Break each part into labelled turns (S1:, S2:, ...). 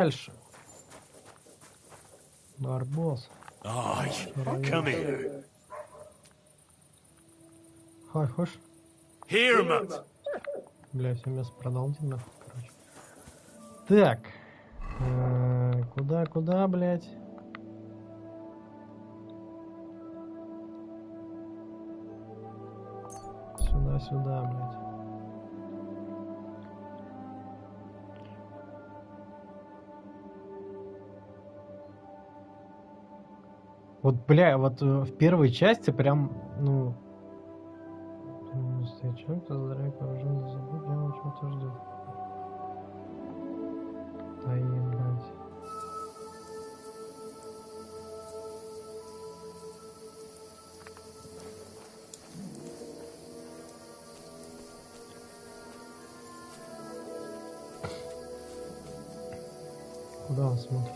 S1: Дальше. Барбос.
S2: Come here.
S1: Хай, хочешь?
S2: Here, mate.
S1: Бля, все мясо продал, нахуй, короче. Так. Куда, блядь? Сюда, блядь. Вот, бля, вот в первой части прям, ну... Встречай, кто зря поражен, забудь, я чего-то ждет. Таим, блядь. Куда он смотрит?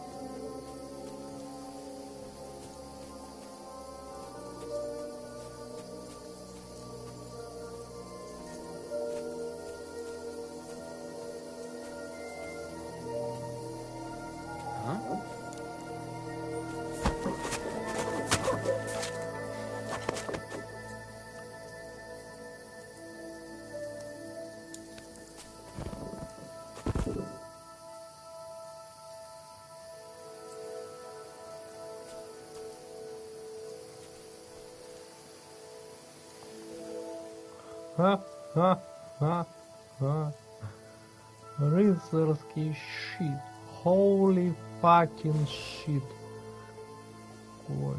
S1: Рыцарский щит. Holy fucking shit. Ой.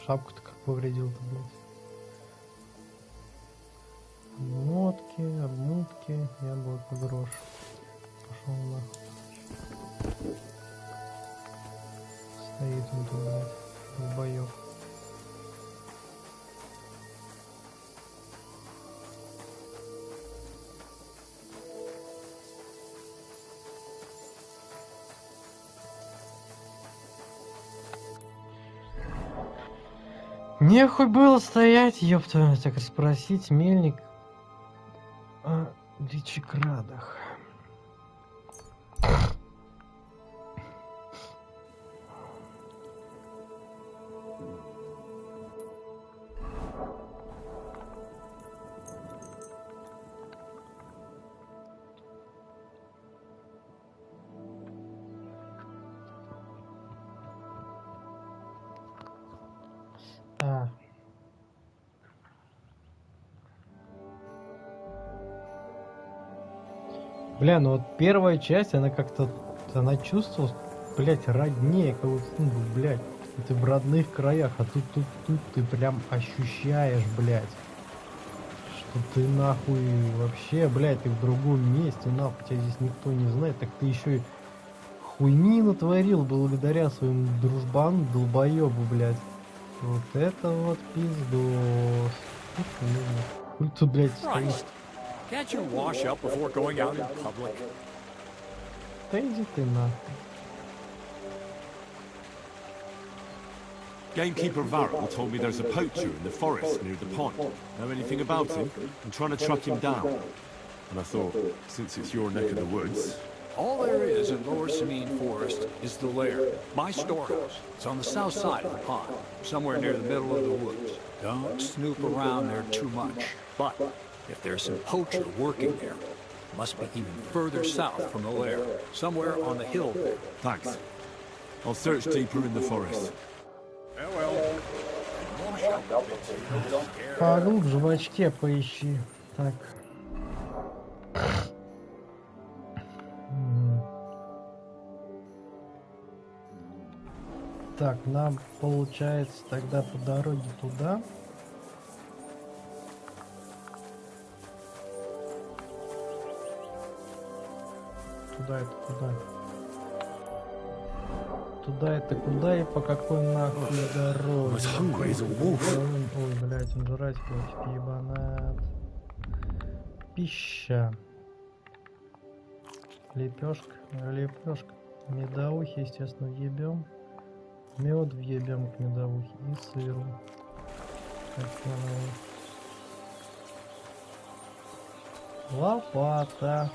S1: Шапку-то как повредил-то, блядь. Обмотки, яблоко, грош. Пошел нахуй. Стоит он тут, блядь, долбоёб. Нехуй было стоять, ёпта, так расспросить мельник о дичекрадах. Бля, ну вот первая часть, она как-то, она чувствовалась, блядь, роднее, как будто, ну, блядь, ты в родных краях, а тут ты прям ощущаешь, блядь, что ты нахуй вообще, блядь, ты в другом месте, нахуй, тебя здесь никто не знает, так ты еще и хуйни натворил благодаря своему дружбану, долбоебу, блядь. Вот это вот пиздос. Хуй тут, блядь, стоит.
S2: Can't you wash up before going out in public?
S1: Да иди ты нахуй.
S2: Gamekeeper Varrel told me there's a poacher in the forest near the pond. Know anything about him? I'm trying to track him down. And I thought, since it's your neck of the woods...
S3: All there is in Lower Samine Forest is the lair, my storehouse. It's on the south side of the pond, somewhere near the middle of the woods. Don't snoop around there too much. But if there's some poacher working there, it must be even further south from the lair, somewhere on the hill there.
S2: Thanks. I'll search deeper in the forest.
S3: Farewell.
S1: Поглубже в очке поищи. Так. Так, нам получается тогда по дороге туда. Туда это куда? Туда это куда и по какой нахуй дороге? Ой, блядь, он жрать хочет, ебанат. Пища. Лепешка. Медовухи, естественно, въебем. Мед въебем к медовухе и сыру. Лопата.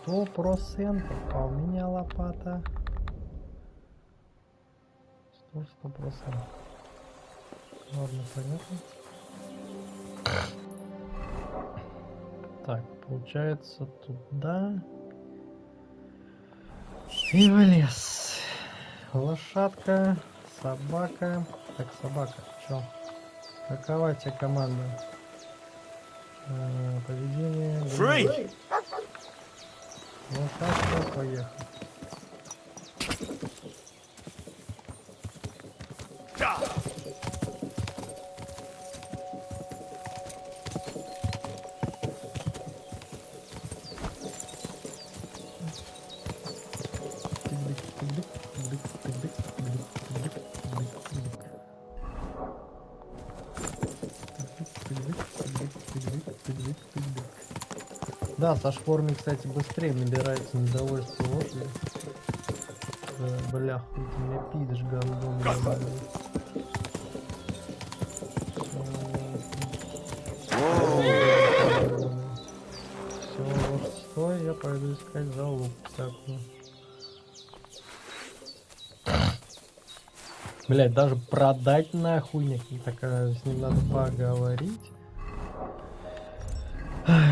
S1: 100%. А у меня лопата. 100%. Ладно, понятно. Так, получается туда. И в лес. Лошадка, собака. Так, собака, чё? Какова тебе команда? Поведение.
S2: Free!
S1: Лошадка, поехали. Да, со шпорами, кстати, быстрее набирается недовольство лошади. Бля, хуй ты меня пидешь, гандон. Все, лошадь, стой, я пойду искать залог всякую. Блять, даже продать нахуй не такая, с ним надо поговорить.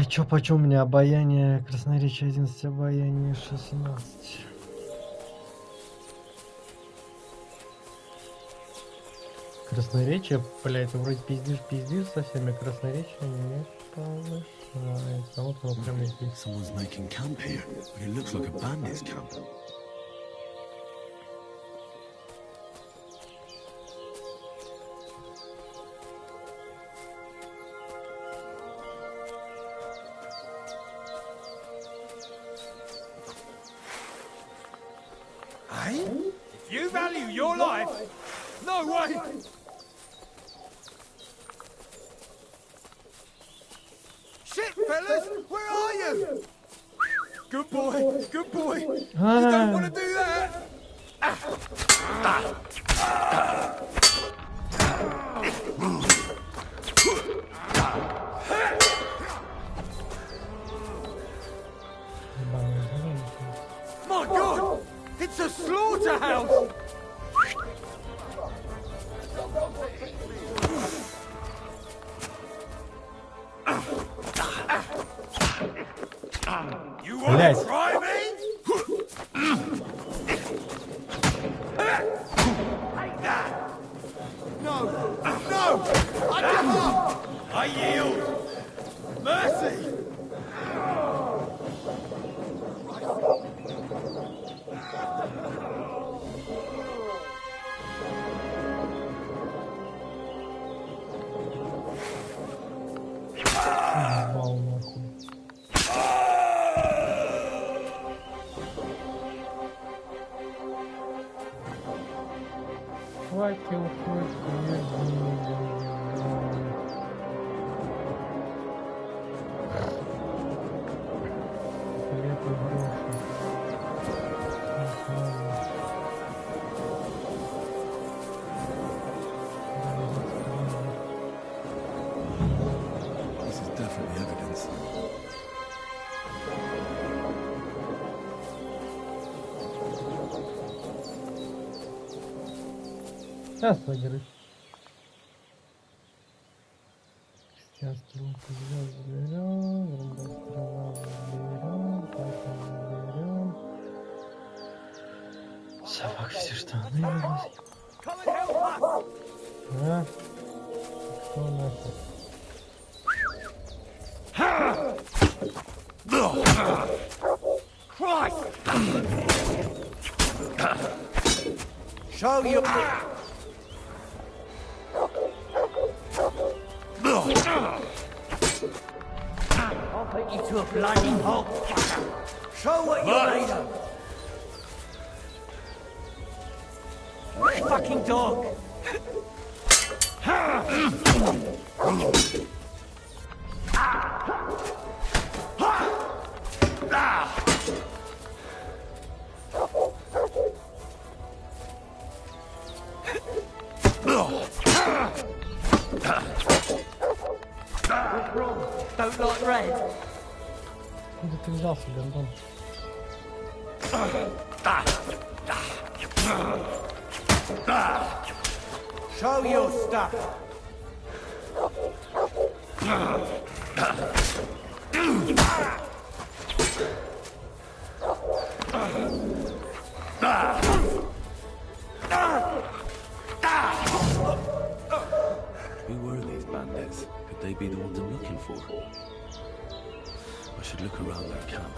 S1: Чё почем у меня обаяние, красноречие 11, обаяние 16. Красноречие, блядь, ты вроде пиздишь со всеми, красноречие не повышается. Вот оно прям есть.
S2: Someone's making camp here, but it looks like a bandit's camp.
S3: If you value your life, no way! Shit, fellas, where are you? Good boy, good boy. You don't want to do that. My God, it's a slaughterhouse. You want to try me? Take that! No! No! I give up! I yield! Mercy!
S1: Факел хоть
S2: This is definitely evidence.
S1: сейчас загрыз. Крестьянский лук заберем, стрела заберем, заберем. Собак все штаны вылазим. А? Кто нахуй?
S3: Show you. I'll take you to a bloody hole. Show what you're made of. Fucking dog.
S1: Откуда ты взялся, гандон?
S4: Show your stuff.
S2: Who were these bandits? Could they be the ones I'm looking for? I should look around their camp.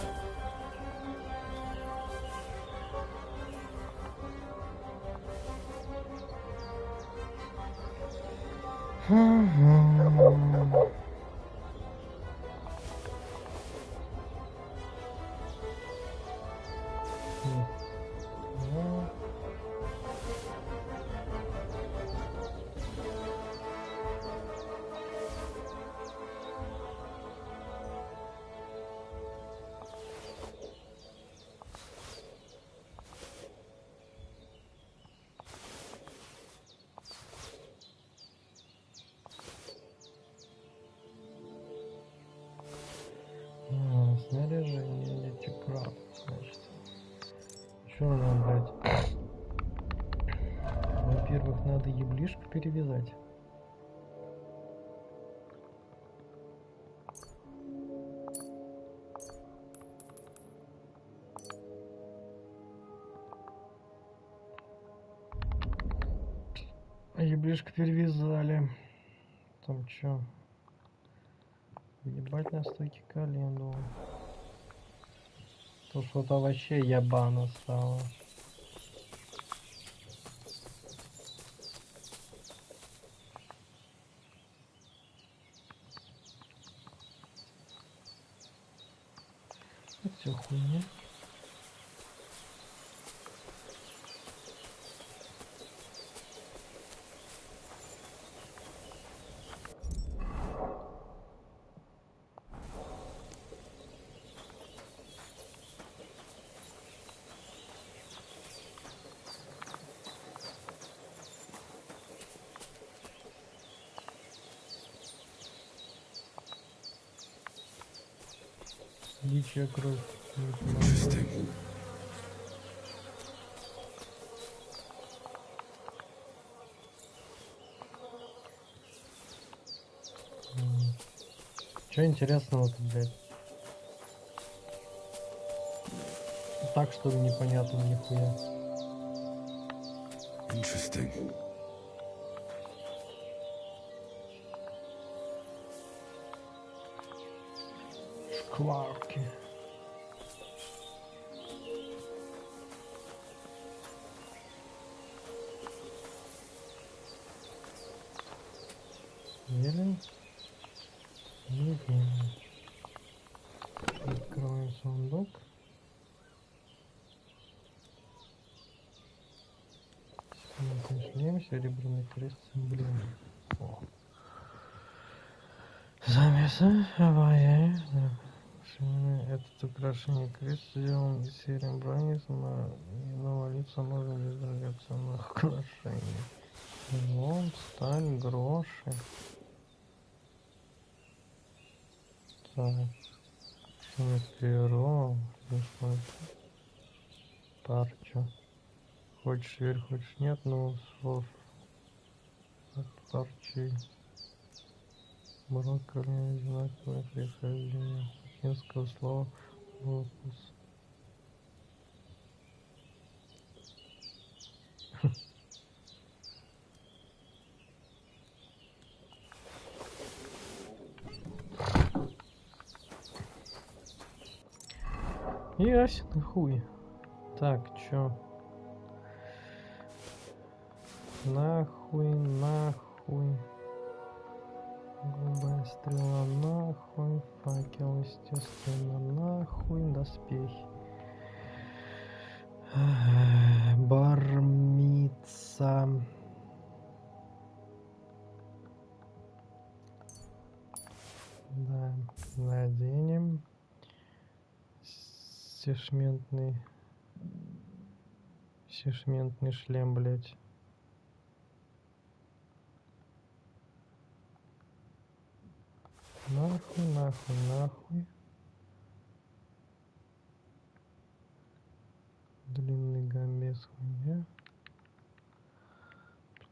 S1: Снаряжение летикрат, значит. Что нам брать? Во-первых, надо еблишку перевязать. Еблишку перевязали. Там чё? Ебать на стойке колену. То что-то вообще ябано стало. Это всё хуйня. Дичья кровь.
S2: Interesting.
S1: Че интересного тут, блядь? Так что ли непонятно нихуя.
S2: Interesting.
S1: Шкварки. Зелень. Зелень. Открываем сундук. Секундный шлем, серебряный крест с эмблемой. О. Замеса, обаяет. Этот украшение крест сделан из серебра, и навалиться можно без драгоценных украшений. Золото, сталь, гроши. Так. Перо. Парчу. Хочешь верь, хочешь нет, но слов от парчи. Брокколи одинаковое происхождение. Латинского слова лукус. Ясен хуй. Так, чё? Нахуй, нахуй. Голубая стрела, нахуй. Факел, естественно, нахуй. Доспехи. Бармица. Да, наденем. Сешментный шлем, блять. Нахуй, нахуй, нахуй.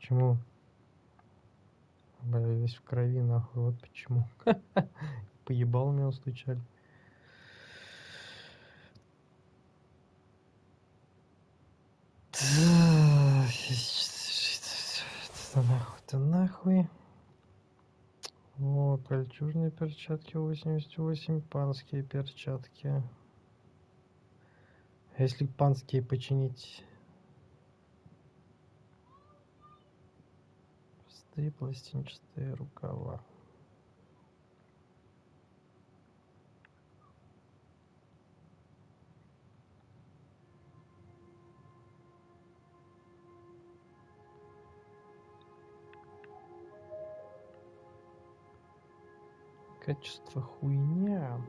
S1: Почему? Бля, весь в крови, нахуй, вот почему. Поебал меня стучали. Нахуй-то нахуй. О, кольчужные перчатки 88, панские перчатки. Если панские починить? Простые пластинчатые рукава. Качество хуйня.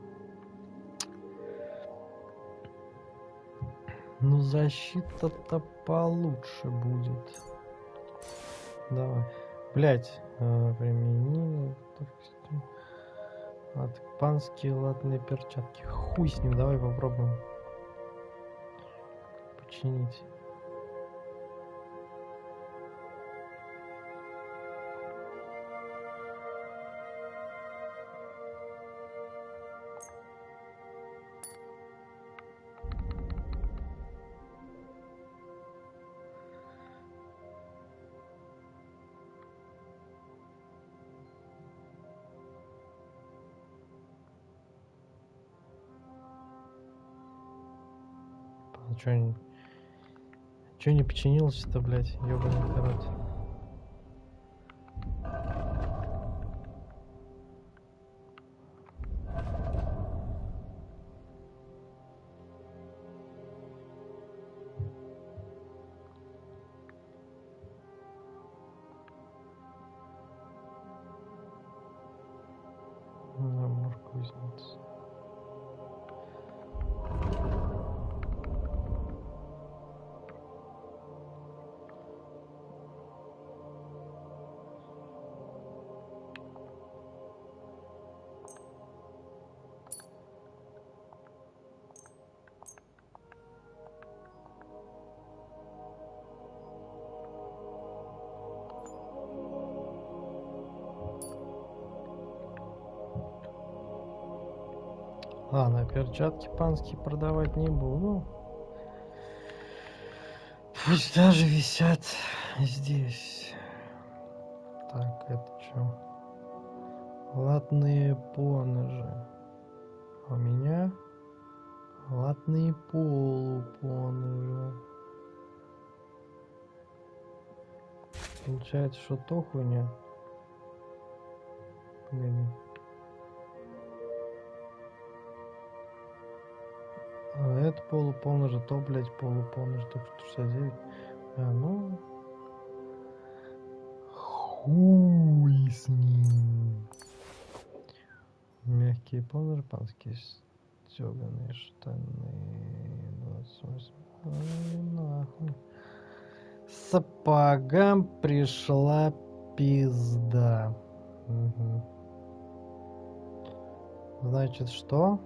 S1: Ну защита-то получше будет. Давай. Блять, примени. Панские латные перчатки. Хуй с ним, давай попробуем починить. Чё не починилось-то, блядь, ёбаный народ. Набор кузнец. Ладно, перчатки панские продавать не буду. Пусть даже висят здесь. Так, это что? Латные поножи. А у меня латные полупоножи. Получается, что то хуйня. Погоди. А это полупоножи, то, блядь, полупоножи, только 169. А, ну... Хуй с ним. Мягкие поножи, панские стёганые штаны. 28. Ай, нахуй. Сапогам пришла пизда. Угу. Значит, что?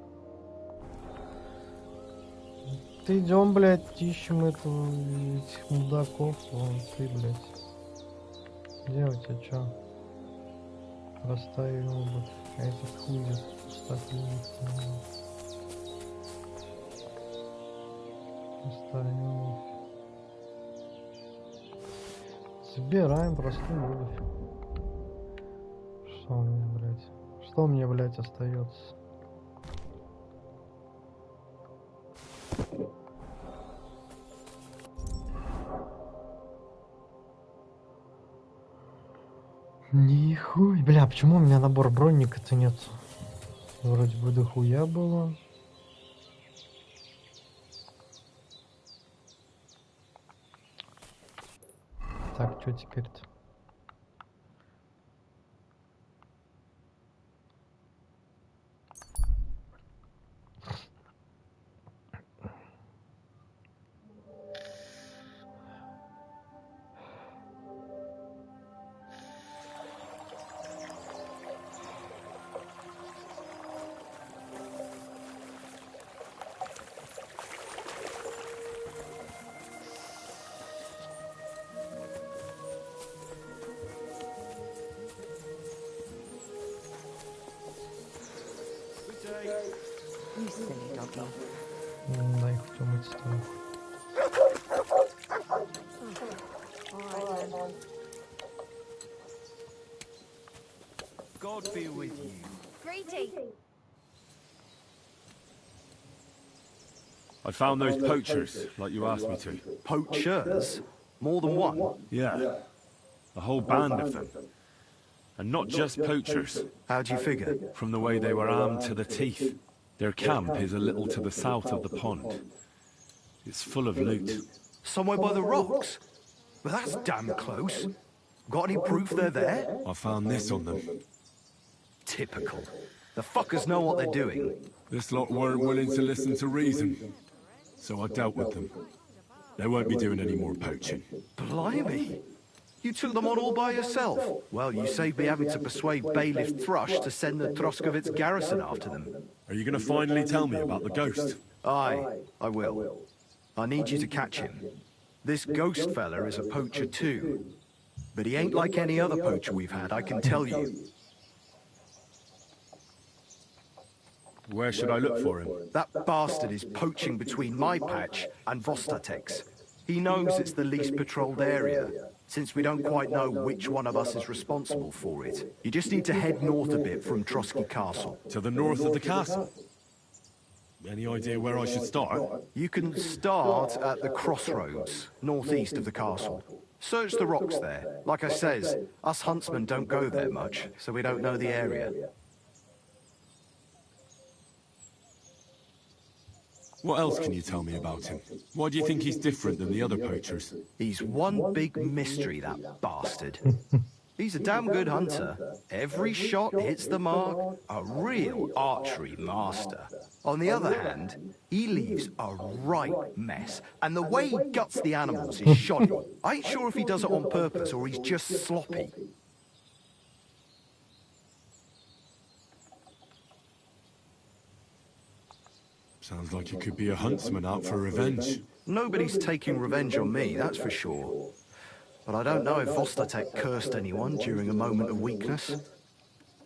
S1: Идем, блядь, ищем этих мудаков. Вон ты, блядь. Где у тебя чё? Простая обувь. А этот ходит пустоклинится. Простая обувь. Собираем простую обувь. Что мне, блядь? Что мне, блядь, остается? Нихуй. Бля, почему у меня набор бронника-то нет? Вроде бы дохуя было. Так, что теперь-то?
S4: Silly doggy.
S1: Дай хоть умыть стол.
S4: Alright then.
S5: God be with you.
S4: Greeting.
S2: I found those poachers, like you asked me to.
S5: Poachers? More than one?
S2: Yeah. A whole band of them. And not just poachers.
S5: How'd you figure?
S2: From the way they were armed to the teeth. Their camp is a little to the south of the pond. It's full of loot.
S5: Somewhere by the rocks? But that's damn close. Got any proof they're there?
S2: I found this on them.
S5: Typical. The fuckers know what they're doing.
S2: This lot weren't willing to listen to reason. So I dealt with them. They won't be doing any more poaching.
S5: Blimey. You took them on all by yourself. Well, you saved me having to persuade Bailiff Thrush to send the Troskovitz garrison after them.
S2: Are you going to finally tell me about the ghost?
S5: Aye, I will. I need you to catch him. This ghost fella is a poacher too. But he ain't like any other poacher we've had, I can tell you.
S2: Where should I look for him?
S5: That bastard is poaching between my patch and Vostatek's. He knows it's the least patrolled area, since we don't quite know which one of us is responsible for it. You just need to head north a bit from Trotsky Castle.
S2: To the north of the castle? Any idea where I should start?
S5: You can start at the crossroads, northeast of the castle. Search the rocks there. Like I says, us huntsmen don't go there much, so we don't know the area.
S2: What else can you tell me about him? Why do you think he's different than the other poachers?
S5: He's one big mystery, that bastard. He's a damn good hunter. Every shot hits the mark. A real archery master. On the other hand, he leaves a right mess. And the way he guts the animals is shoddy. I ain't sure if he does it on purpose or he's just sloppy.
S2: Sounds like he could be a huntsman out for revenge.
S5: Nobody's taking revenge on me, that's for sure. But I don't know if Vostatek cursed anyone during a moment of weakness.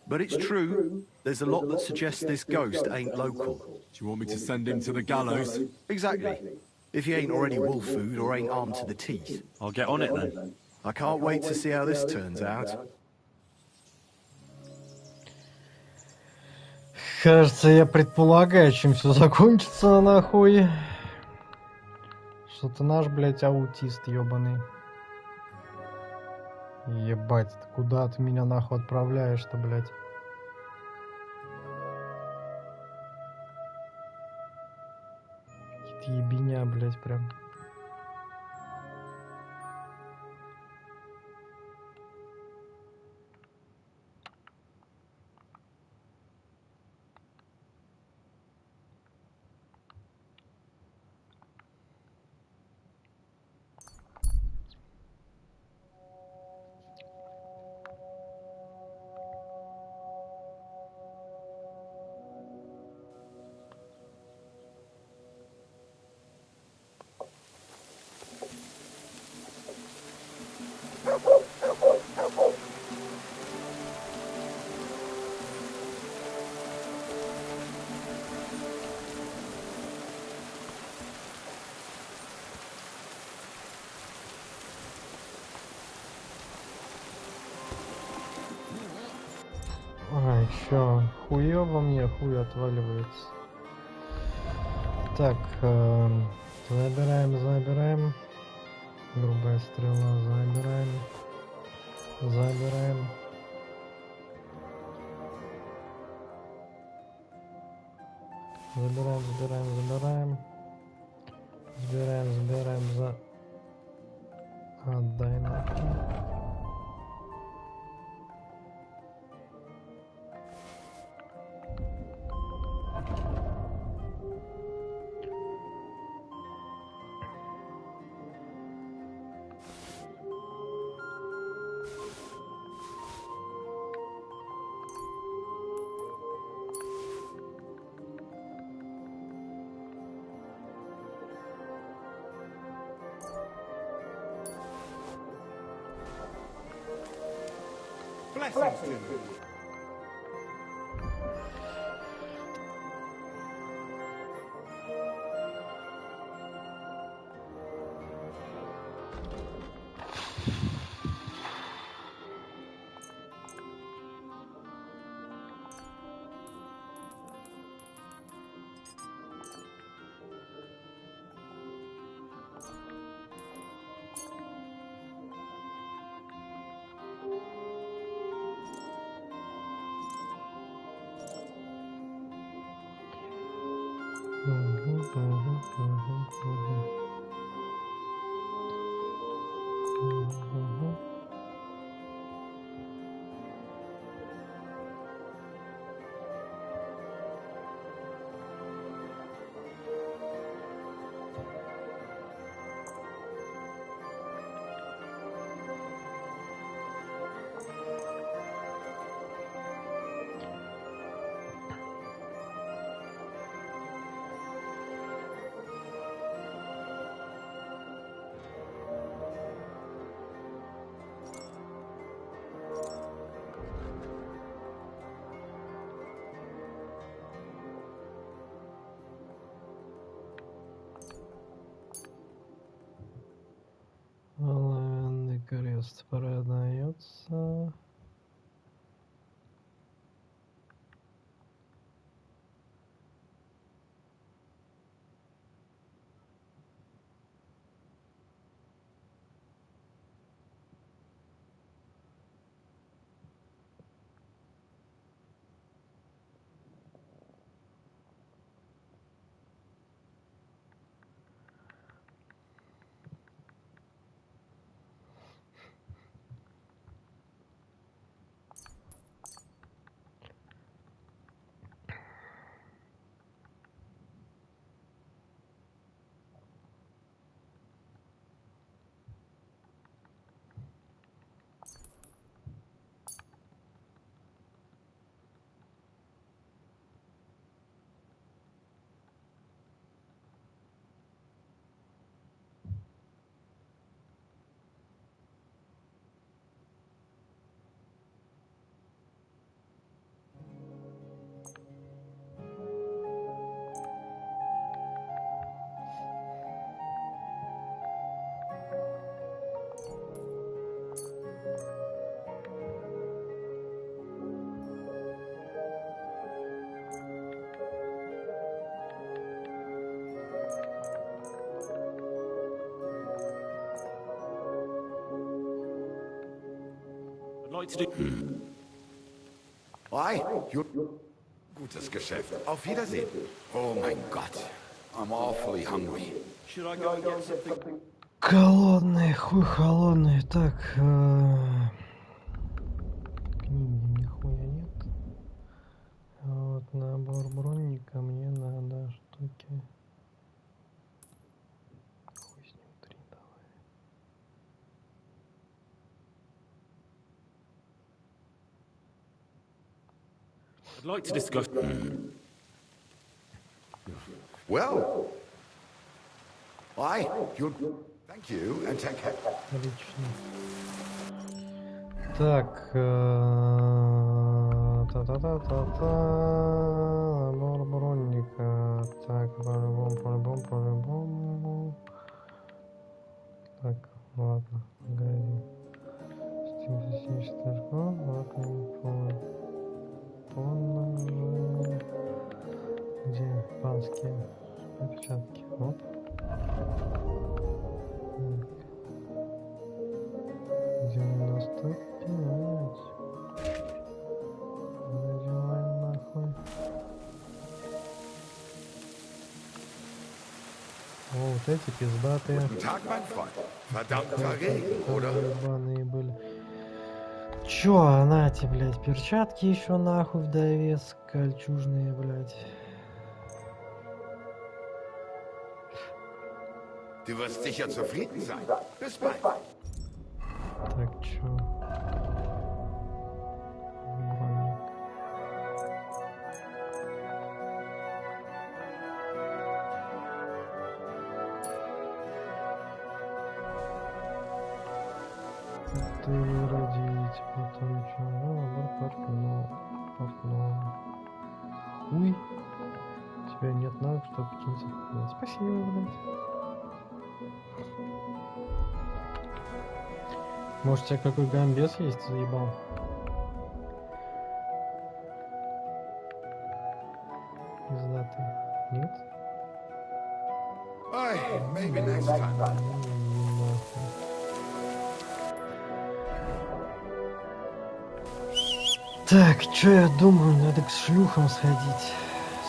S5: But it's true, there's a lot that suggests this ghost ain't local.
S2: Do you want me to send him to the gallows?
S5: Exactly. If he ain't already wolf food or ain't armed to the teeth.
S2: I'll get on it then.
S5: I can't wait to see how this turns out.
S1: Кажется, я предполагаю, чем все закончится, нахуй. Что-то наш, блядь, аутист ебаный. Ебать, ты куда ты меня нахуй отправляешь-то, блядь? Какие-то ебеня, блядь, прям. Ай, чё, хуёво мне, хуй отваливается. Так, забираем. Грубая стрела, забираем. Забираем за... Отдай нахуй.
S6: Blessings to you.
S1: Оловянный крест продается.
S2: Like to do.
S4: Hi, gutes Geschäft. Auf Wiedersehen. Oh mein Gott, I'm awfully hungry.
S2: Should I go and get something?
S1: Голодный, хуй холодный. Так, книги нихуя нет. А вот набор бронника мне надо штуки. Хуй с ним 3 давай.
S2: I'd like to discuss.
S4: Well, hi, thank you and take care.
S1: Отлично. Так, та-та-та-та-та, набор бронника. Так, по-любому. Так, ладно, погоди. Стимфисическая школа, ладно, поножи. Где панские перчатки? Оп. Так. 95. Надеваем нахуй. О, вот эти пиздатые.
S4: Guten Tag, mein Freund. Verdammter Regen, oder?
S1: Ебаные были. Чё, нате, блядь, перчатки еще нахуй в довес, кольчужные, блядь.
S4: Du wirst sicher zufrieden sein. Bis bald.
S1: Так, чё? Броник. Ты родить, потом чё? Портной. Уй. У тебя нет навык, чтобы кинуться. Спасибо, блядь. Может, у тебя какой гамбес есть, заебал? Пиздатый. Нет?
S4: Hey, maybe next time.
S1: Так, чё я думаю, надо к шлюхам сходить.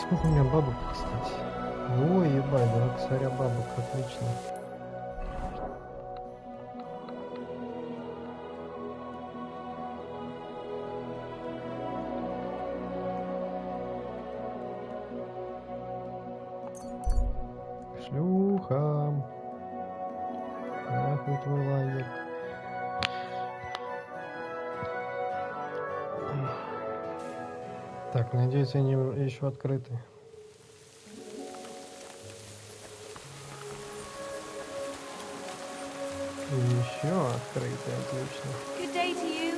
S1: Сколько у меня бабок, кстати? Ой, ебать, два косаря бабок, отлично. Шлюха. Нахуй твой лагерь. Так, надеюсь, они еще открыты. Еще открыты, отлично.
S6: Good day to you.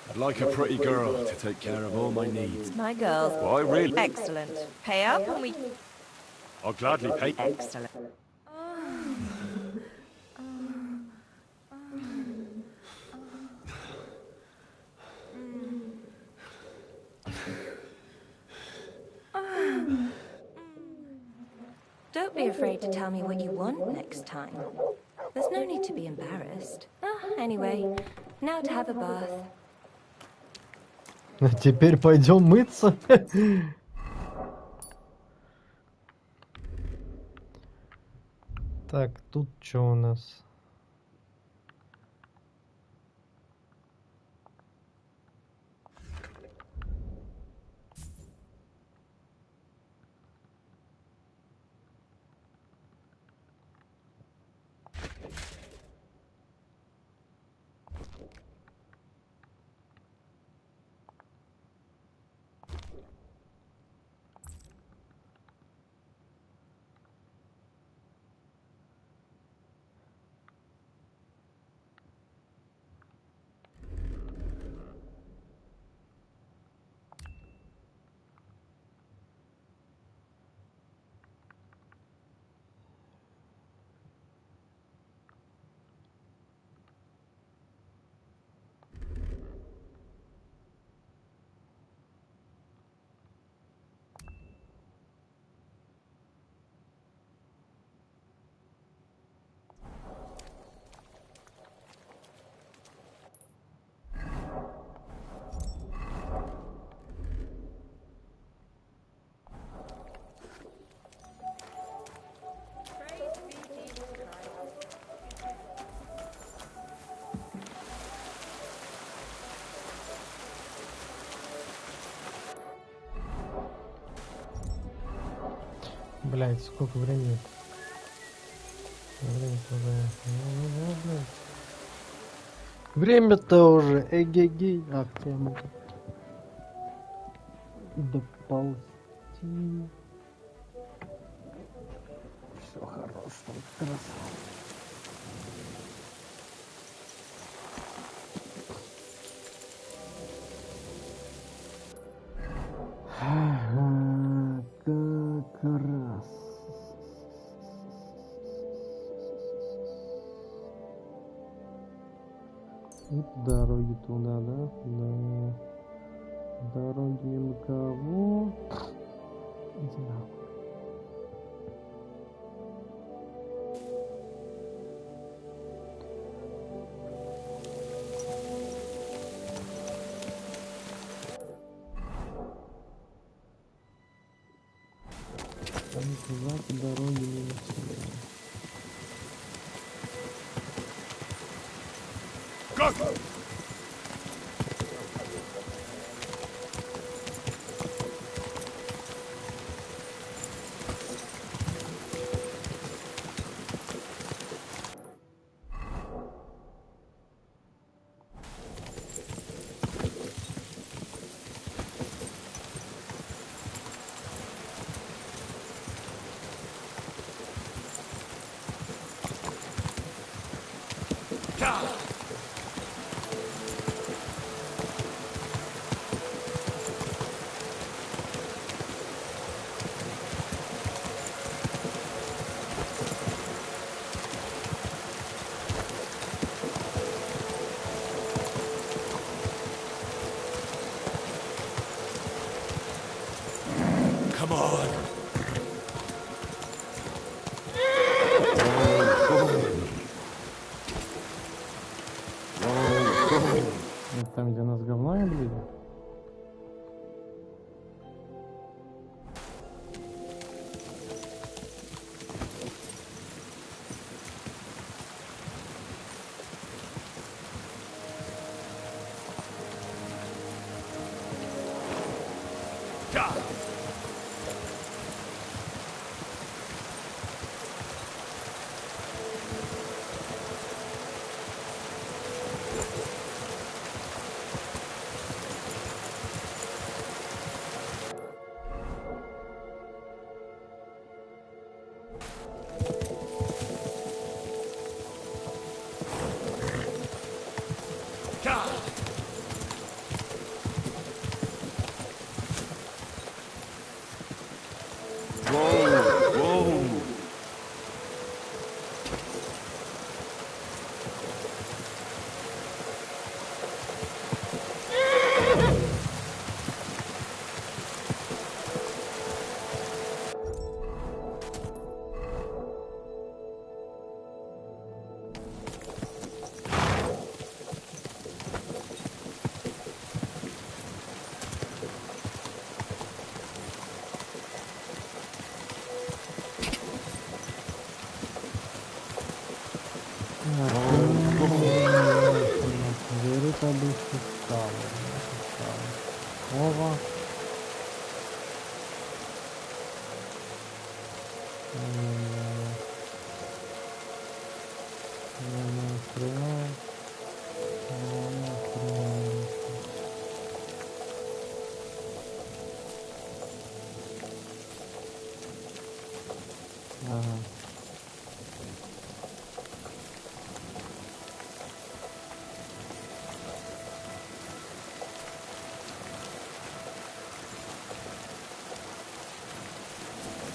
S2: I'd like a pretty girl to take care of all my needs.
S6: My girls.
S2: Why, really?
S6: Excellent. Pay up and we...
S2: I'll gladly pay.
S6: Excellent. Don't be afraid to tell me what you want next time. There's no need to be embarrassed. Anyway, now to have a bath.
S1: А теперь пойдем мыться. Так, тут что у нас? Блять, сколько времени? Время-то уже, эгегей. Ах, я могу доползти. Все хорошо, красава. Как раз. Вот дороги туда, да? Да. Дороги никого. Иди нахуй. Запад дороги не населяют.
S2: Come on.
S1: Там, где нас говно и блин.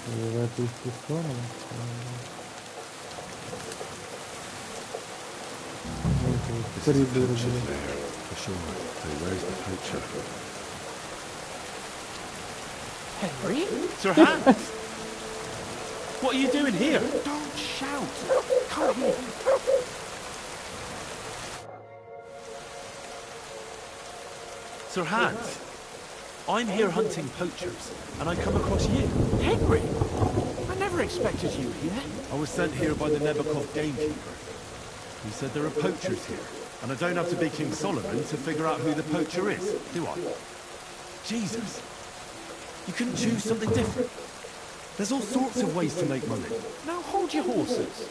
S1: В эту сторону. Коридор.
S2: Henry? Sir Hans? What are you doing here?
S3: Don't shout! Come here!
S2: Sir Hans, I'm here hunting poachers, and I come across you.
S3: Henry! I never expected you here.
S2: I was sent here by the Nebakov gamekeeper. He said there are poachers here, and I don't have to be King Solomon to figure out who the poacher is, do I? Jesus! You couldn't choose something different? There's all sorts of ways to make money.
S3: Now hold your horses.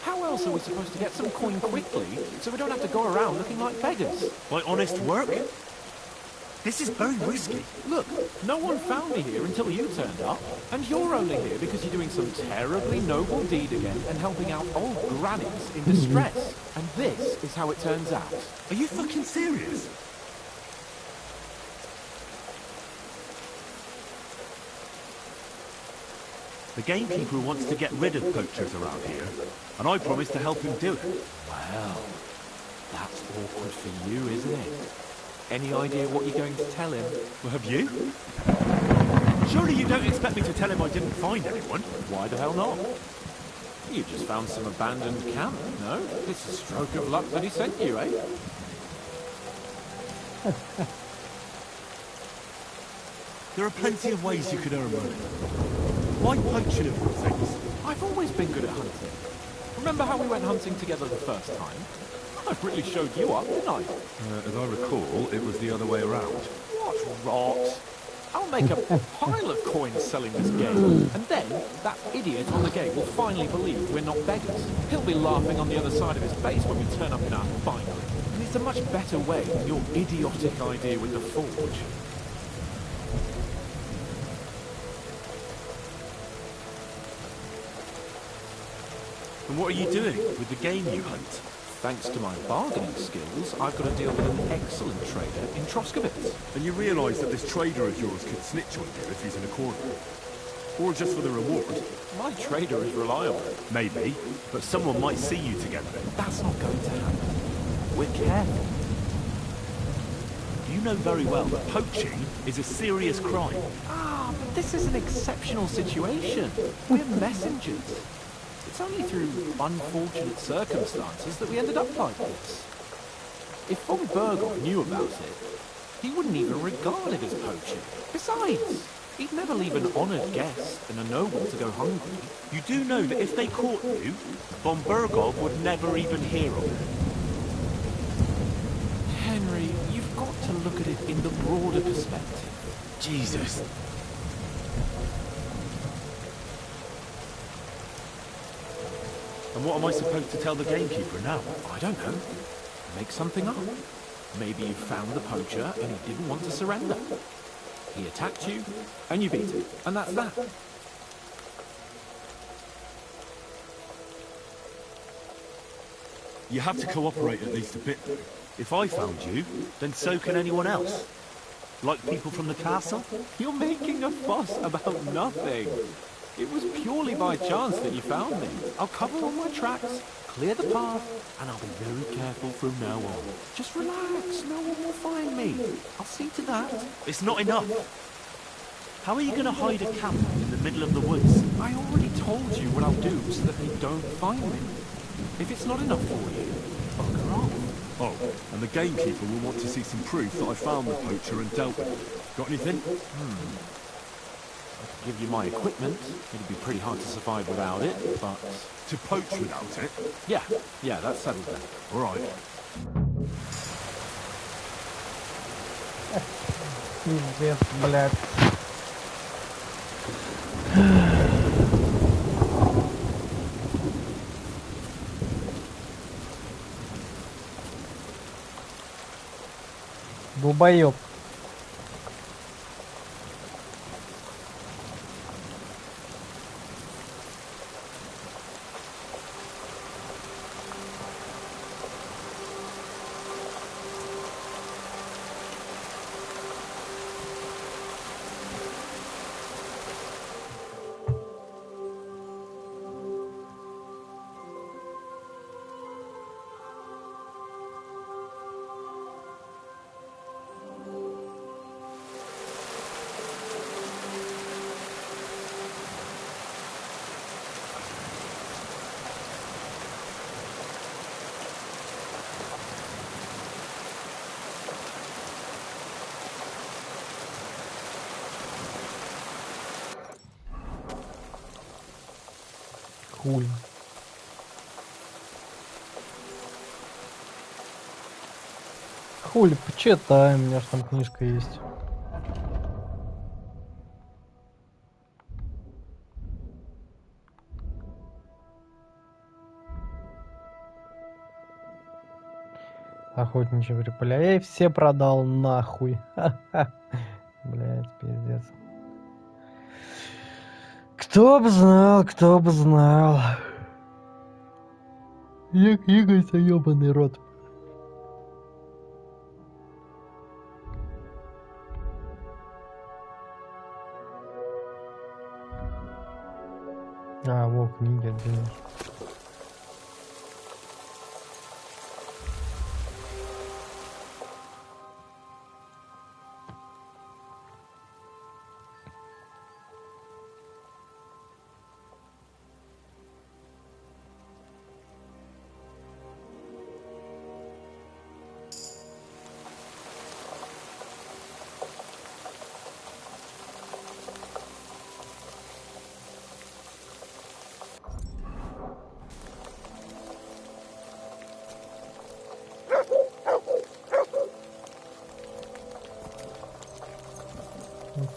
S3: How else are we supposed to get some coin quickly so we don't have to go around looking like beggars?
S2: By honest work? This is very risky.
S3: Look, no one found me here until you turned up. And you're only here because you're doing some terribly noble deed again and helping out old grannies in distress. And this is how it turns out.
S2: Are you fucking serious? The gamekeeper wants to get rid of poachers around here, and I promised to help him do it.
S3: Well, that's awkward for you, isn't it? Any idea what you're going to tell him?
S2: Well, have you? Surely you don't expect me to tell him I didn't find anyone?
S3: Why the hell not? You just found some abandoned camp, no? It's a stroke of luck that he sent you, eh?
S2: There are plenty of ways you could earn money. Why poaching of all things?
S3: I've always been good at hunting. Remember how we went hunting together the first time? I really showed you up, didn't I?
S2: As I recall, it was the other way around.
S3: What rot! I'll make a pile of coins selling this game, and then that idiot on the gate will finally believe we're not beggars. He'll be laughing on the other side of his face when we turn up in our finery. And it's a much better way than your idiotic idea with the forge.
S2: And what are you doing with the game you hunt?
S3: Thanks to my bargaining skills, I've got to deal with an excellent trader in Troskowitz.
S2: And you realise that this trader of yours could snitch on you if he's in a corner? Or just for the reward?
S3: My trader is reliable.
S2: Maybe, but someone might see you together.
S3: That's not going to happen. We're careful.
S2: You know very well that poaching is a serious crime.
S3: Ah, but this is an exceptional situation. We're messengers. It's only through unfortunate circumstances that we ended up like this. If von Bergol knew about it, he wouldn't even regard it as poaching. Besides, he'd never leave an honoured guest and a noble to go hungry.
S2: You do know that if they caught you, von Bergol would never even hear of it.
S3: Henry, you've got to look at it in the broader perspective.
S2: Jesus. And what am I supposed to tell the gamekeeper now?
S3: I don't know. Make something up. Maybe you found the poacher and he didn't want to surrender. He attacked you, and you beat him. And that's that.
S2: You have to cooperate at least a bit. If I found you, then so can anyone else. Like people from the castle?
S7: You're making a fuss about nothing. It was purely by chance that you found me. I'll cover all my tracks, clear the path, and I'll be very careful from now on. Just relax, no one will find me. I'll see to that.
S2: It's not enough. How are you going to hide a camp in the middle of the woods?
S7: I already told you what I'll do so that they don't find me. If it's not enough for you, bugger off.
S2: Oh, and the gamekeeper will want to see some proof that I found the poacher and dealt with him. Got anything?
S7: I could give you my equipment. It'd be pretty hard to survive without it, but...
S2: To poach without it?
S7: Yeah, that's settled then.
S2: All right.
S1: Пиздец, блядь. Долбоёб. Хуй. Хули, почитаем, у меня ж там книжка есть. Охотничьи приполя. Я их все продал нахуй. Блять, пиздец. Кто б знал, кто б знал. Я кигается, ёбаный рот. А, во, книги, блин.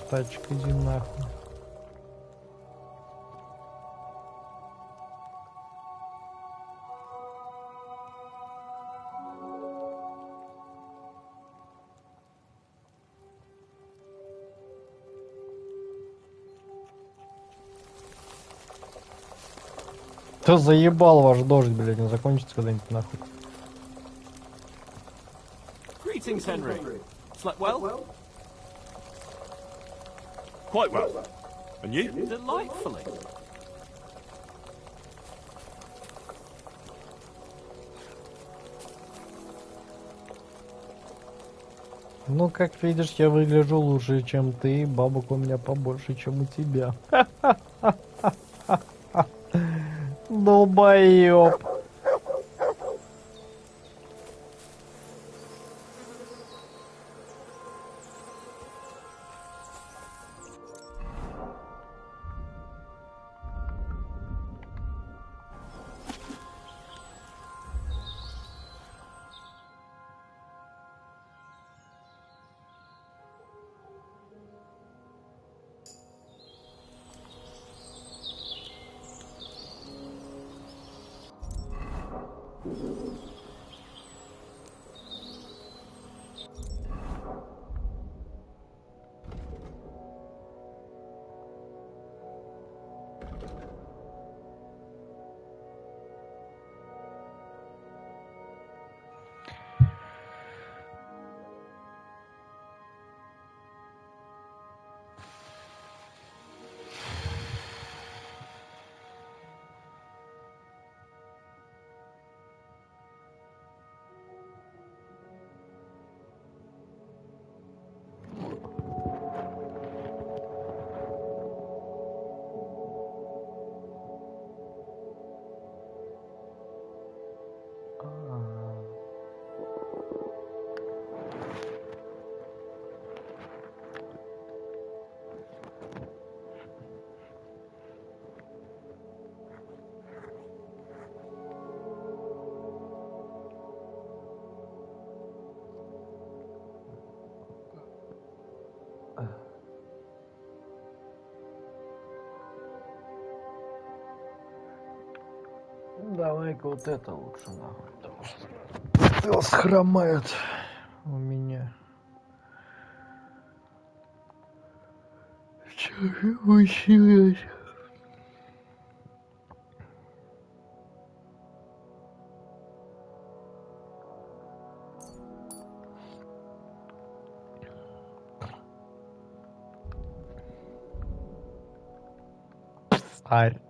S1: Тачка, иди нахуй. Ты заебал ваш дождь, блядь, не закончится когда-нибудь нахуй.
S7: Greetings, Henry. Slept well?
S2: Quite well. And you?
S7: Delightfully.
S1: Ну, как видишь, я выгляжу лучше, чем ты, бабок у меня побольше, чем у тебя. Долбоёб. Давай-ка вот это лучше нахуй. Пес хромает у меня. Чё же случилось? Арь.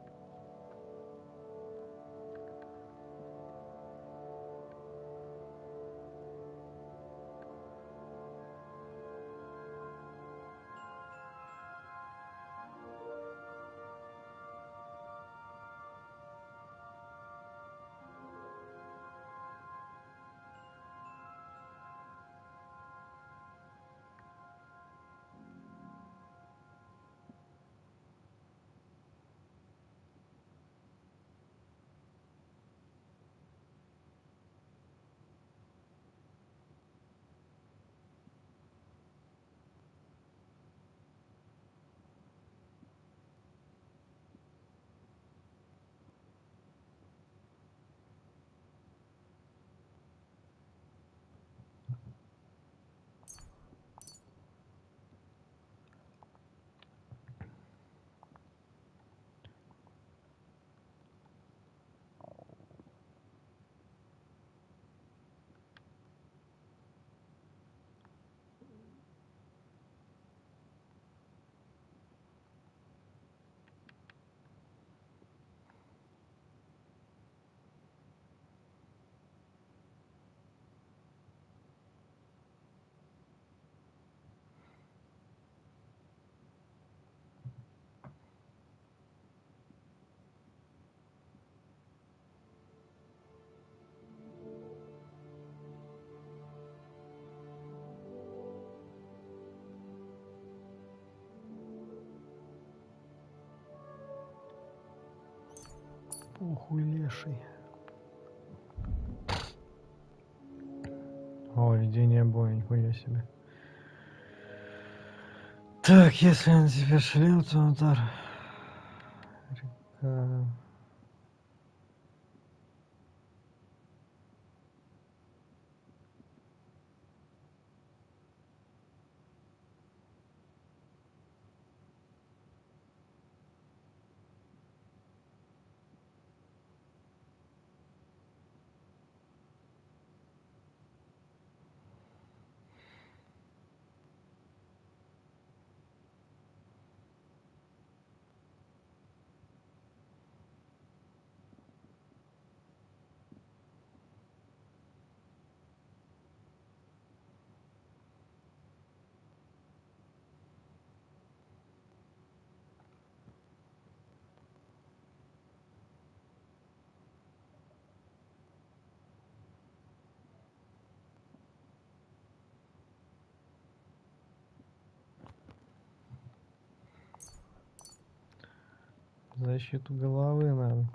S1: Похуй леший. О, ведение боя, нихуя себе. Так, если он тебя шлем, то удар. Река. Защиту головы надо.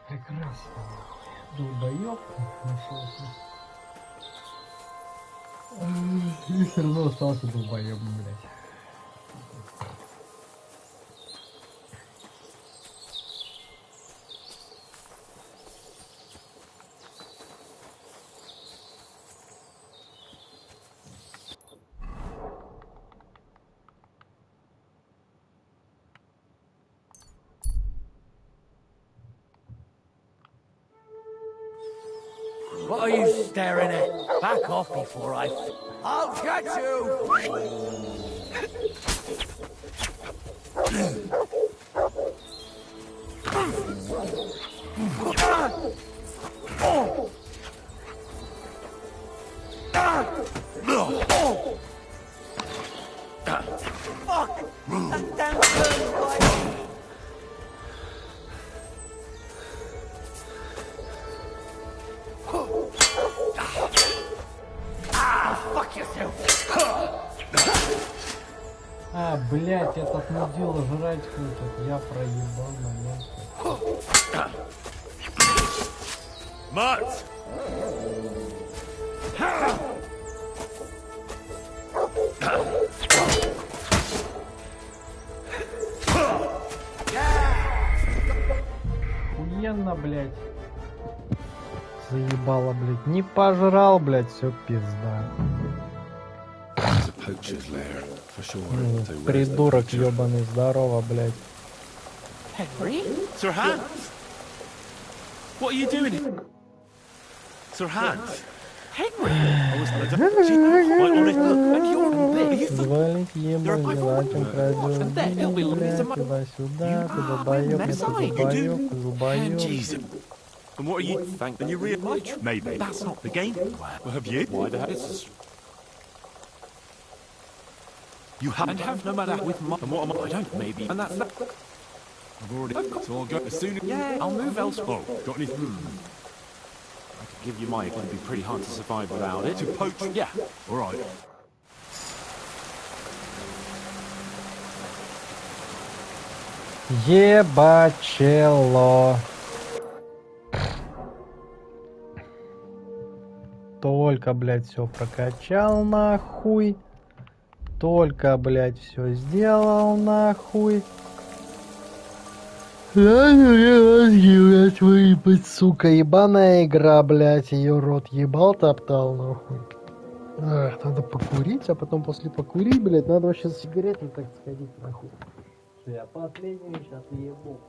S1: Прекрасно. Долбоёб нашелся. И все равно остался долбоёбом, блядь.
S8: What are you staring at? Back off before I... I'll catch you! Fuck!
S1: А, блять, этот мудила жрать хочет. Я проебал момент.
S2: Mats!
S1: Охуенно, блять. Заебало, блять. Не пожрал, блять, все пизда.
S2: It's a poacher's lair, for sure. So where's the
S1: Придурок
S2: poacher?
S1: ебаный, здорово, блять.
S7: Henry?
S2: Sir Hans! What are you doing here? Sir Hans!
S7: Henry!
S2: I was quite honest. Look, and you're big.
S1: Звалить ебать, зачем крадешь
S7: And then it'll be
S1: деньги,
S7: looking
S1: блядь,
S7: to my...
S1: туда-сюда, ты
S7: Ah,
S1: долбоёб,
S7: I'm
S1: не
S7: inside.
S1: долбоёб, долбоёб.
S2: Jesus. And what are you?
S7: Thank
S2: And you realise? Maybe.
S7: That's not
S2: the game. Well, have you?
S7: Why the hell is this?
S2: You haven't.
S7: And have no matter with my...
S2: And what am
S7: I don't, maybe. And that's that.
S2: I've already. So I'll go as soon as.
S7: Yeah, I'll move elsewhere.
S2: Oh, got anything?
S7: I could give you my... It would be pretty hard to survive without it.
S2: To poach?
S7: Yeah.
S2: All right.
S1: Ебачело. Только, блядь, все прокачал нахуй. Только, блядь, все сделал нахуй. Сука, ебаная игра, блядь, ее рот ебал, топтал нахуй. Ах, надо покурить, а потом после покурить, блядь, надо вообще с сигаретой так сходить нахуй. Что я последнюю сейчас ебу.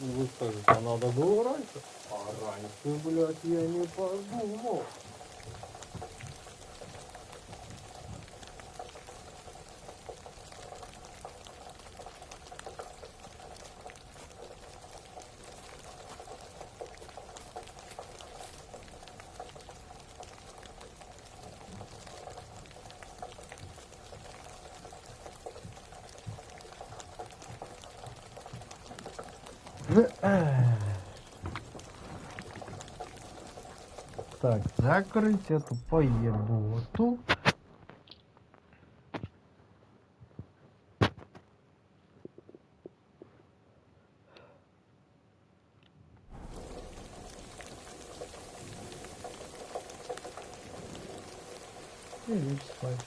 S1: Вы скажете, а надо было раньше? А раньше, блядь, я не подумал. Так, закрыть эту поеботу. И лечь спать.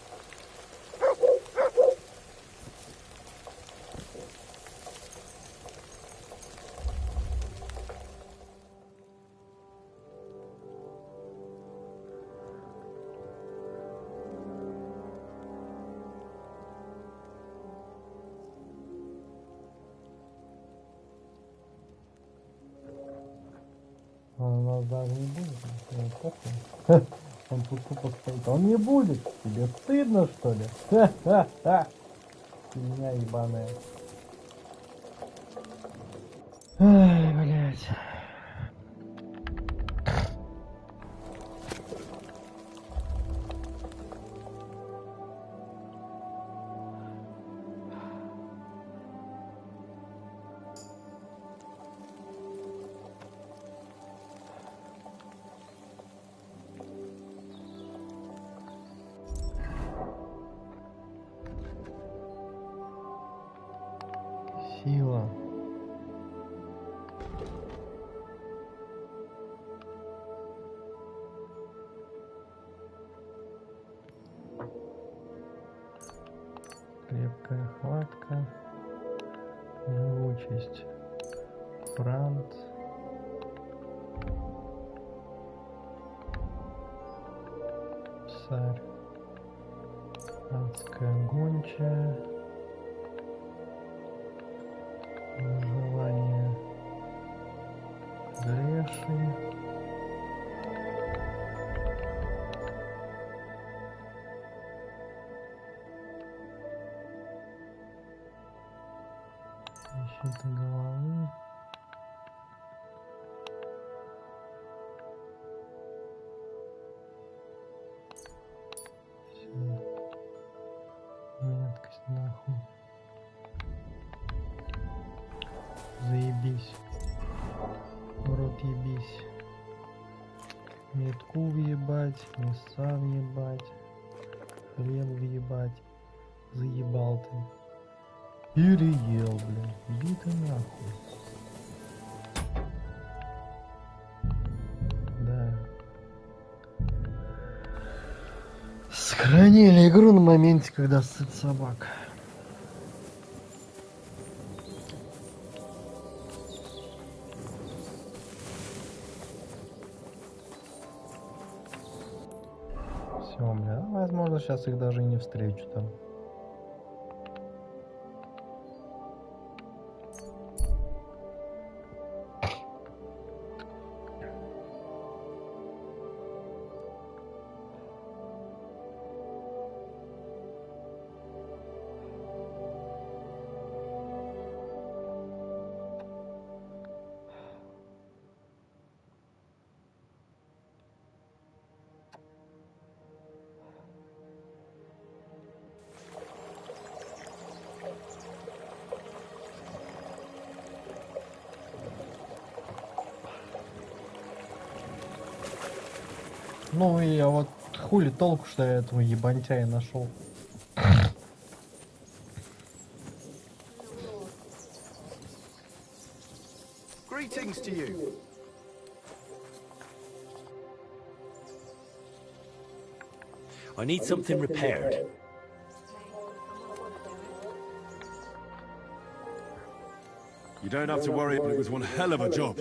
S1: Он у нас даже не будет. Ну, похуй. Он тут тупо стоит. Он не будет. Тебе стыдно, что ли? Ха-ха-ха. Фигня ебаная. Ай, блядь. Сила. Крепкая хватка. Живучесть. Франц. Псарь. Адская гончая. Желание леший. Защита головы. Всё. Заебись. В рот ебись. Метку въебать, мяса въебать, хлеб въебать. Заебал ты. Переел, блин. Иди ты нахуй. Да. Сохранили игру на моменте, когда сыт собак. Все, бля. Возможно, сейчас их даже и не встречу там. Ну и а вот хули толку, что я этого ебантяя нашел.
S5: Greetings to you.
S7: I need something repaired.
S2: You don't have to worry, it was one hell of a job.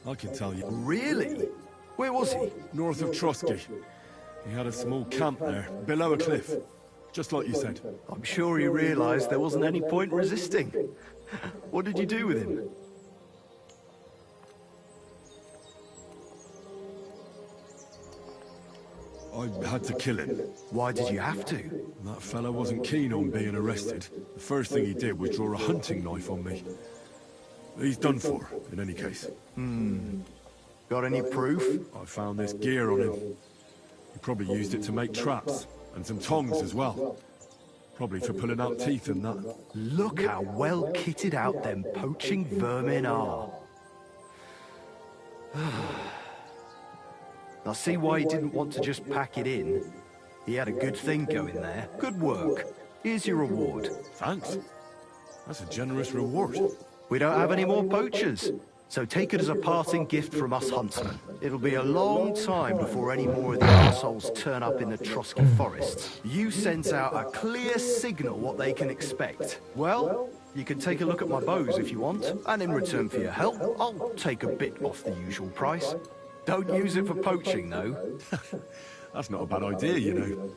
S2: I can tell you.
S5: Really? Where was he?
S2: North of Trotsky. He had a small camp there, below a cliff. Just like you said.
S5: I'm sure he realized there wasn't any point resisting. What did you do with him?
S2: I had to kill him.
S5: Why did you have to?
S2: That fella wasn't keen on being arrested. The first thing he did was draw a hunting knife on me. He's done for, in any case.
S5: Got any proof?
S2: I found this gear on him. He probably used it to make traps, and some tongs as well. Probably for pulling out teeth and that.
S5: Look how well kitted out them poaching vermin are. I see why he didn't want to just pack it in. He had a good thing going there. Good work. Here's your reward.
S2: Thanks. That's a generous reward.
S5: We don't have any more poachers, so take it as a parting gift from us huntsmen. It'll be a long time before any more of the assholes turn up in the Trotsky forests. You sent out a clear signal what they can expect. Well, you can take a look at my bows if you want, and in return for your help, I'll take a bit off the usual price. Don't use it for poaching, though.
S2: That's not a bad idea, you know.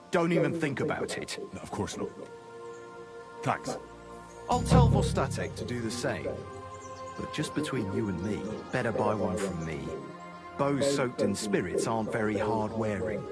S5: Don't even think about it.
S2: No, of course not. Thanks.
S5: I'll tell Vostatek to do the same. But just between you and me, better buy one from me. Bows soaked in spirits aren't very hard wearing.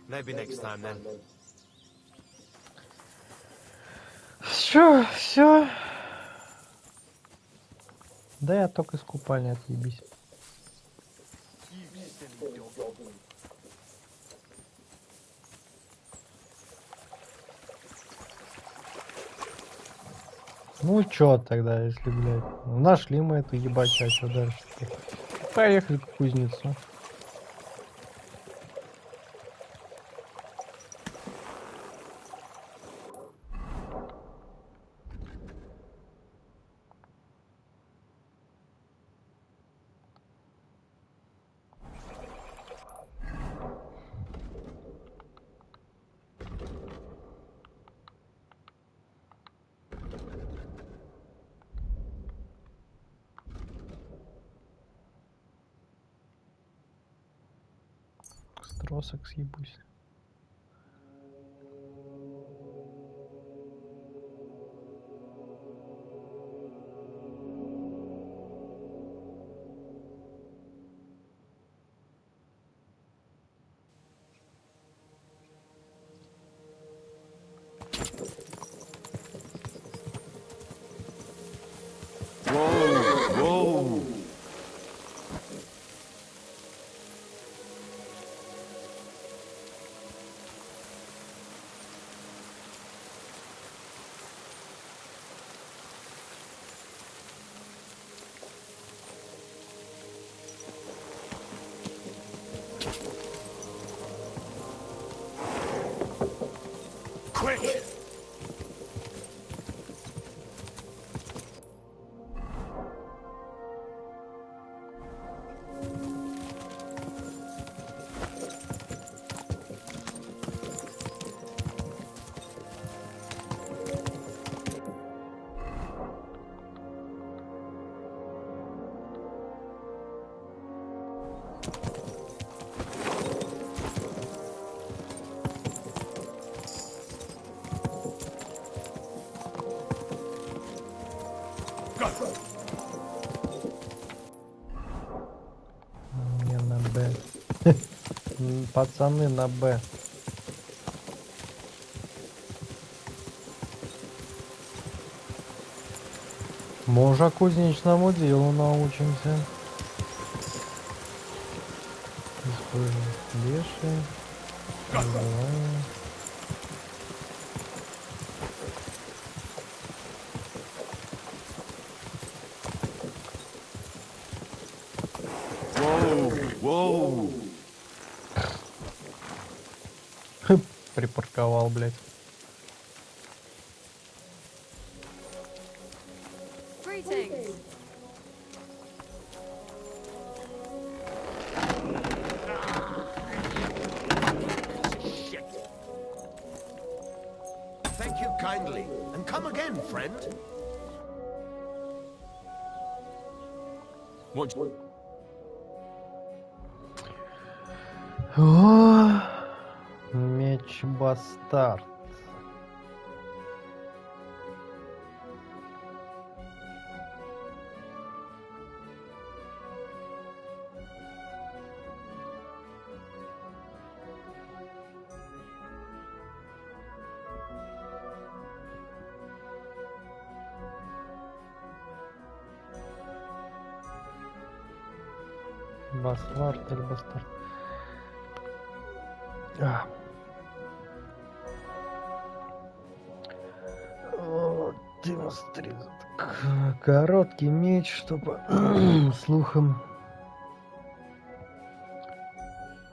S7: Maybe next time then.
S1: Все. Да я только из купальни отъебись. Ну чё тогда, если, блядь, ну, нашли мы эту ебачь, а что дальше? Поехали к кузнецу. матросок съебусь.
S2: Whoa!
S4: Quick!
S1: Не на Б. Пацаны на Б. Может, кузнечному делу научимся. Используем леший. Называем.
S2: Whoa!
S1: Припарковал, блядь.
S6: Greetings.
S4: Thank you kindly. And come again, friend.
S2: What?
S1: О, меч бастард. Баслард или бастард? Вот, демонстрирует. Короткий меч, чтобы слухам,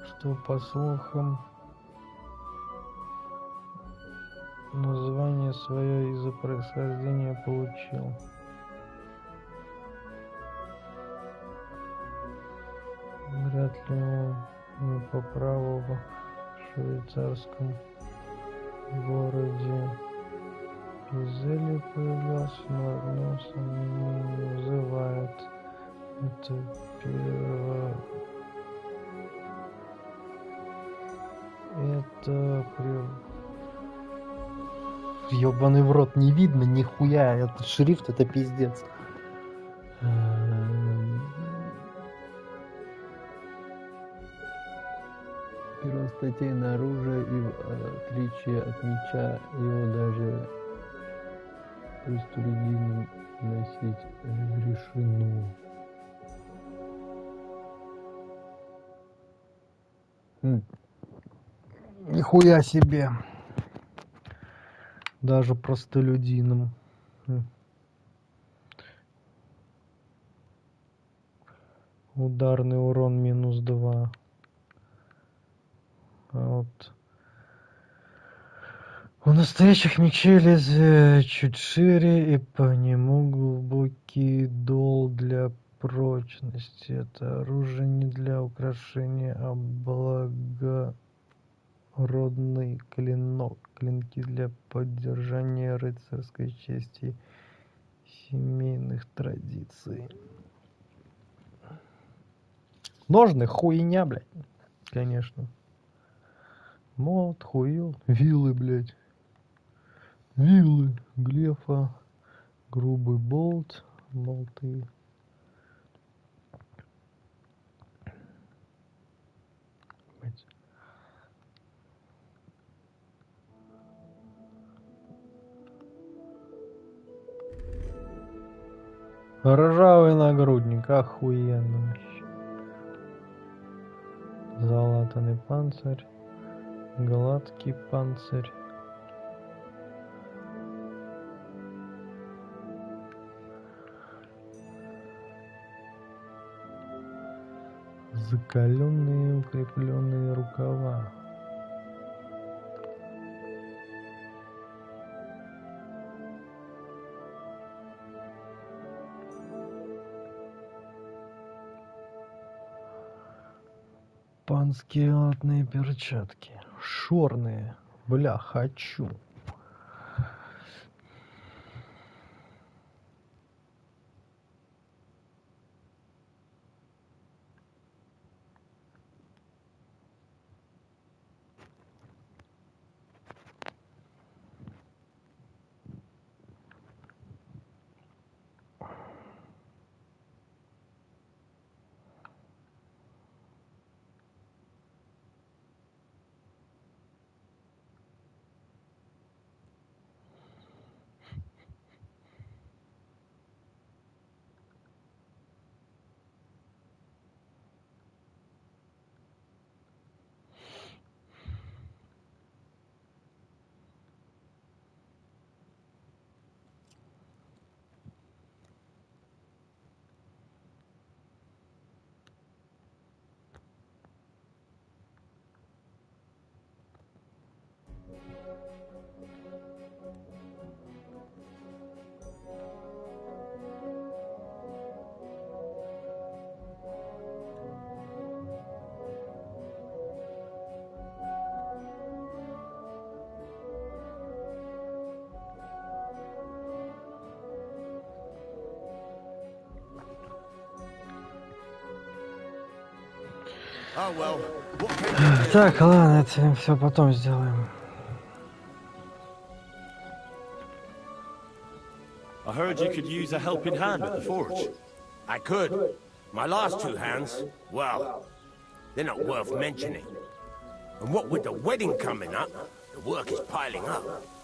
S1: что по слухам название свое из-за происхождения получил. Вряд ли он не по праву в швейцарском городе Если появлялся, но одно сомнение вызывает. Это первое. Это ёбаный в рот, не видно нихуя. Этот шрифт, это пиздец. Первостатейное оружие, и в отличие от меча его даже простолюдинам носить разрешено. Нихуя себе. Даже простолюдинам. Ударный урон -2. А вот у настоящих мечей лезвие чуть шире и по нему глубокий дол для прочности. Это оружие не для украшения, а благородный клинок. Клинки для поддержания рыцарской чести и семейных традиций. Ножны хуйня, блядь, конечно. Молот, хуел. Вилы, блядь. Вилы. Глефа. Грубый болт. Болты. Блядь. Ржавый нагрудник. Охуенно. Залатанный панцирь. Гладкий панцирь. Закаленные укрепленные рукава. Панские латные перчатки. Шорные. Бля, хочу.
S4: Oh well, what can you do?
S1: Так, ладно, это все потом сделаем.
S2: I heard you could use a helping hand at the forge.
S4: I could. My last two hands, well, they're not worth mentioning. And what with the wedding coming up, the work is piling up.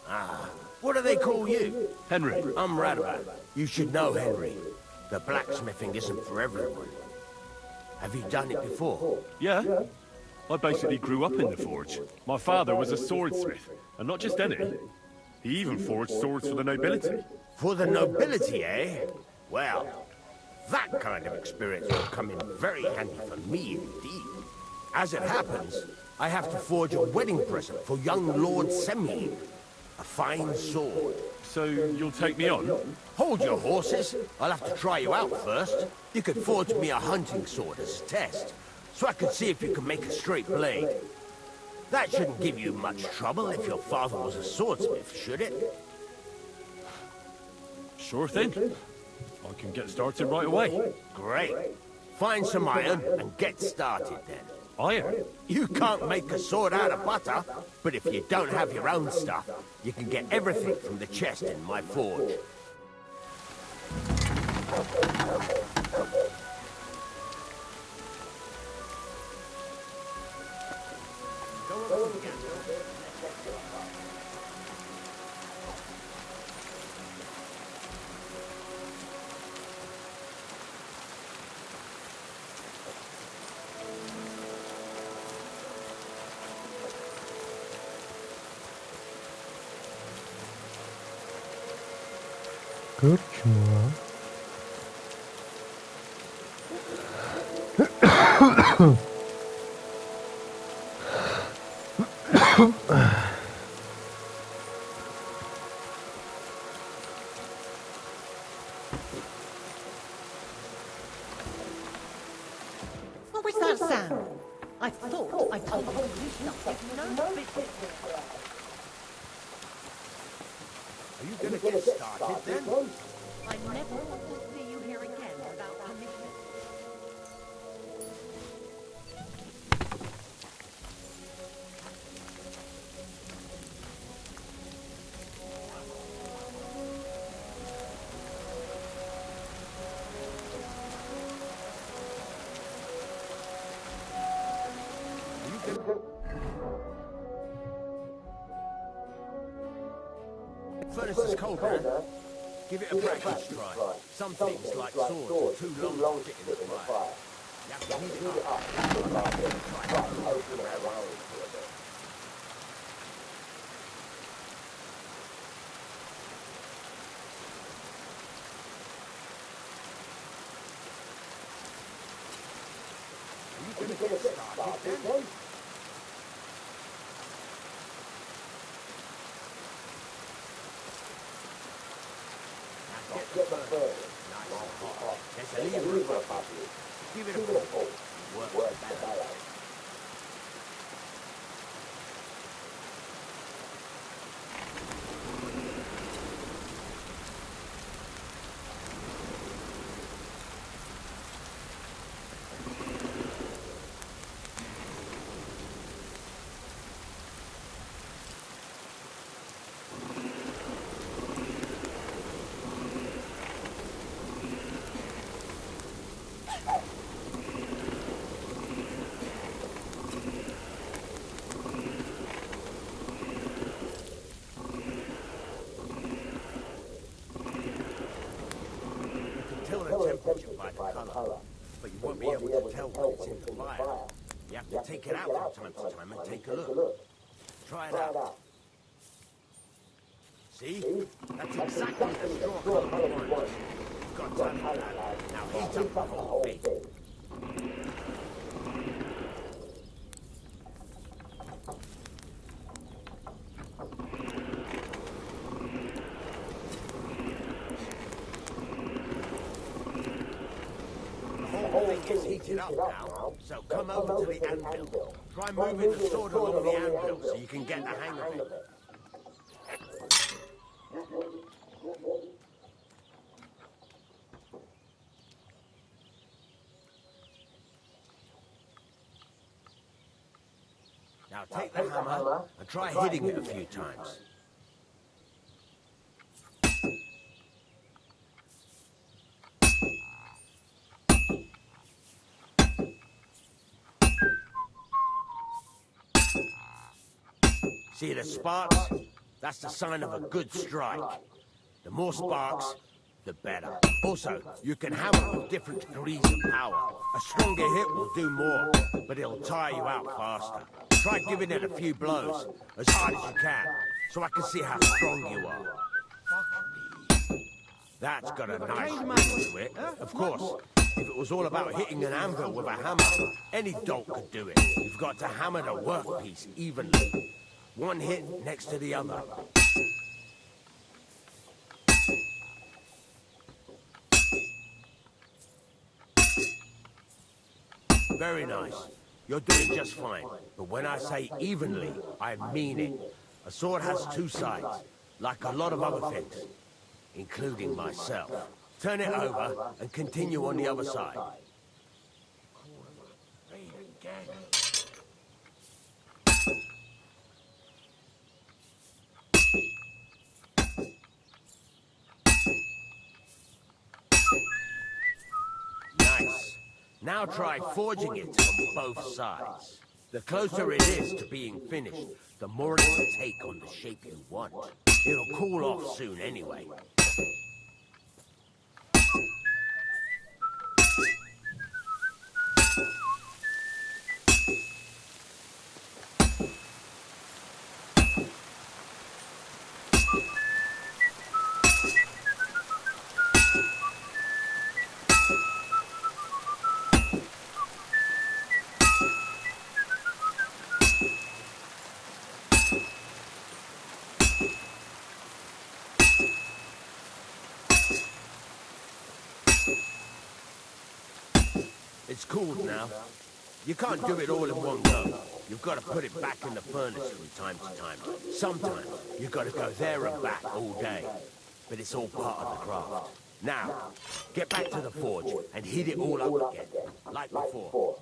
S4: Ah, what do they call you?
S2: Henry.
S4: I'm Radovan. You should know, Henry. The blacksmithing isn't for everyone. Have you done it before?
S2: Yeah. I basically grew up in the forge. My father was a swordsmith, and not just any. He even forged swords for the nobility.
S4: For the nobility, eh? Well, that kind of experience will come in very handy for me indeed. As it happens, I have to forge a wedding present for young Lord Semyon. A fine sword.
S2: So you'll take me on?
S4: Hold your horses. I'll have to try you out first. You could forge me a hunting sword as a test, so I could see if you can make a straight blade. That shouldn't give you much trouble if your father was a swordsmith, should it?
S2: Sure thing. I can get started right away.
S4: Great. Find some iron and get started then.
S2: Iron?
S4: You can't make a sword out of butter, but if you don't have your own stuff, you can get everything from the chest in my forge.
S1: Корчма.
S9: What was that sound? I thought I told you to do stuff with no business.
S4: Are you gonna get started then?
S9: I never want to see you here again without permission.
S4: Furnace is cold, man. Give it a practice try. Some things, like swords, are too long to fit in the fire. You have to heat it up. Try to open it around. Are you going to get started then? Get the bird. Nice and hot. There's a lever above you. Give it a pull. Work better. Temperature by the colour, but you won't be able to tell when it's in the fire. You have to take it out from time to time and take a look. Try it out. See? That's exactly the straw colour we want. You've got talent, lad. Now heat up the whole thing. It's heated up now, so come over to the anvil. Try moving the sword along the anvil so you can get the hang of it. Now take the hammer and try hitting it a few times. See the sparks? That's the sign of a good strike. The more sparks, the better. Also, you can hammer with different degrees of power. A stronger hit will do more, but it'll tire you out faster. Try giving it a few blows, as hard as you can, so I can see how strong you are. That's got a nice ring to it. Of course, if it was all about hitting an anvil with a hammer, any dolt could do it. You've got to hammer the workpiece evenly. One hit next to the other. Very nice. You're doing just fine. But when I say evenly, I mean it. A sword has two sides, like a lot of other things, including myself. Turn it over and continue on the other side. Nice. Now try forging it on both sides. The closer it is to being finished, the more it will take on the shape you want. It'll cool off soon anyway. It's cooled now. You can't do it all in one go. You've got to put it back in the furnace from time to time. Sometimes you've got to go there and back all day. But it's all part of the craft. Now, get back to the forge and heat it all up again, like before.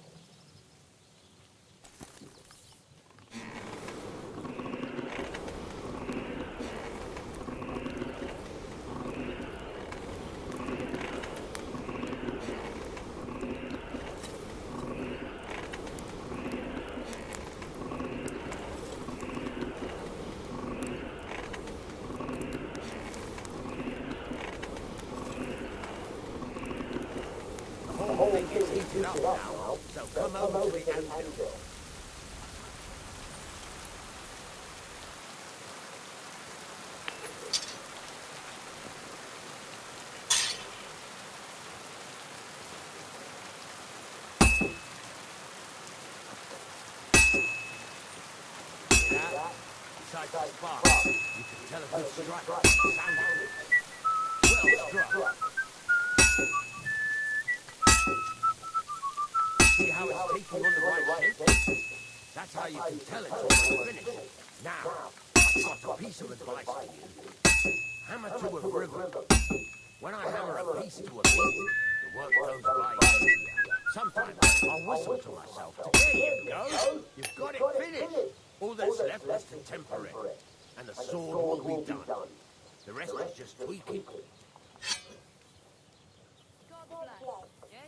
S4: thing is heated up now, so come over to the anvil. Besides the spark, you can tell a good strike. Sound it. Well struck. See how it's taking on the right shape? That's how you can tell it's almost finished. Now, I've got a piece of advice for you. Hammer to a rhythm. When I hammer a piece to a beat, the work goes by easier. Sometimes I'll whistle to myself. There you go. You've got it finished. All that's left is to temper it, and the sword will be done. The rest is just tweaking.
S10: God bless. Yeah.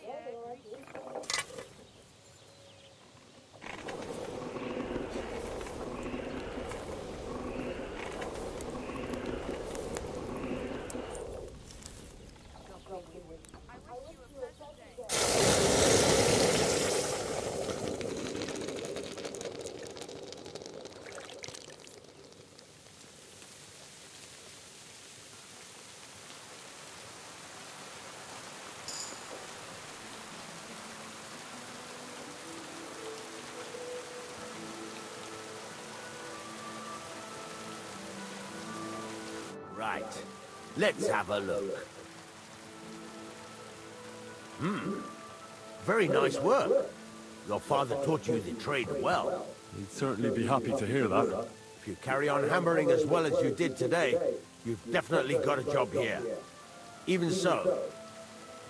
S4: Right. Let's have a look. Very nice work. Your father taught you the trade well.
S2: He'd certainly be happy to hear that.
S4: If you carry on hammering as well as you did today, you've definitely got a job here. Even so,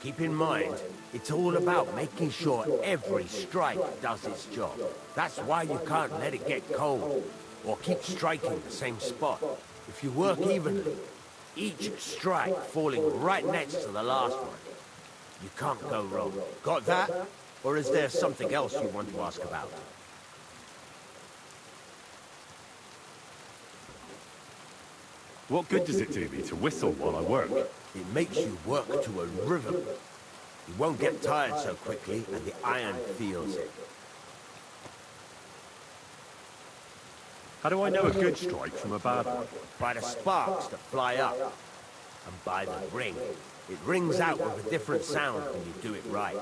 S4: keep in mind, it's all about making sure every strike does its job. That's why you can't let it get cold, or keep striking the same spot. If you work evenly, each strike falling right next to the last one, you can't go wrong. Got that? Or is there something else you want to ask about?
S2: What good does it do me to whistle while I work?
S4: It makes you work to a rhythm. You won't get tired so quickly, and the iron feels it.
S2: How do I know a good strike from a bad one?
S4: By the sparks that fly up, and by the ring. It rings out with a different sound when you do it right.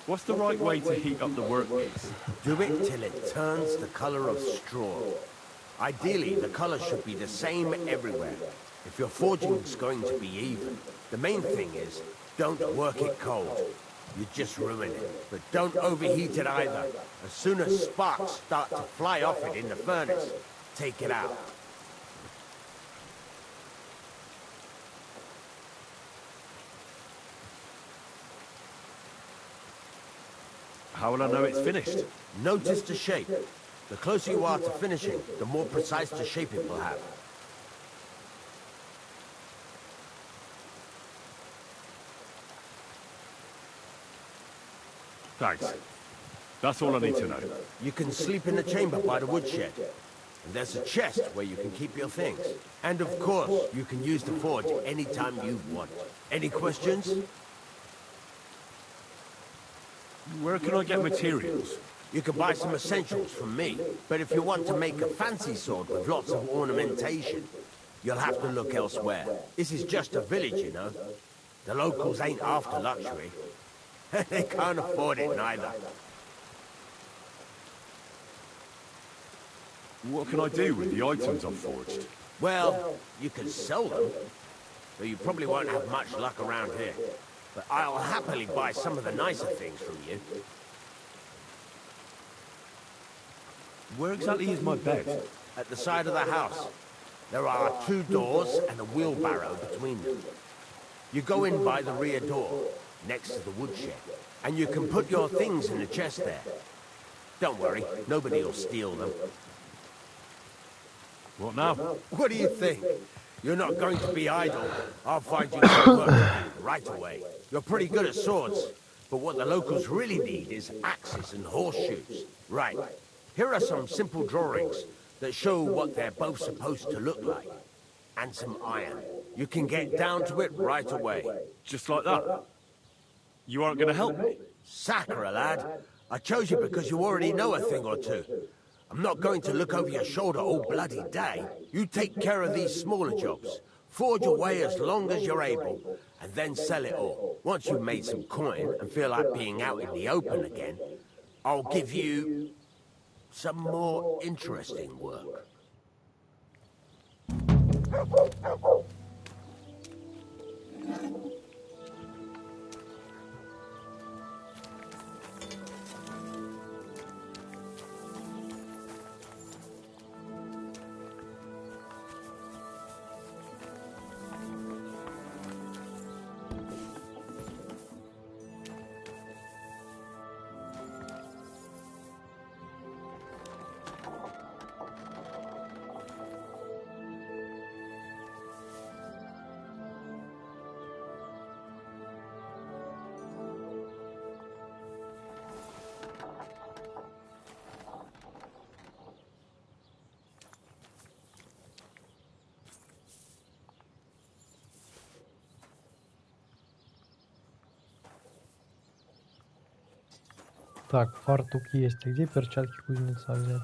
S2: What's the right way to heat up the workpiece?
S4: Do it till it turns the color of straw. Ideally, the color should be the same everywhere. If your forging's going to be even, the main thing is, don't work it cold. You just ruin it. But don't overheat it either. As soon as sparks start to fly off it in the furnace, take it out.
S2: How will I know it's finished?
S4: Notice the shape. The closer you are to finishing, the more precise the shape it will have.
S2: Thanks. That's all I need to know.
S4: You can sleep in the chamber by the woodshed. And there's a chest where you can keep your things. And of course, you can use the forge anytime you want. Any questions?
S2: Where can I get materials?
S4: You can buy some essentials from me. But if you want to make a fancy sword with lots of ornamentation, you'll have to look elsewhere. This is just a village, you know. The locals ain't after luxury. They can't afford it neither.
S2: What can I do with the items I've forged?
S4: Well, you can sell them, though you probably won't have much luck around here. But I'll happily buy some of the nicer things from you.
S2: Where exactly is my bed?
S4: At the side of the house. There are 2 doors and a wheelbarrow between them. You go in by the rear door, next to the woodshed, and you can put your things in the chest there. Don't worry, nobody will steal them.
S2: What now?
S4: What do you think? You're not going to be idle. I'll find you some work to do right away. You're pretty good at swords, but what the locals really need is axes and horseshoes. Right. Here are some simple drawings that show what they're both supposed to look like. And some iron. You can get down to it right away.
S2: Just like that? You aren't going to help me?
S4: Sacre, lad. I chose you because you already know a thing or two. I'm not going to look over your shoulder all bloody day. You take care of these smaller jobs. Forge away as long as you're able, and then sell it all. Once you've made some coin and feel like being out in the open again, I'll give you some more interesting work.
S1: Так, фартук есть. А где перчатки кузнеца взять?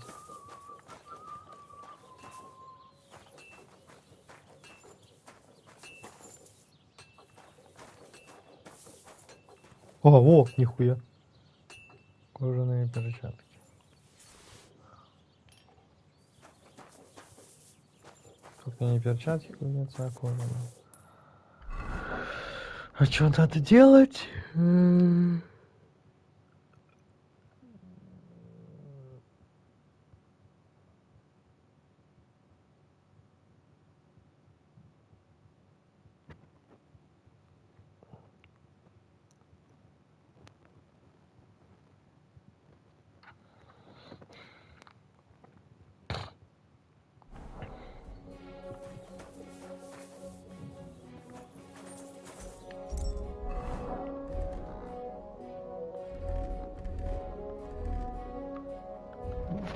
S1: О, во, нихуя. Кожаные перчатки. Только не перчатки кузнеца, а кожаные. А что надо делать?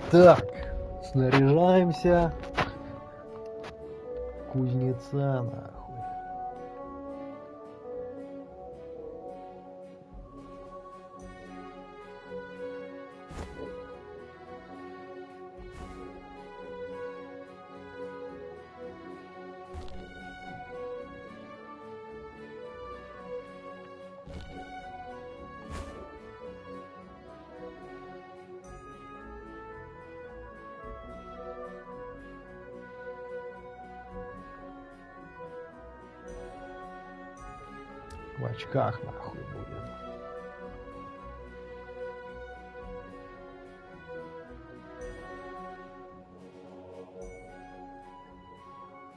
S1: Так, снаряжаемся. Кузнеца, нахуй. В очках, нахуй, будет.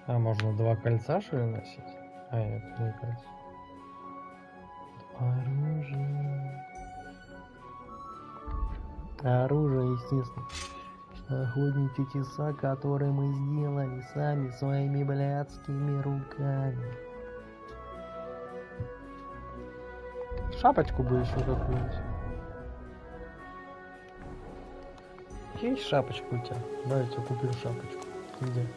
S1: А можно два кольца, что ли, носить? А, нет, не кольца. Оружие. Оружие, естественно. Охотничьи часа, которые мы сделали сами своими блядскими руками. Шапочку бы еще какую-нибудь. Есть шапочка у тебя? Да, я тебе купил шапочку. Где?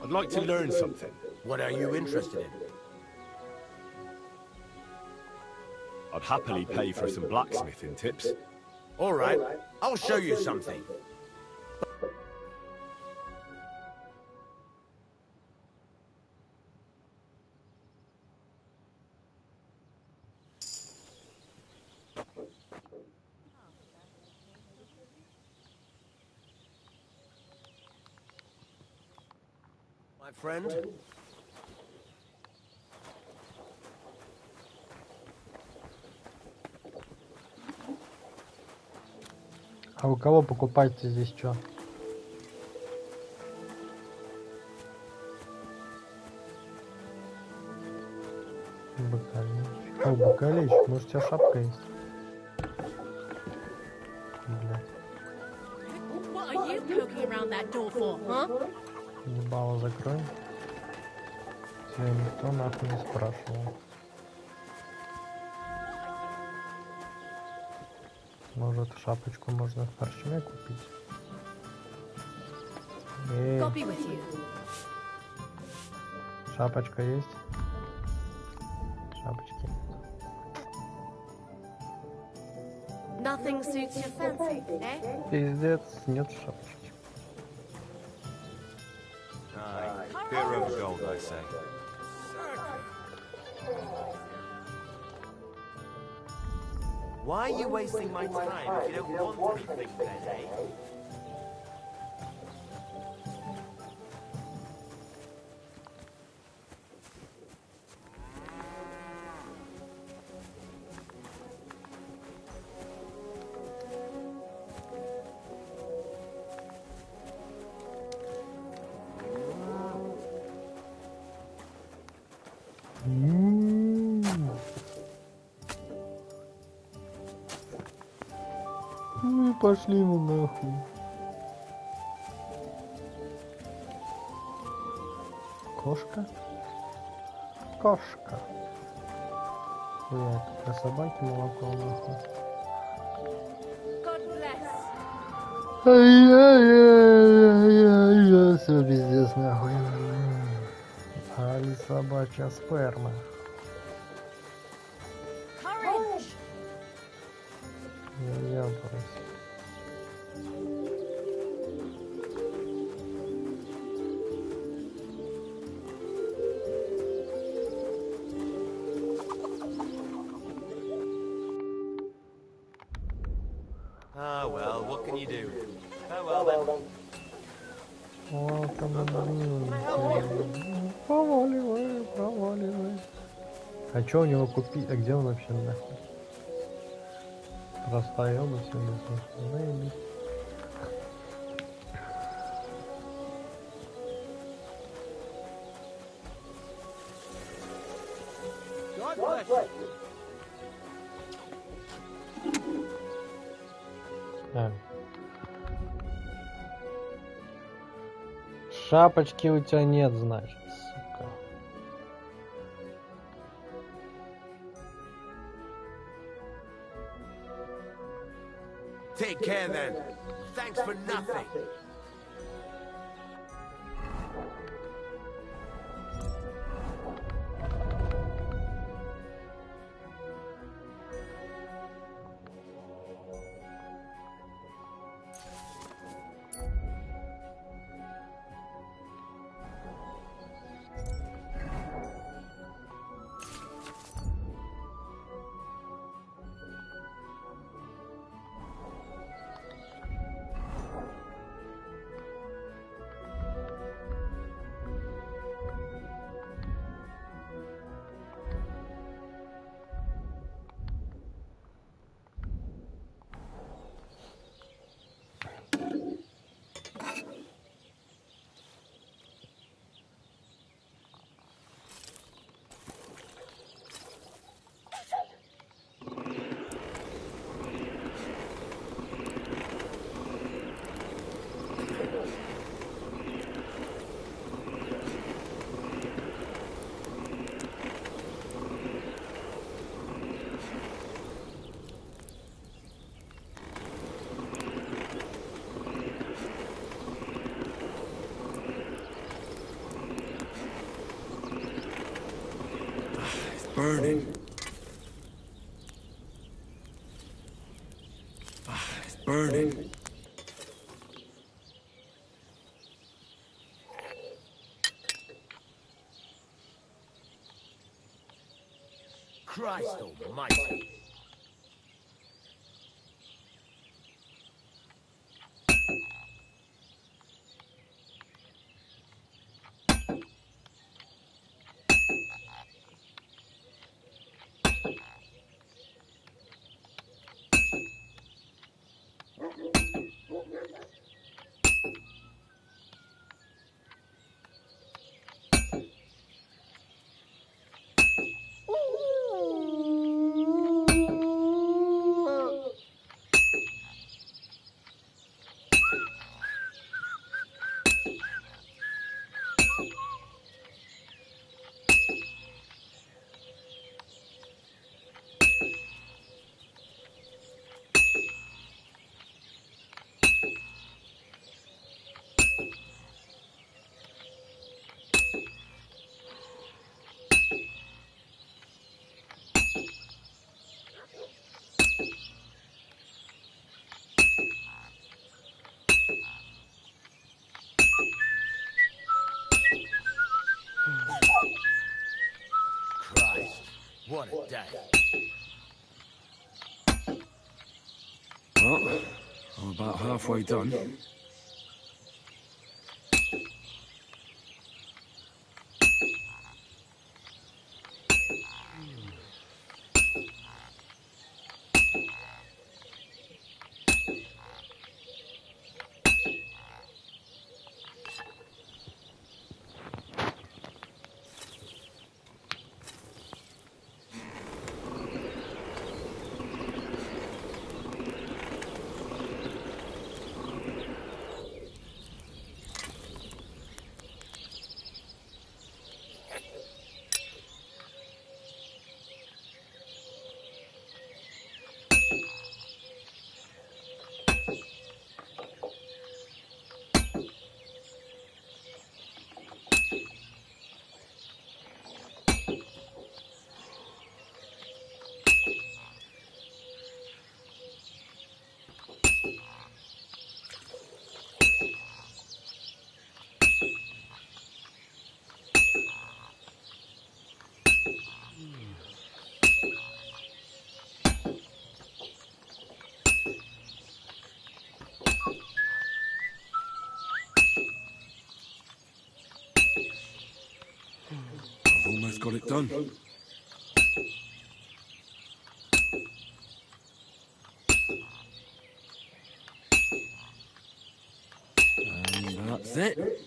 S2: I'd like to learn something.
S4: What are you interested in?
S2: I'd happily pay for some blacksmithing tips.
S4: All right, I'll show you something. My friend.
S1: А у кого покупать-то здесь что? Бакалейч. О, бакалейч, может у тебя шапка есть? Блядь.
S9: What are you poking around that door for, huh?
S1: Ебало закрой. Тебя никто нахуй не спрашивал. Может, шапочку можно в парчме купить? Эй,
S6: Copy with you.
S1: шапочка есть? Шапочки.
S9: Nothing suits your fancy, eh?
S1: Пиздец, нет шапочки.
S11: Aye, better over gold, I say.
S4: Why are you wasting my time if you don't want anything then, eh?
S1: Ну и пошли вы нахуй. Кошка? Кошка. Блядь, про собаки молоко нахуй.
S6: God bless.
S1: Ай-яй-яй-яй-яй, все пиздец нахуй. Али собачья сперма.
S6: Courage.
S1: Я брось.
S11: Ah, well, what can you do? Oh, well, then.
S1: Вот он, блин. Проваливай, проваливай. А чё у него купить? А где он вообще нахуй? Простаем и все не.
S4: God bless you.
S1: Шапочки у тебя нет, значит, сука.
S4: Take care then. Thanks for nothing.
S2: Burning. It's burning.
S4: Christ almighty. What a day.
S12: Well, I'm about halfway done. I've almost got it done. And that's it.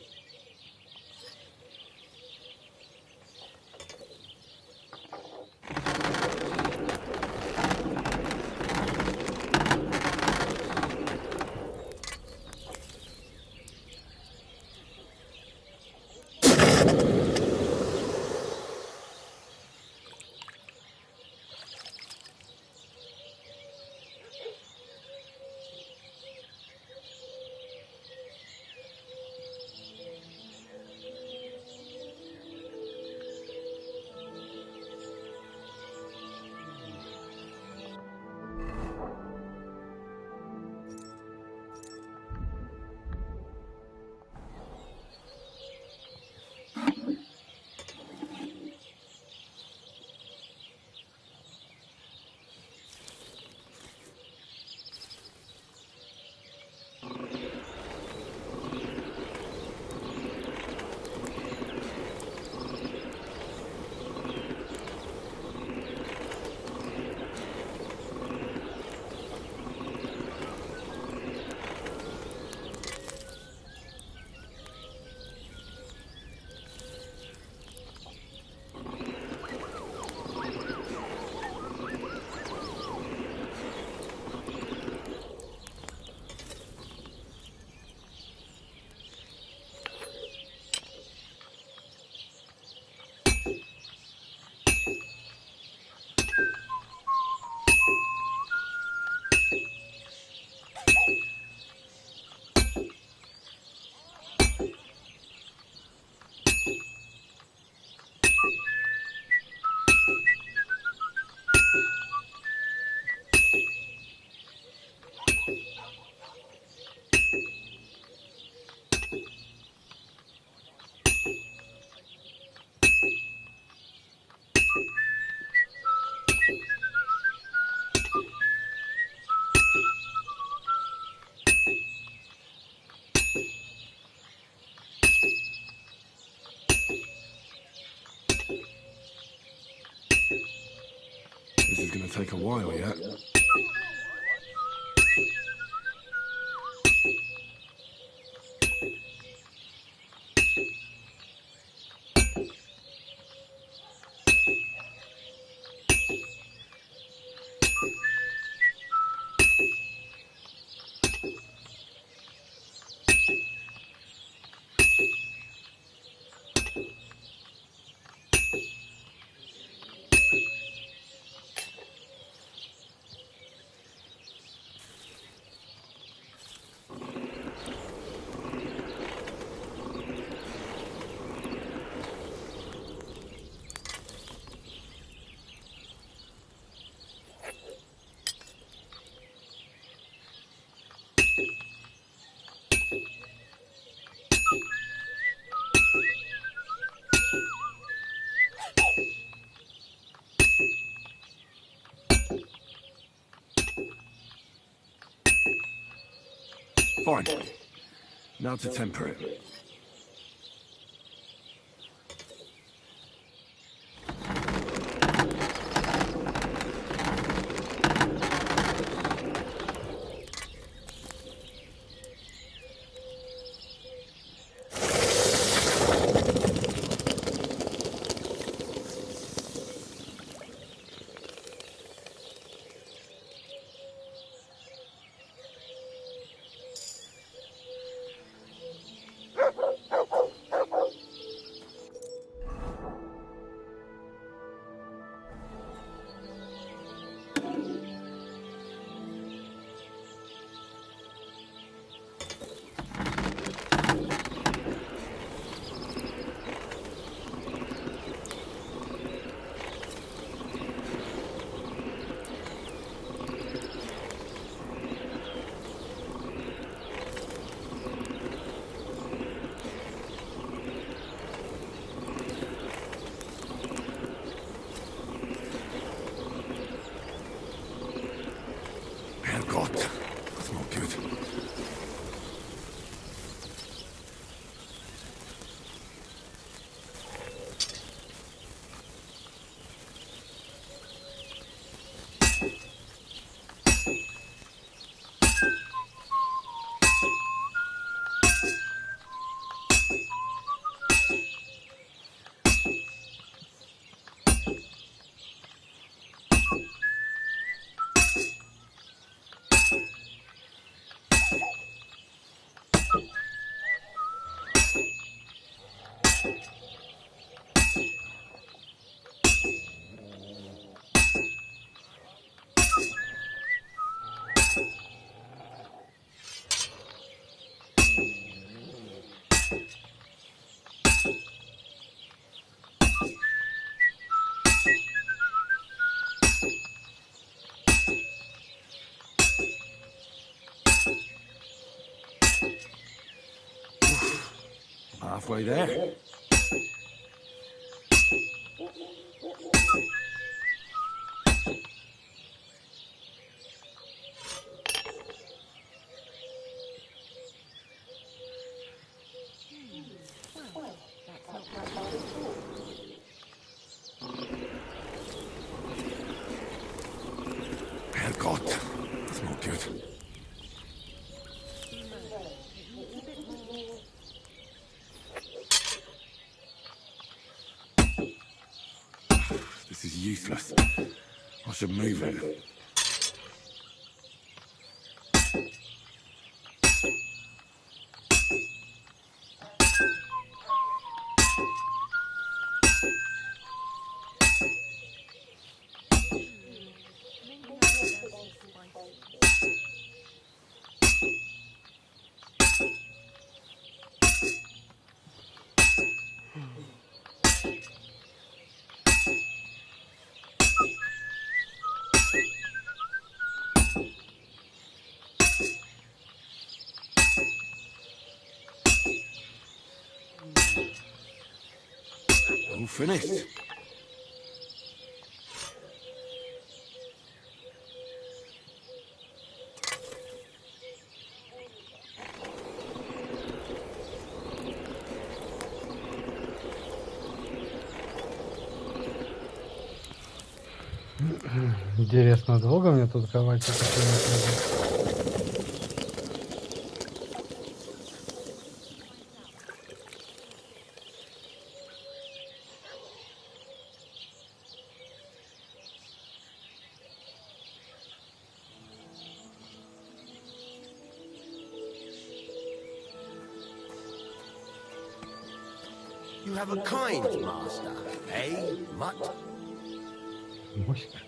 S12: This is going to take a while yet. Fine. Now to temper it. Halfway there. Herrgott, that's not good. This is useless. I should move it. All finished.
S1: Интересно, долго мне тут ковать это?
S4: You have a kind master, eh, Mutt?
S1: Моська.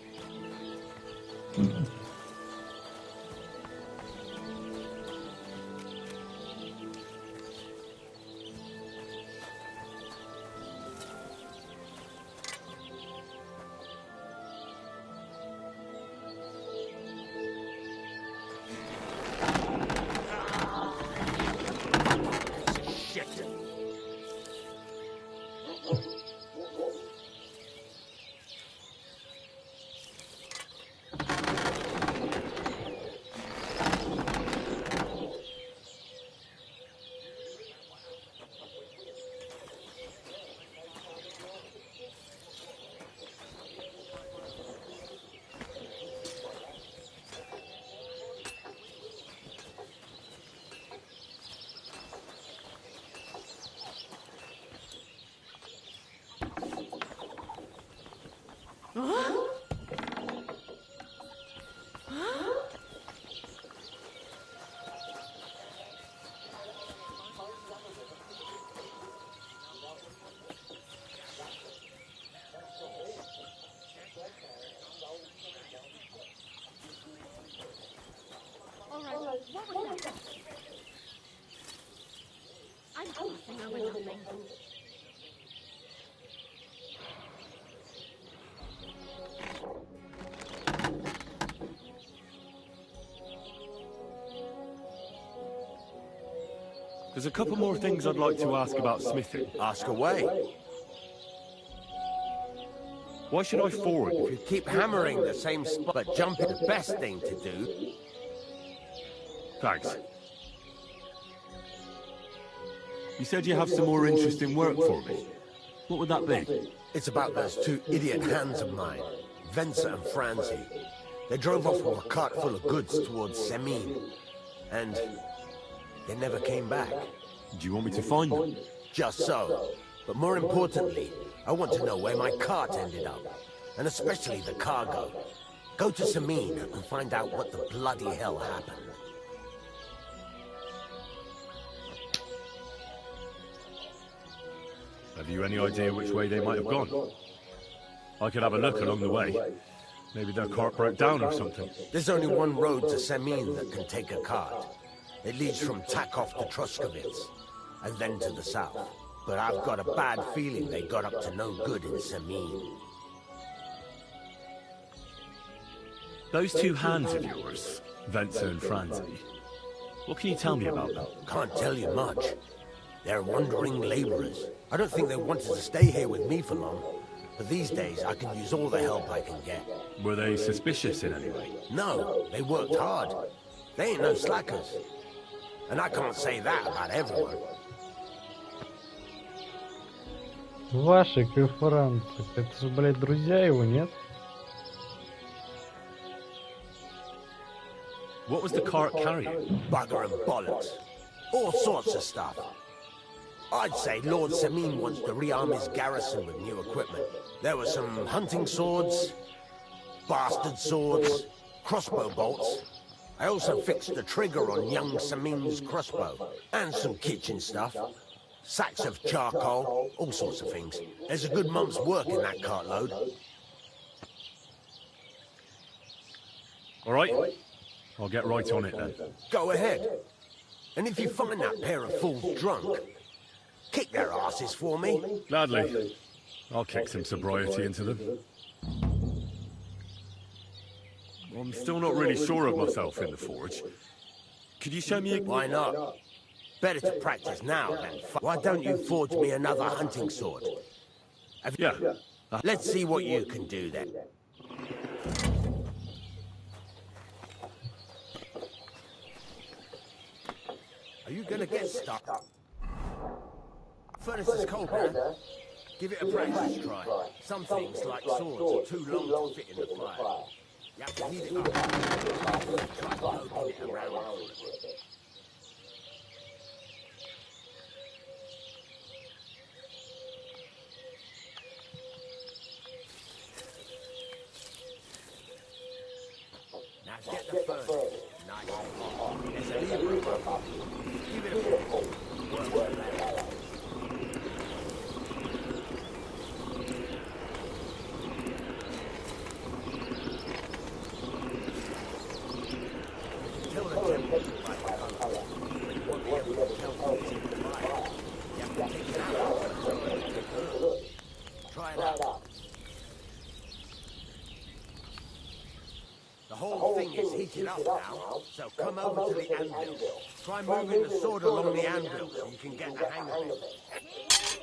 S2: There's a couple more things I'd like to ask about smithing.
S4: Ask away.
S2: Why should I forward?
S4: If you keep hammering the same spot, but jumping the best thing to do.
S2: Thanks. You said you have some more interesting work for me. What would that be?
S4: It's about those two idiot hands of mine, Venser and Franzi. They drove off with a cart full of goods towards Semin, and they never came back.
S2: Do you want me to find them?
S4: Just so. But more importantly, I want to know where my cart ended up, and especially the cargo. Go to Semin and find out what the bloody hell happened.
S2: Have you any idea which way they might have gone? I could have a look along the way. Maybe their cart broke down or something.
S4: There's only one road to Semin that can take a cart. It leads from Takov to Troskovitz, and then to the south. But I've got a bad feeling they got up to no good in Semin.
S2: Those two hands of yours, Venser and Franzi, what can you tell me about them?
S4: Can't tell you much. They're wandering laborers. I don't think they wanted to stay here with me for long. But these days, I can use all the help I can get.
S2: Were they suspicious in any way?
S4: No, they worked hard. They ain't no slackers. And I can't say that about everyone.
S1: Вашик и Францик, это же, блядь, друзья его, нет?
S2: What was the cart carrying?
S4: Bugger and bollocks. All sorts of stuff. I'd say Lord Semin wants to rearm his garrison with new equipment. There were some hunting swords, bastard swords, crossbow bolts. I also fixed the trigger on young Semin's crossbow, and some kitchen stuff. Sacks of charcoal, all sorts of things. There's a good month's work in that cartload.
S2: All right, I'll get right on it then.
S4: Go ahead. And if you find that pair of fools drunk, kick their asses for me.
S2: Gladly. I'll kick some sobriety into them. I'm still not really sure of myself in the forge. Could you show me a...
S4: Why not? Better to practice now than... Why don't you forge me another hunting sword?
S2: Yeah.
S4: Let's see what you can do then. Are you gonna get stuck? Furnace is cold, man. Give it a practice try. Some things, like swords, are too long to fit in the fire. You have to heat it up. Try poking it around for a bit. Now get the furnace. Nice and hot. There's a lever above. Give it a pull. Work with that. Try it out. The whole thing is heated up now, so come over to the anvil. Try moving the sword along the anvil so you can get the hang of it.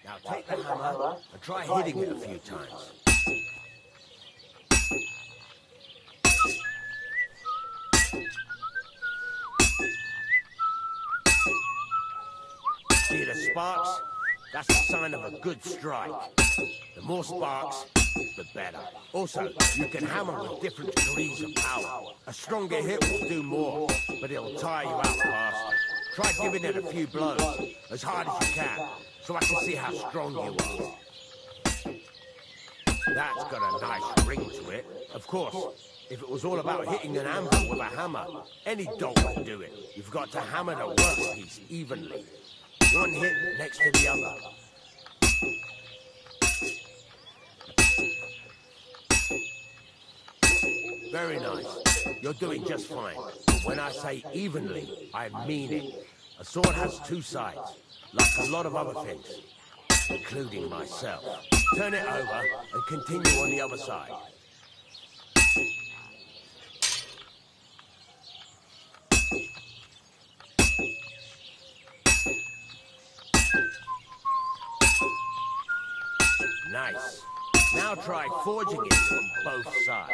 S4: Now take the hammer and try hitting it a few times. See the sparks? That's a sign of a good strike. The more sparks, the better. Also, you can hammer with different degrees of power. A stronger hit will do more, but it'll tire you out fast. Try giving it a few blows, as hard as you can, so I can see how strong you are. That's got a nice ring to it. Of course, if it was all about hitting an anvil with a hammer, any dog could do it. You've got to hammer the workpiece evenly. One hit next to the other. Very nice. You're doing just fine. But when I say evenly, I mean it. A sword has two sides, like a lot of other things, including myself. Turn it over and continue on the other side. Nice. Now try forging it from both sides.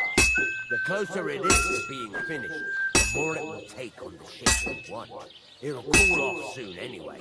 S4: The closer it is to being finished, the more it will take on the shape you want. It'll cool off soon anyway.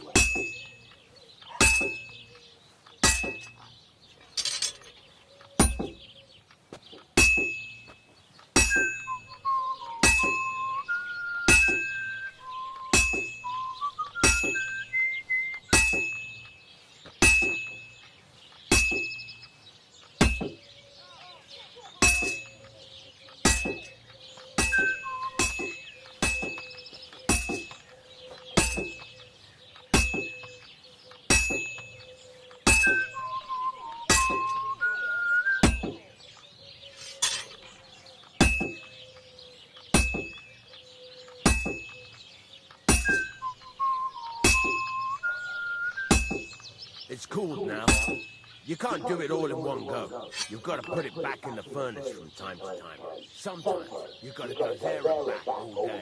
S4: It's cooled now. You can't do it all in one go. You've got to put it back in the furnace from time to time. Sometimes you've got to go there and back all day.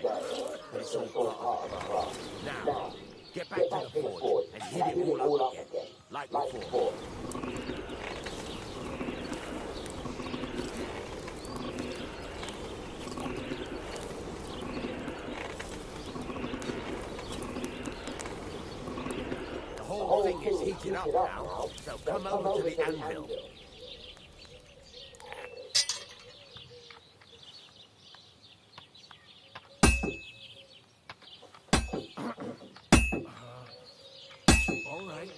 S4: But it's all part of the craft. Now, get back to the forge and hit it all up again, like before. The thing is heating up now, so come over to the anvil. All right.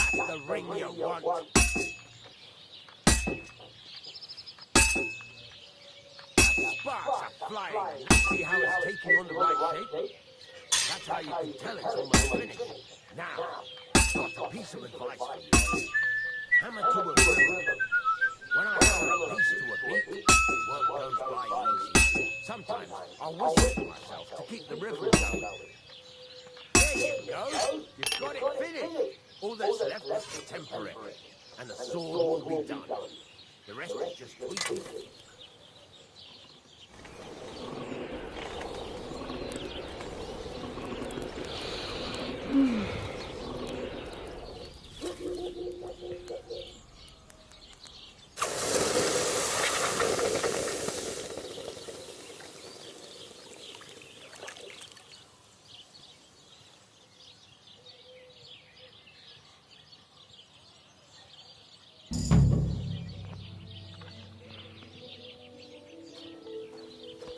S4: That's the ring you want. The sparks are flying. See how it's taking on the right shape? That's how you can tell it's almost finished. Now, I've got a piece of advice for you. Hammer to a rhythm. When I hammer a piece to a beat, work goes by easy. Sometimes I'll whistle to myself to keep the rhythm going. There you go. You've got it finished. All that's left is to temper it, and the sword will be done. The rest is just tweaking.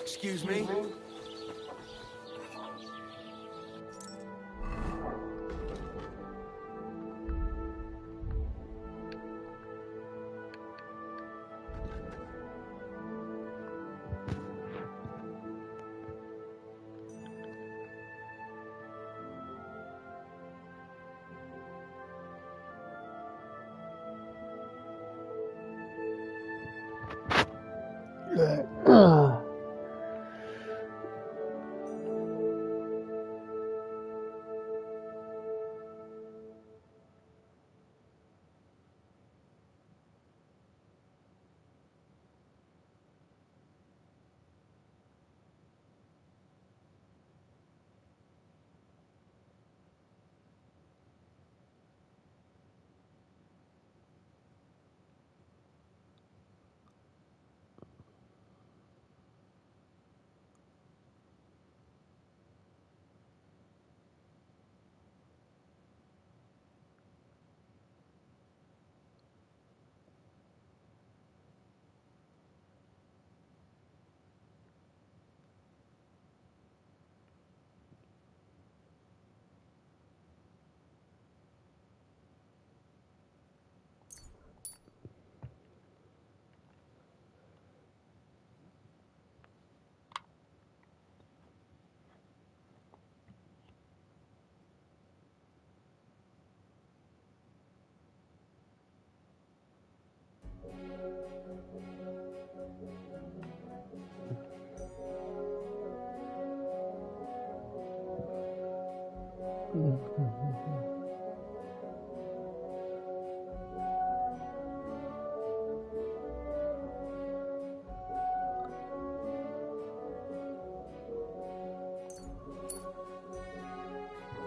S4: Excuse me?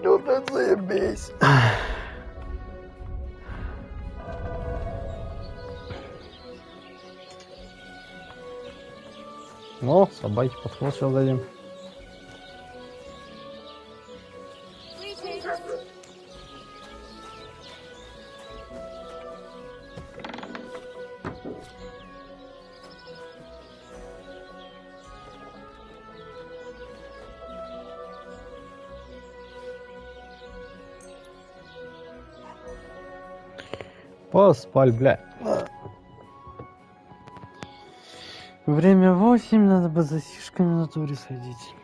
S1: Ну да заебись. Ну, собаке подход сейчас дадим. Поспаль, бля. Время 8, надо бы за сишками на туре сходить.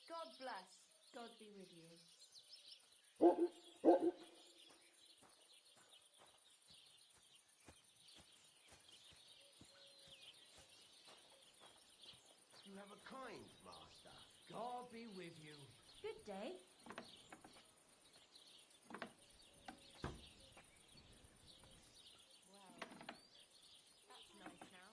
S10: God bless. God be with you.
S4: You have a kind master. God be with you.
S10: Good day. Well, that's nice now.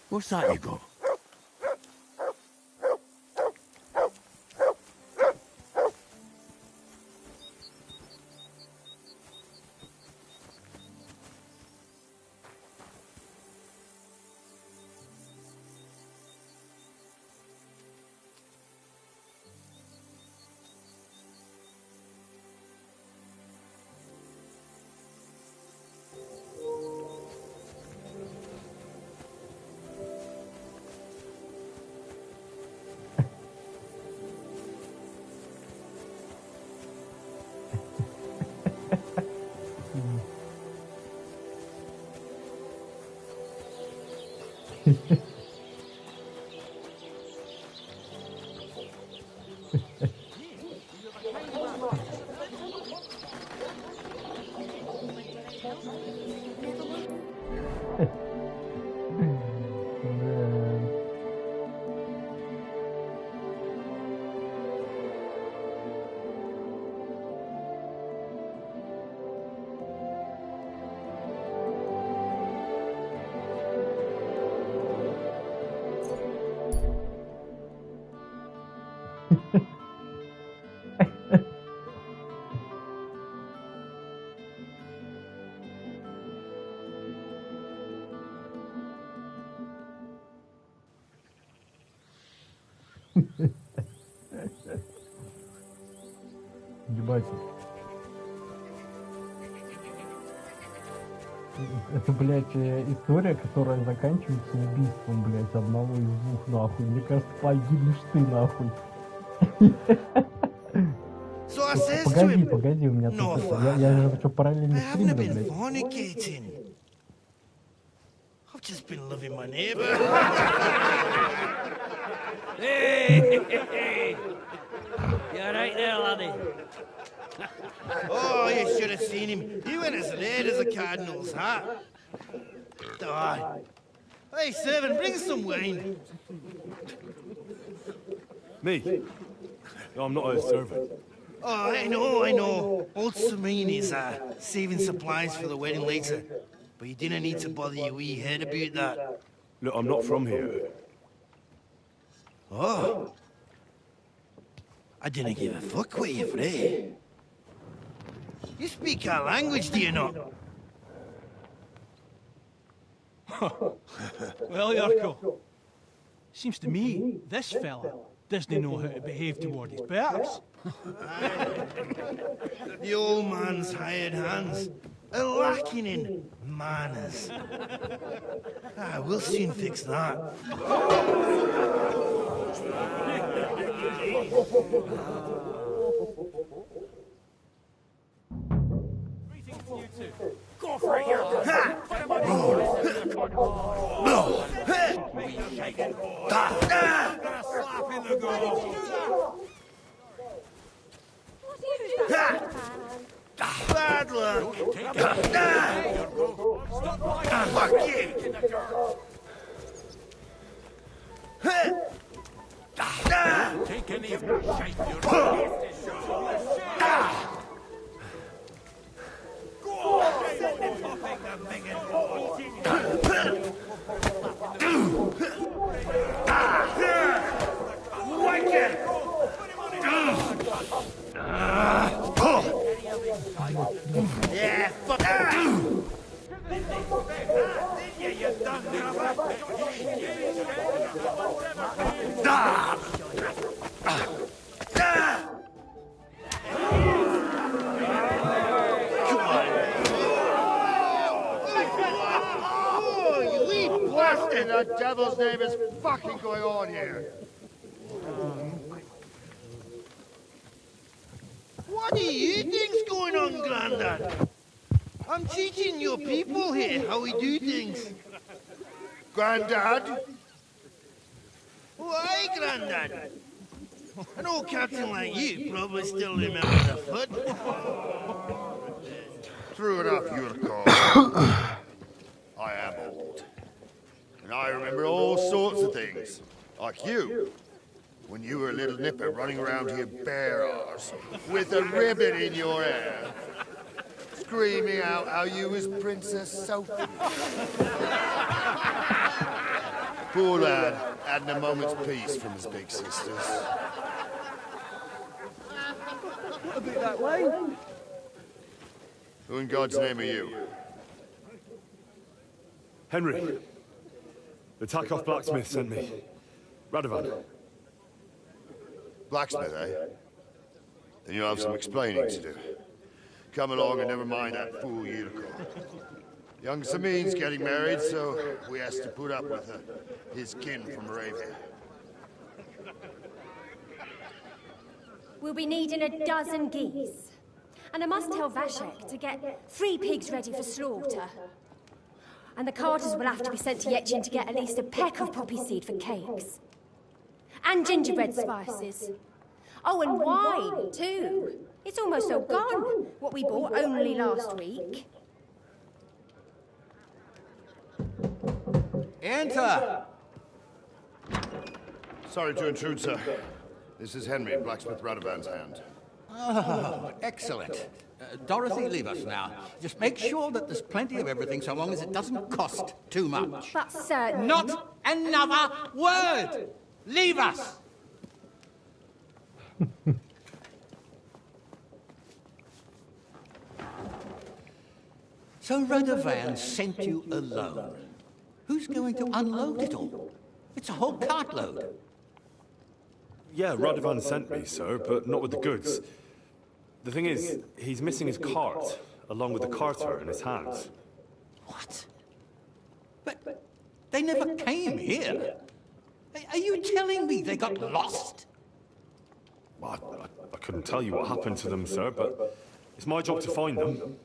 S4: What's that you got?
S1: Ебать. Это, блядь, история, которая заканчивается убийством, блядь, одного из двух, нахуй. Мне кажется, погибнешь ты, нахуй. Погоди, у меня тут это... Я же что, параллельно стримлю, блядь.
S8: I've just been loving my neighbour. Hey! You're right there, laddie. Oh, you should have seen him. He went as red as a cardinal's hat. Oh. Hey, servant, bring some wine.
S12: Me? No, I'm not a servant.
S8: Oh, I know. Old Serene is saving supplies for the wedding later. But you didn't need to bother your wee head about that.
S12: Look, I'm not from here.
S8: Oh. I didn't give a fuck what you're free. You speak our language, do you not?
S13: Well, Yarko, seems to me this fella doesn't know how to behave toward his betters.
S8: The old man's hired hands are lacking in manners. We'll soon fix that.
S13: Go for it, Yarko.
S8: Slap in the goal. Bad luck. Fuck you.
S3: Take any of your shite,
S8: Yeah, fuck.
S4: What in the devil's name is fucking going on here?
S8: What do you think's going on, Grandad? I'm teaching your people here how we do things.
S4: Grandad?
S8: Why, Grandad? An old captain like you probably still remembers a foot.
S4: True enough, Yurko. I am old. And I remember all sorts of things. Like you. When you were a little nipper running around here bare arse, with a ribbon in your hair, screaming out how you was Princess Sophie. Poor lad, hadn't a moment's peace from his big sisters.
S8: What about that way?
S4: Who in God's name are you?
S12: Henry. The Takoff blacksmith sent me. Radovan.
S4: Blacksmith, eh? Then you'll have some explaining to do. Come along and never mind that fool Yurko. Young Samin's getting married, so we has to put up with his kin from Arabia.
S14: We'll be needing a dozen geese. And I must tell Vashek to get 3 pigs ready for slaughter. And the carters will have to be sent to Yetchin to get at least a peck of poppy seed for cakes. And gingerbread spices. Oh, and wine, too. It's almost all gone, what we bought only last week.
S15: Enter!
S4: Sorry to intrude, sir. This is Henry, blacksmith Radovan's hand.
S15: Oh, excellent. Dorothy, leave us now. Just make sure that there's plenty of everything so long as it doesn't cost too much.
S14: But certainly.
S15: Not another word! Leave us! So Radovan sent you alone. Who's going to unload it all? It's a whole cartload.
S12: Yeah, Radovan sent me, sir, but not with the goods. The thing is, he's missing his cart, along with the carter and his hands.
S15: What? But they never came here. Are you telling me they got lost?
S12: I couldn't tell you what happened to them, sir, but it's my job to find them.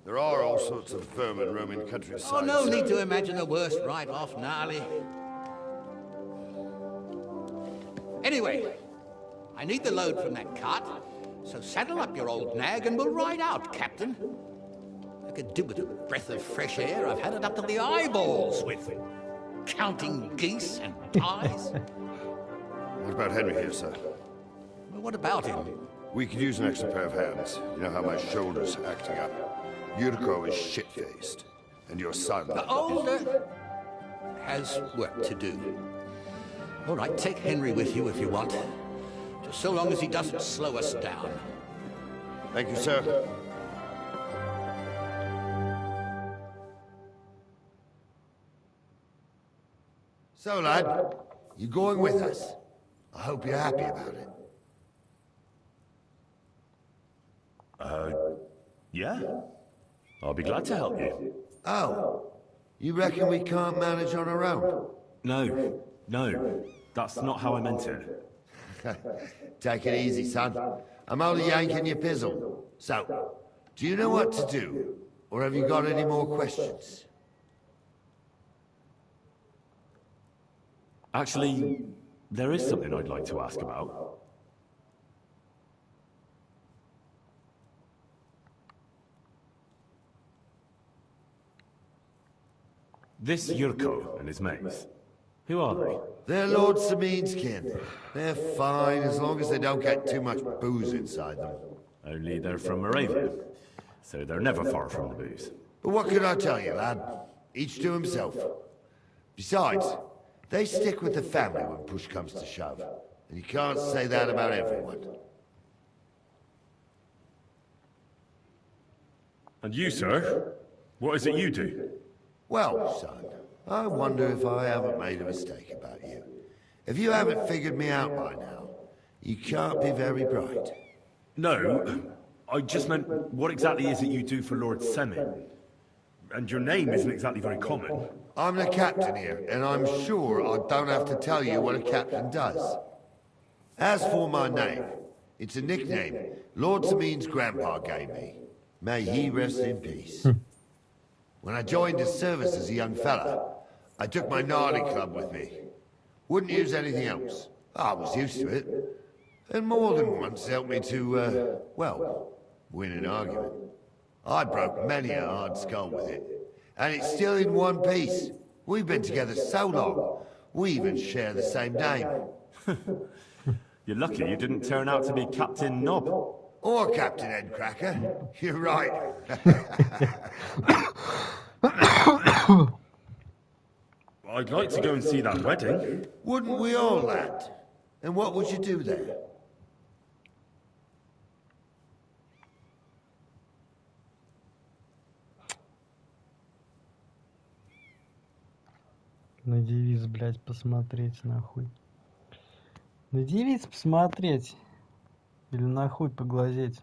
S16: There are all sorts of vermin roaming the countryside.
S15: Oh, no need to imagine the worst right off, gnarly. Anyway, I need the load from that cart, so saddle up your old nag and we'll ride out, Captain. I could do with a breath of fresh air. I've had it up to the eyeballs with counting geese and pies.
S16: What about Henry here, sir?
S15: Well, what about him?
S16: We could use an extra pair of hands. You know how my shoulder's acting up. Yuriko is shit-faced, and your son...
S15: The older has work to do. All right, take Henry with you if you want. Just so long as he doesn't slow us down.
S16: Thank you, sir. So, lad, you going with us? I hope you're happy about it.
S12: Yeah? I'll be glad to help you.
S16: Oh, you reckon we can't manage on our own?
S12: No, that's not how I meant it.
S16: Take it easy, son. I'm only yanking your pizzle. So, do you know what to do? Or have you got any more questions?
S12: Actually, there is something I'd like to ask about. This Yurko and his mates, who are they?
S16: They're Lord Samin's kin. They're fine as long as they don't get too much booze inside them.
S12: Only they're from Moravia, so they're never far from the booze.
S16: But what can I tell you, lad? Each to himself. Besides, they stick with the family when push comes to shove. And you can't say that about everyone.
S12: And you, sir? What is it you do?
S16: Well, son, I wonder if I haven't made a mistake about you. If you haven't figured me out by now, you can't be very bright.
S12: No, I just meant, what exactly is it you do for Lord Semin? And your name isn't exactly very common.
S16: I'm the captain here, and I'm sure I don't have to tell you what a captain does. As for my name, it's a nickname Lord Samin's grandpa gave me. May he rest in peace. When I joined his service as a young fella, I took my gnarly club with me. Wouldn't use anything else. I was used to it. And more than once helped me to, well, win an argument. I broke many a hard skull with it. And it's still in one piece. We've been together so long, we even share the same name.
S12: You're lucky you didn't turn out to be Captain Knob.
S16: Or Captain Headcracker. You're right.
S12: I'd like to go and see that wedding.
S16: Wouldn't we all, lad? And what would you do there?
S1: На девиз, блядь, посмотреть, нахуй. На девиз посмотреть. Или нахуй поглазеть.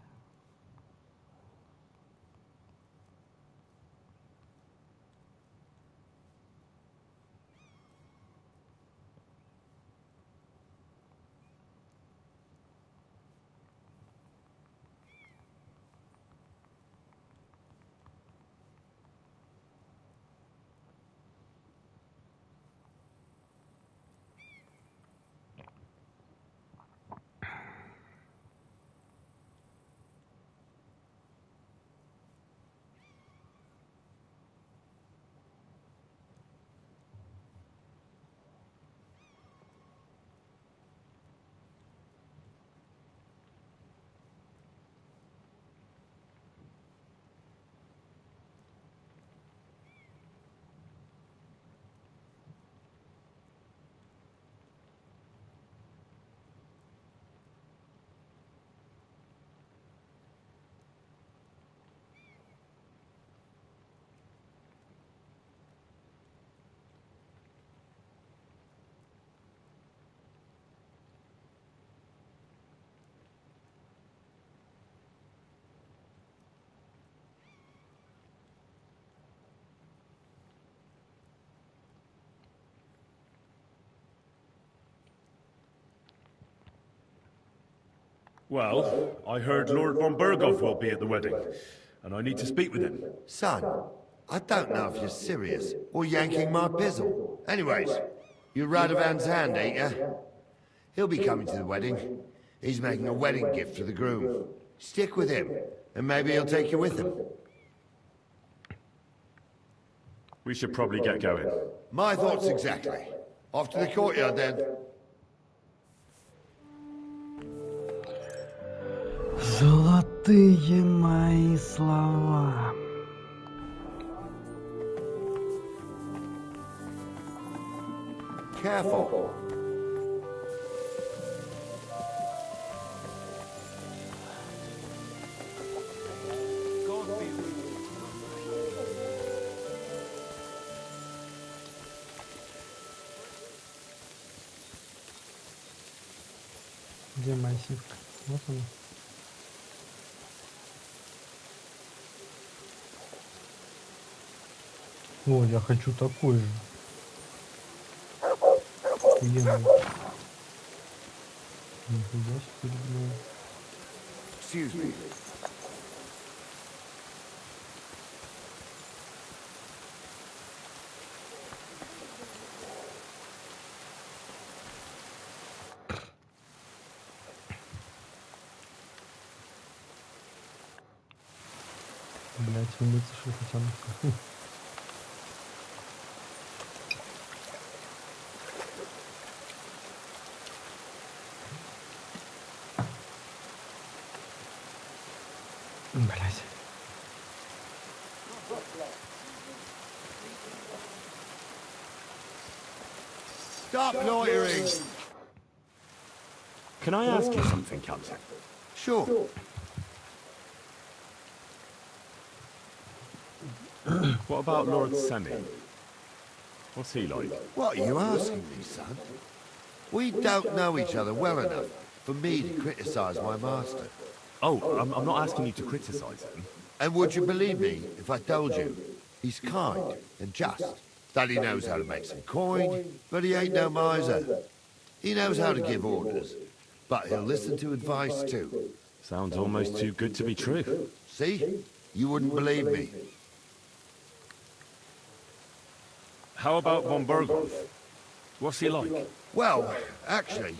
S12: Well, I heard Lord von Burgov will be at the wedding, and I need to speak with him.
S16: Son, I don't know if you're serious or yanking my pizzle. Anyways, you're Radovan's hand, ain't you? He'll be coming to the wedding. He's making a wedding gift for the groom. Stick with him, and maybe he'll take you with him.
S12: We should probably get going.
S16: My thoughts exactly. Off to the courtyard, then.
S1: Золотые мои слова.
S16: Careful.
S1: Где моя сивка? Вот она. О, я хочу такой же. Охуенный. Нифига себе перегнул.
S16: Excuse me.
S1: Блять, умыться что хотя бы. Блять.
S16: Stop loitering.
S12: Can I ask you something, Captain?
S16: Sure.
S12: What about Lord Semi? What's he like?
S16: What are you asking me, son? We don't know each other well enough for me to criticize my master.
S12: Oh, I'm not asking you to criticize him.
S16: And would you believe me if I told you he's kind and just? That he knows how to make some coin, but he ain't no miser. He knows how to give orders, but he'll listen to advice too.
S12: Sounds almost too good to be true.
S16: See? You wouldn't believe me.
S12: How about von Burgov? What's he like?
S16: Well, actually,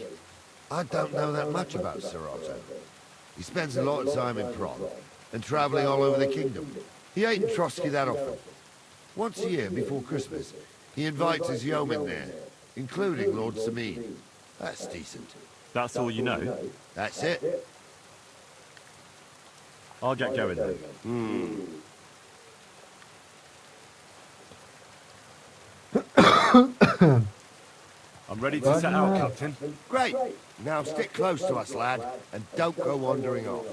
S16: I don't know that much about Sir Otto. He spends a lot of time in Prague and traveling all over the kingdom. He ain't in Trotsky that often. Once a year, before Christmas, he invites his yeomen there, including Lord Samin. That's decent.
S12: That's all you know?
S16: That's it.
S12: I'll get going then. I'm ready to set out, Captain.
S16: Great. Now stick close to us, lad, and don't go wandering off.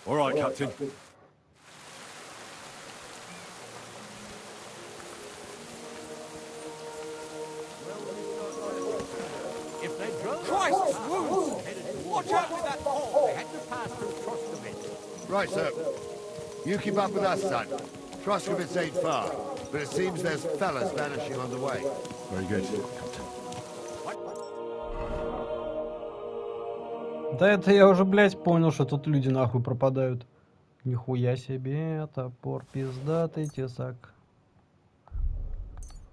S12: All right, Captain.
S15: If they drove Christ's wounds! Watch out with that hole! They had to pass through Troskovitz.
S16: Right, sir. You keep up with us, son. Troskovitz ain't far, but it seems there's fellas vanishing on the way.
S12: Very good.
S1: Да это я уже, блядь, понял, что тут люди нахуй пропадают. Нихуя себе, топор пиздатый, тесак.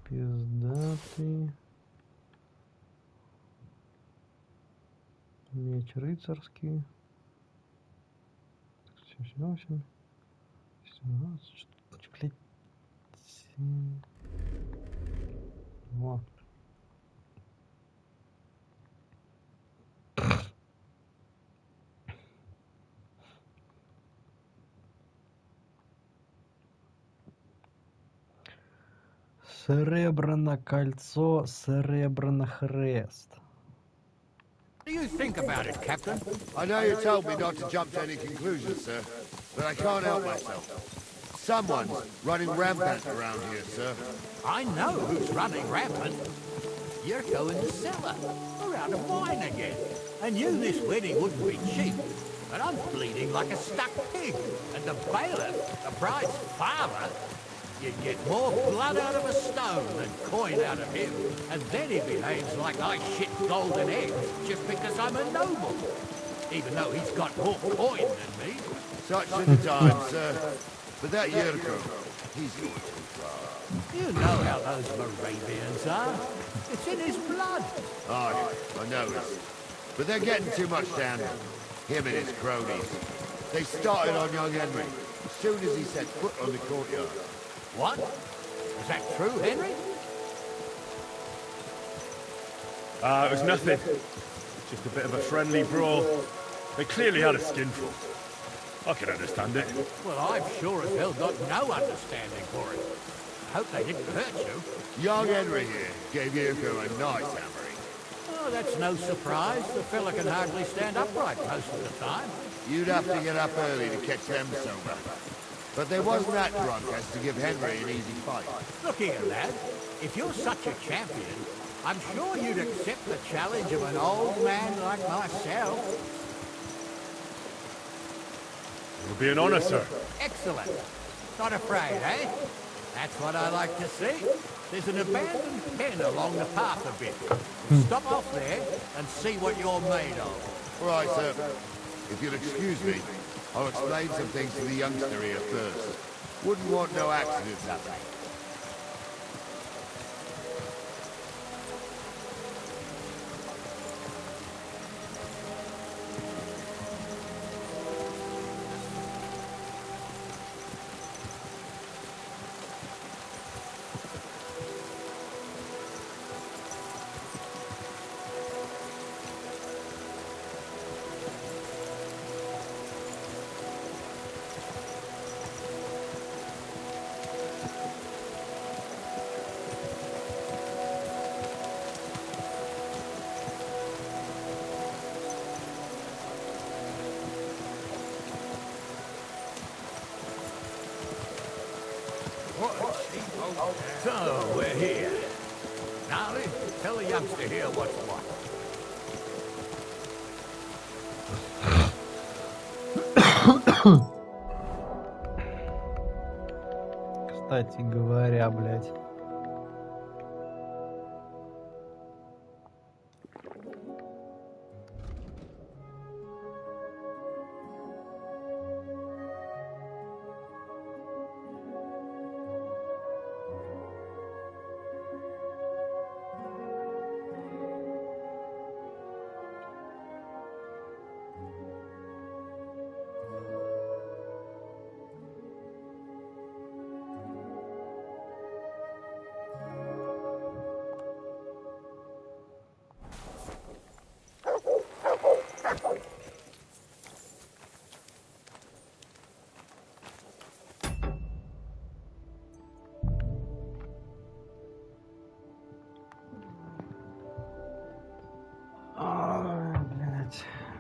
S1: Пиздатый. Меч рыцарский. 78. 17. Блядь. 7. Вот. Серебряное кольцо, серебряный хрест.
S15: What do you think about it, Captain?
S16: I know you told me not to jump to any conclusions, sir, but I can't help myself. Someone's running rampant around here, sir.
S15: I know who's running rampant. You're going to cellar. We're out of wine again. I knew this wedding wouldn't be cheap, but I'm bleeding like a stuck pig. And the bailiff, the bride's father, You'd get more blood out of a stone than coin out of him. And then he behaves like I shit golden eggs just because I'm a noble. Even though he's got more coin than me.
S16: Such are the times, sir. But that Yurko, he's going too far.
S15: You know how those Moravians are. It's in his blood.
S16: Aye, I know it. But they're getting too much down him. Him and his cronies. They started on young Henry as soon as he set foot on the courtyard.
S15: What? Is that true, Henry?
S12: It was nothing. Just a bit of a friendly brawl. They clearly had a skinful. I can understand it.
S15: Well, I'm sure as hell got no understanding for it. I hope they didn't hurt you.
S16: Young Henry here gave Yurko a nice hammering.
S15: Oh, that's no surprise. The fella can hardly stand upright most of the time.
S16: You'd have to get up early to catch them sober. But they wasn't that drunk as to give Henry an easy fight.
S15: Look here, lad. If you're such a champion, I'm sure you'd accept the challenge of an old man like myself.
S12: It'll be an honor, sir.
S15: Excellent. Not afraid, eh? That's what I like to see. There's an abandoned pen along the path a bit. Stop off there and see what you're made of.
S16: All right, sir. If you'll excuse me, I'll explain some things to the youngster here first. Wouldn't want no accidents happening.
S15: So, we're here. Now, tell the youngster here what's what.
S1: Кстати говоря, блядь.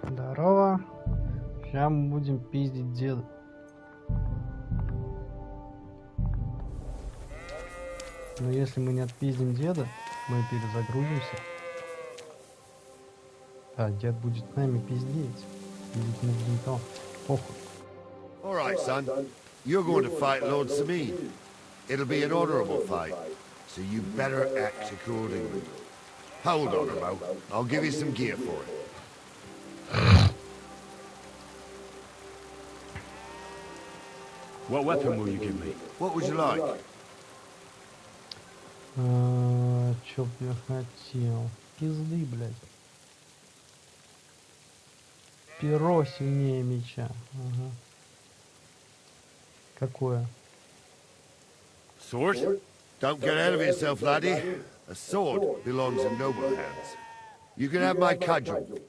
S1: Здорово. Сейчас мы будем пиздить деда. Но если мы не отпиздим деда, мы перезагрузимся. А дед будет с нами пиздеть. Пиздить мы будем то. Похуй.
S16: All right, son. You're going to fight Lord Sameen. It'll be an honorable fight, so you better act accordingly. Hold on a moment. I'll give you some gear for it.
S12: What weapon will you give me?
S16: What would you like?
S1: Чё б я хотел? Пизды, блядь. Перо сильнее меча. Ага. Какое?
S12: Sword?
S16: Don't get ahead of yourself, laddie. A sword belongs in noble hands. You can have my cudgel.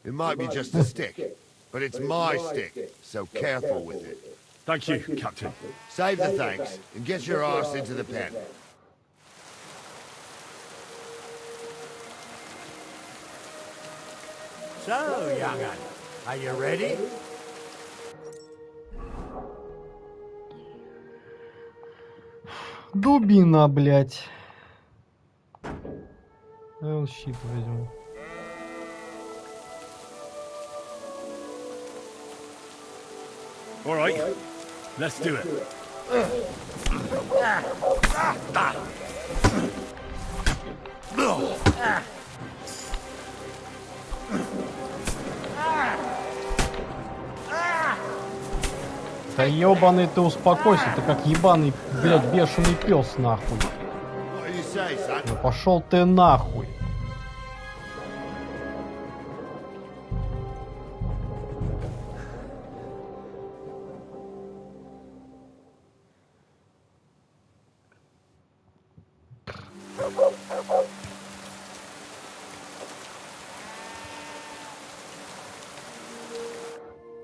S16: It might be just a stick, but it's my stick, so careful with it.
S12: Thank you, Captain.
S16: Save the thanks, and get your arse into the pen.
S15: So, young'un, are you ready?
S1: Дубина, блядь. Щит возьму.
S12: All right, let's do it.
S1: Да ебаный ты успокойся, ты как ебаный, блядь, бешеный пес нахуй. Ну пошел ты нахуй.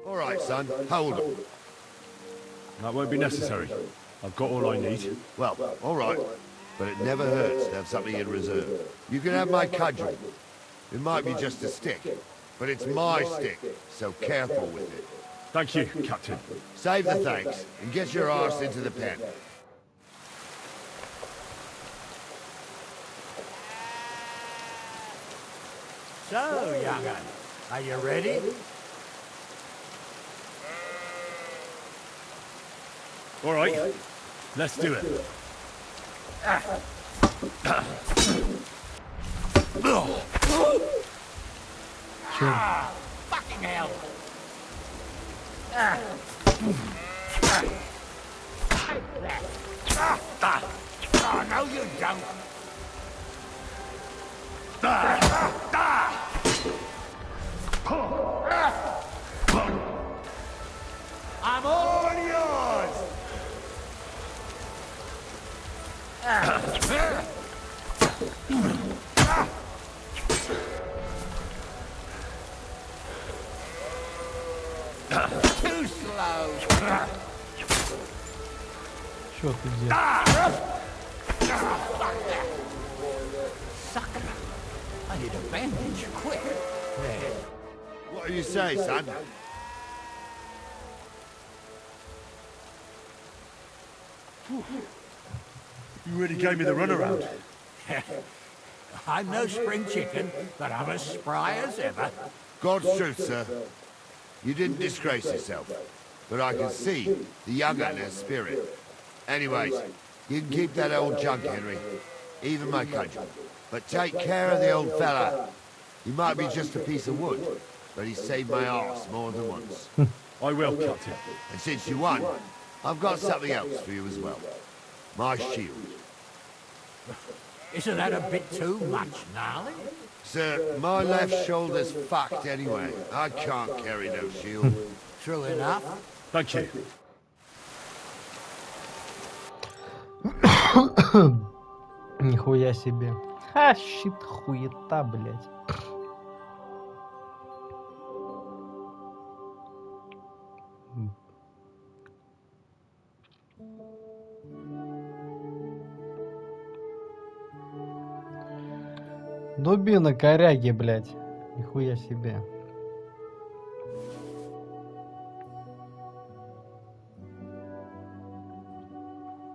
S16: All right, son, hold on.
S12: That won't be necessary. I've got all I need.
S16: Well, all right. But it never hurts to have something in reserve. You can have my cudgel. It might be just a stick, but it's my stick, so careful with it.
S12: Thank you, Captain.
S16: Save the thanks, and get your arse into the pen.
S4: So, young'un, are you ready?
S12: All right, let's do it.
S4: Fucking hell! Oh, no, you don't. I'm all yours. Too slow.
S1: Чё ты делаешь?
S4: Sucker. I need a bandage, quick. There.
S16: What do you say, son?
S12: You really gave me the runaround.
S4: I'm no spring chicken, but I'm as spry as ever.
S16: God's truth, sir. You didn't disgrace yourself, but I can see the young un has spirit. Anyways, you can keep that old junk, Henry. Even my cudgel. But take care of the old fella. He might be just a piece of wood, but he saved my arse more than once.
S12: I will, Captain.
S16: And since you won, I've got something else for you as well. My shield.
S4: Isn't that a bit too much, gnarly?
S16: Sir, my left shoulder's fucked anyway. I can't carry no shield.
S4: True enough.
S12: Thank you.
S1: Нихуя себе. Ха, щит, хуета, блядь. Дубина коряги, блядь. Нихуя себе.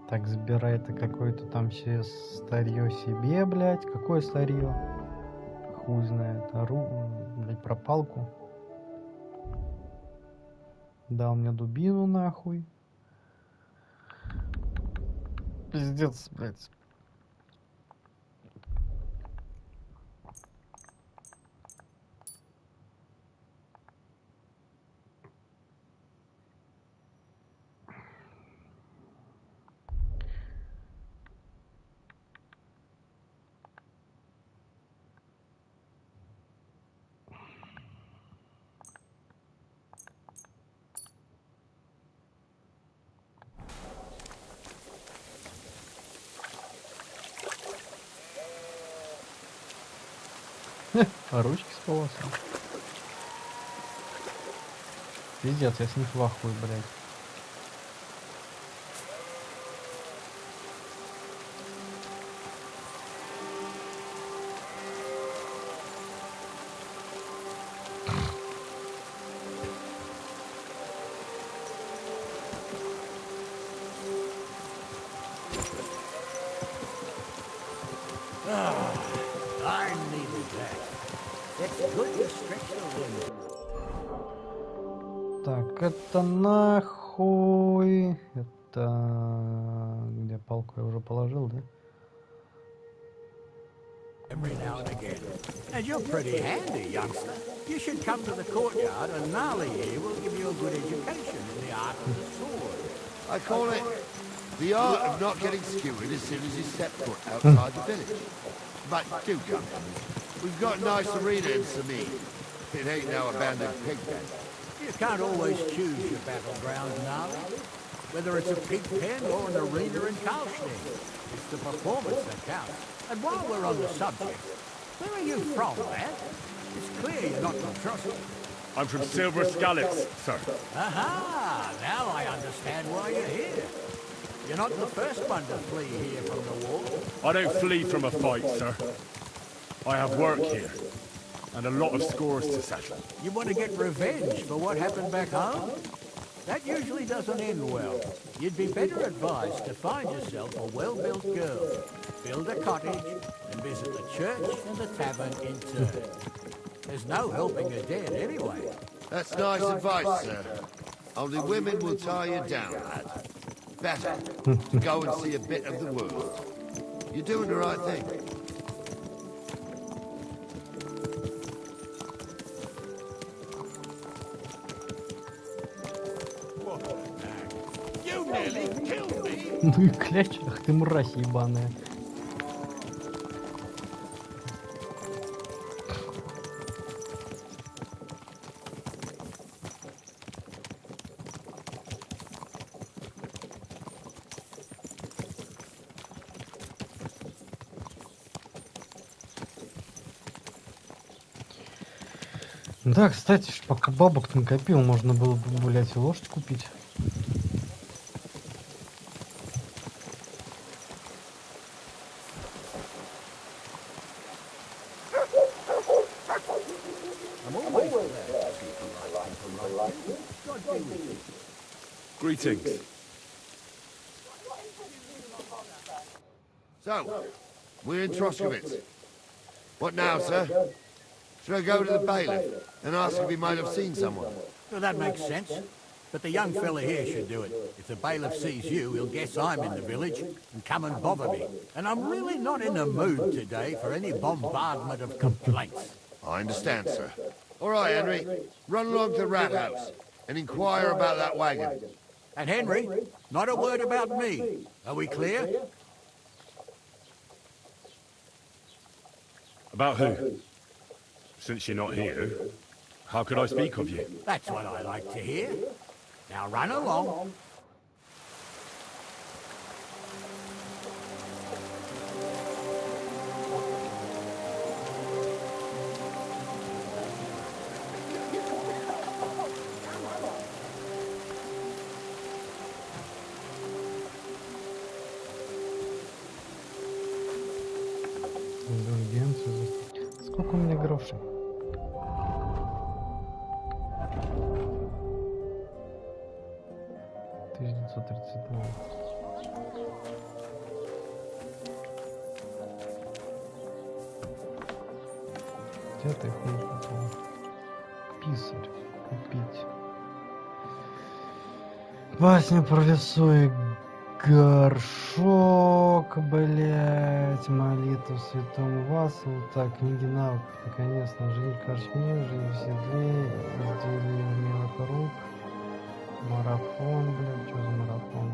S1: Так, забирай это какое-то там все старье себе, блядь. Какое старье? Хуй знает. Блядь, про палку. Дал мне дубину, нахуй. Пиздец, блядь. Ручки с полосом. Пиздец, я с них в ахуе, блядь.
S4: I needed that. It's good to stretch the wind.
S1: Так, это нахуй. Где палку я уже положил, да?
S15: Every now and again. And you're pretty handy, youngster. You should come to the courtyard and Gnarly here will give you a good education in the art of the sword.
S16: I call it the art of not getting skewered as soon as you step foot outside the village. But do come to me. We've got a nice arena in Samir. It ain't no abandoned pig pen.
S15: You can't always choose your battleground, Gnarly. Whether it's a pig pen or an arena in Karlstein. It's the performance that counts. And while we're on the subject, where are you from, lad? It's clear you're not from Trusty.
S12: I'm from Silver Scallops, sir.
S15: Aha! Now I understand why you're here. You're not the first one to flee here from the war.
S12: I don't flee from a fight, sir. I have work here, and a lot of scores to settle.
S15: You want to get revenge for what happened back home? That usually doesn't end well. You'd be better advised to find yourself a well-built girl, build a cottage, and visit the church and the tavern in turn. There's no helping a dead anyway.
S16: That's nice advice, sir. Only women will tie you down, lad. Better to go and see a bit of the world. You're doing the right thing.
S15: You nearly killed me.
S1: Ну и кляч, ах ты мразь ебаная. Да, кстати, пока бабок накопил, можно было бы, блять, лошадь купить.
S12: Greetings.
S16: So, we're in Troskowitz. What now, sir? Should I go to the bailiff and ask if he might have seen someone?
S15: Well, that makes sense. But the young fella here should do it. If the bailiff sees you, he'll guess I'm in the village and come and bother me. And I'm really not in the mood today for any bombardment of complaints.
S16: I understand, sir. All right, Henry. Run along to the rat house and inquire about that wagon.
S15: And Henry, not a word about me. Are we clear?
S12: About who? Since you're not here, how could I speak of you?
S15: That's what I like to hear. Now run along.
S1: Сколько у меня грошей? Где ты их купил? Писарь. Купить. Басня про лесу и горшок, блять, молитву святому Василу. Так, книги навыков, наконец-то. Жизнь кашмир, жизнь в седле, изделие умелых рук. Марафон, блядь, что за марафон?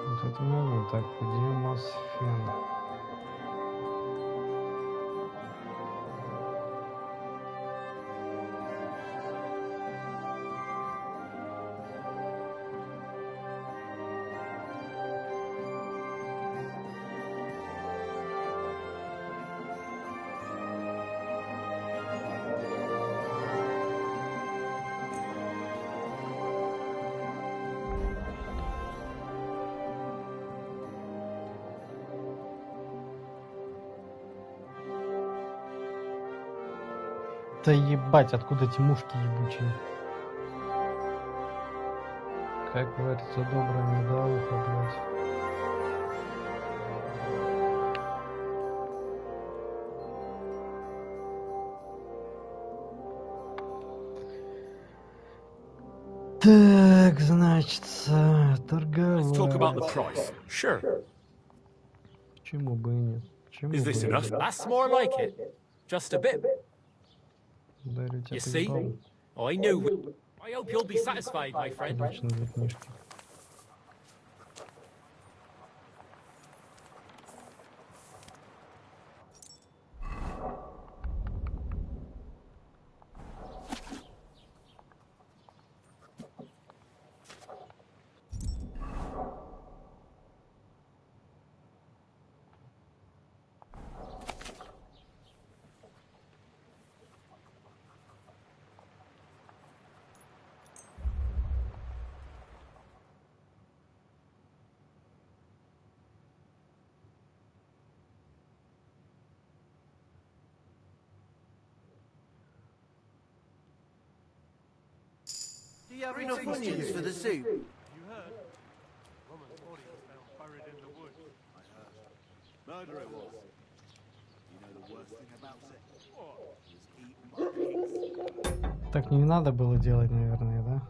S1: Вот это могу. Так, Демосфен. Да ебать, откуда эти мушки ебучие? Как варится добрая медовуха, блядь. Так, значит, торговать.
S11: Sure.
S1: Почему бы и нет? Почему
S11: Is
S1: бы
S11: this
S1: и
S11: enough?
S1: нет?
S11: That's more like it. Just a bit.
S1: Дарю тебе
S11: You see?
S1: пизбал.
S11: I knew. I hope you'll be satisfied, my friend.
S1: Обычно две книжки.
S4: Do you have enough onions for the soup?
S12: You heard? Woman's body was found buried in the woods. I heard. Murder it was. You know the worst thing about it? Was eaten by pigs.
S1: Так не надо было делать, наверное, да?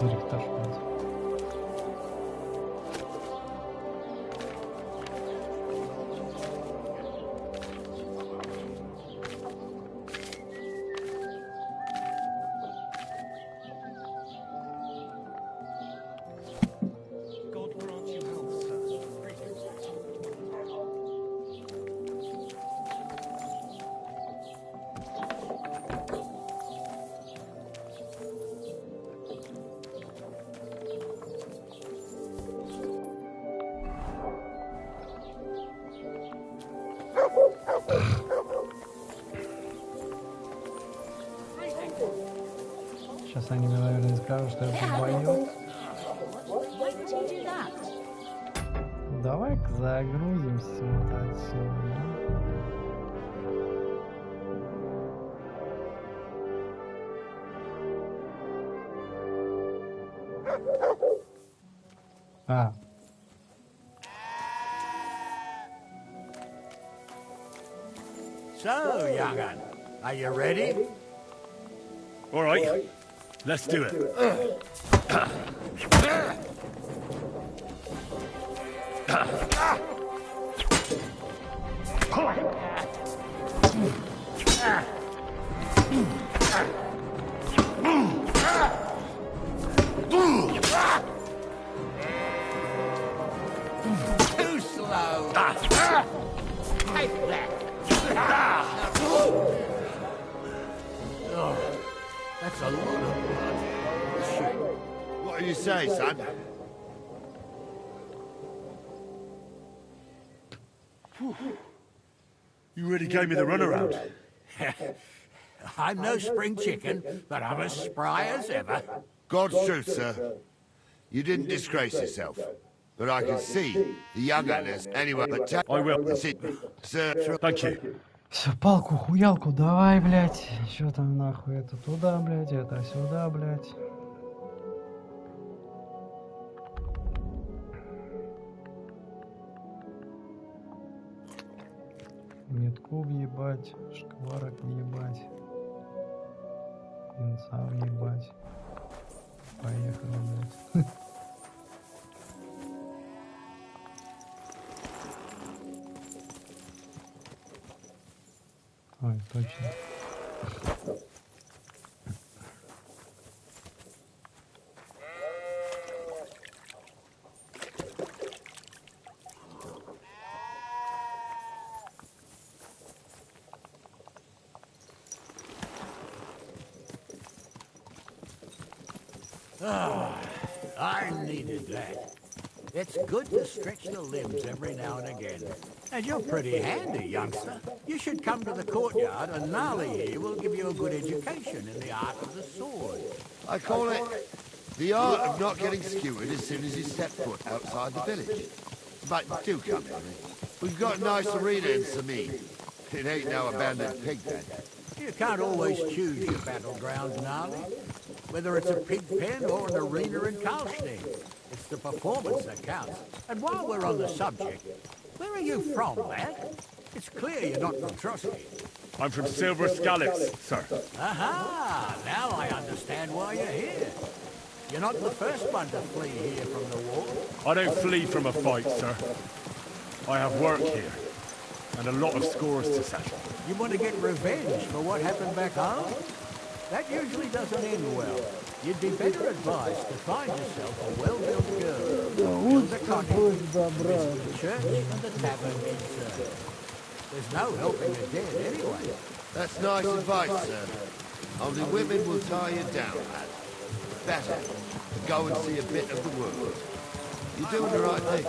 S1: Директор, блядь.
S13: God grant you health, sir.
S1: Сейчас они мне, наверное, скажут, что я долбоёб.
S9: Why would you do that?
S1: Давай-ка загрузимся вот отсюда. А.
S4: So, young'un, are you ready?
S2: All right, let's do it.
S4: Too slow. Take that. Oh, that's a lot of blood. Shit.
S16: What do you say, son?
S2: You really gave me the runaround.
S15: I'm no spring chicken, but I'm as spry as ever.
S16: God's truth, sir. You didn't disgrace yourself. But I can see the young unners anyway. But
S2: I will.
S16: That's it, sir.
S2: Thank you.
S1: Все, палку, хуялку, давай, блядь. Что там нахуй? Это туда, блядь, это сюда, блядь. Метку въебать, шкварок въебать, венца въебать. Поехали, блядь. Ой, точно.
S15: I needed that. It's good to stretch the limbs every now and again. And you're pretty handy, youngster. You should come to the courtyard, and Gnarly here will give you a good education in the art of the sword.
S16: I call it the art of not getting skewered as soon as you step foot outside the village. But do come, Henry. We've got a nice arena in Sameen. It ain't no abandoned pig pen.
S15: You can't always choose your battlegrounds, Gnarly. Whether it's a pig pen or an arena in Karlstein. It's the performance that counts. And while we're on the subject, where are you from, lad? It's clear you're not from Trotsky.
S2: I'm from Silver Scallops, sir.
S15: Aha! Now I understand why you're here. You're not the first one to flee here from the war.
S2: I don't flee from a fight, sir. I have work here, and a lot of scores to settle.
S15: You want to get revenge for what happened back home? That usually doesn't end well. You'd be better advised to find yourself a well-built girl. Build a cottage, visit the church and the tavern in turn. There's no helping the dead anyway.
S16: That's nice advice, sir. Only women will tie you down, lad. Better to go and see a bit of the world. You're doing the right thing.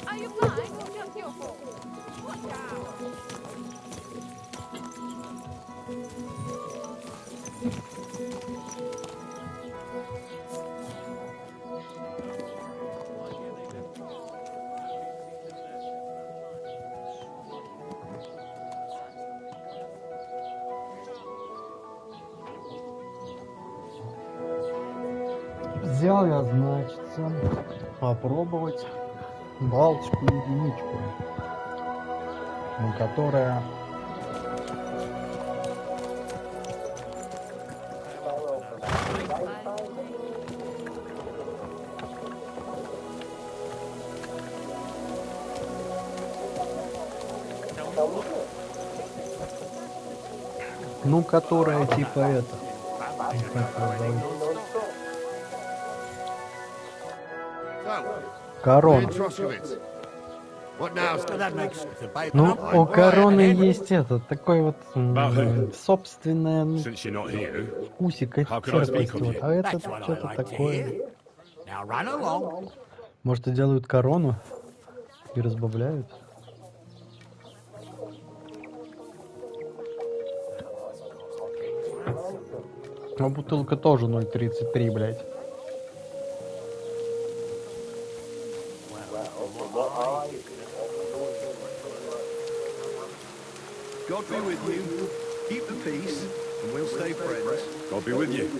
S10: Are you fine or just your fault? Watch out!
S1: Взял я, значит, попробовать балтику единичку, которая которая типа это. Корона. Ну, у короны есть этот, такой вот собственная вкусик терпкость, а это что-то такое. Может, и делают корону и разбавляют? А бутылка тоже 0,33, блядь.
S5: God be with you. Keep the peace, and we'll stay friends.
S2: God be with you.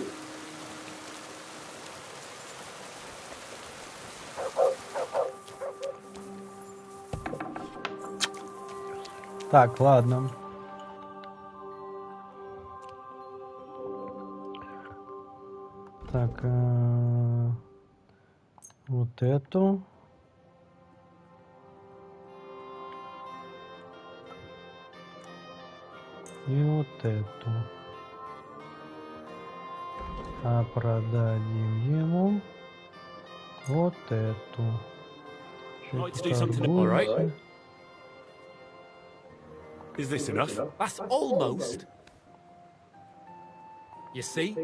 S1: Так, ладно. Так, вот эту. И вот эту. А продадим ему вот эту.
S7: All right. Is this enough? That's almost. You see?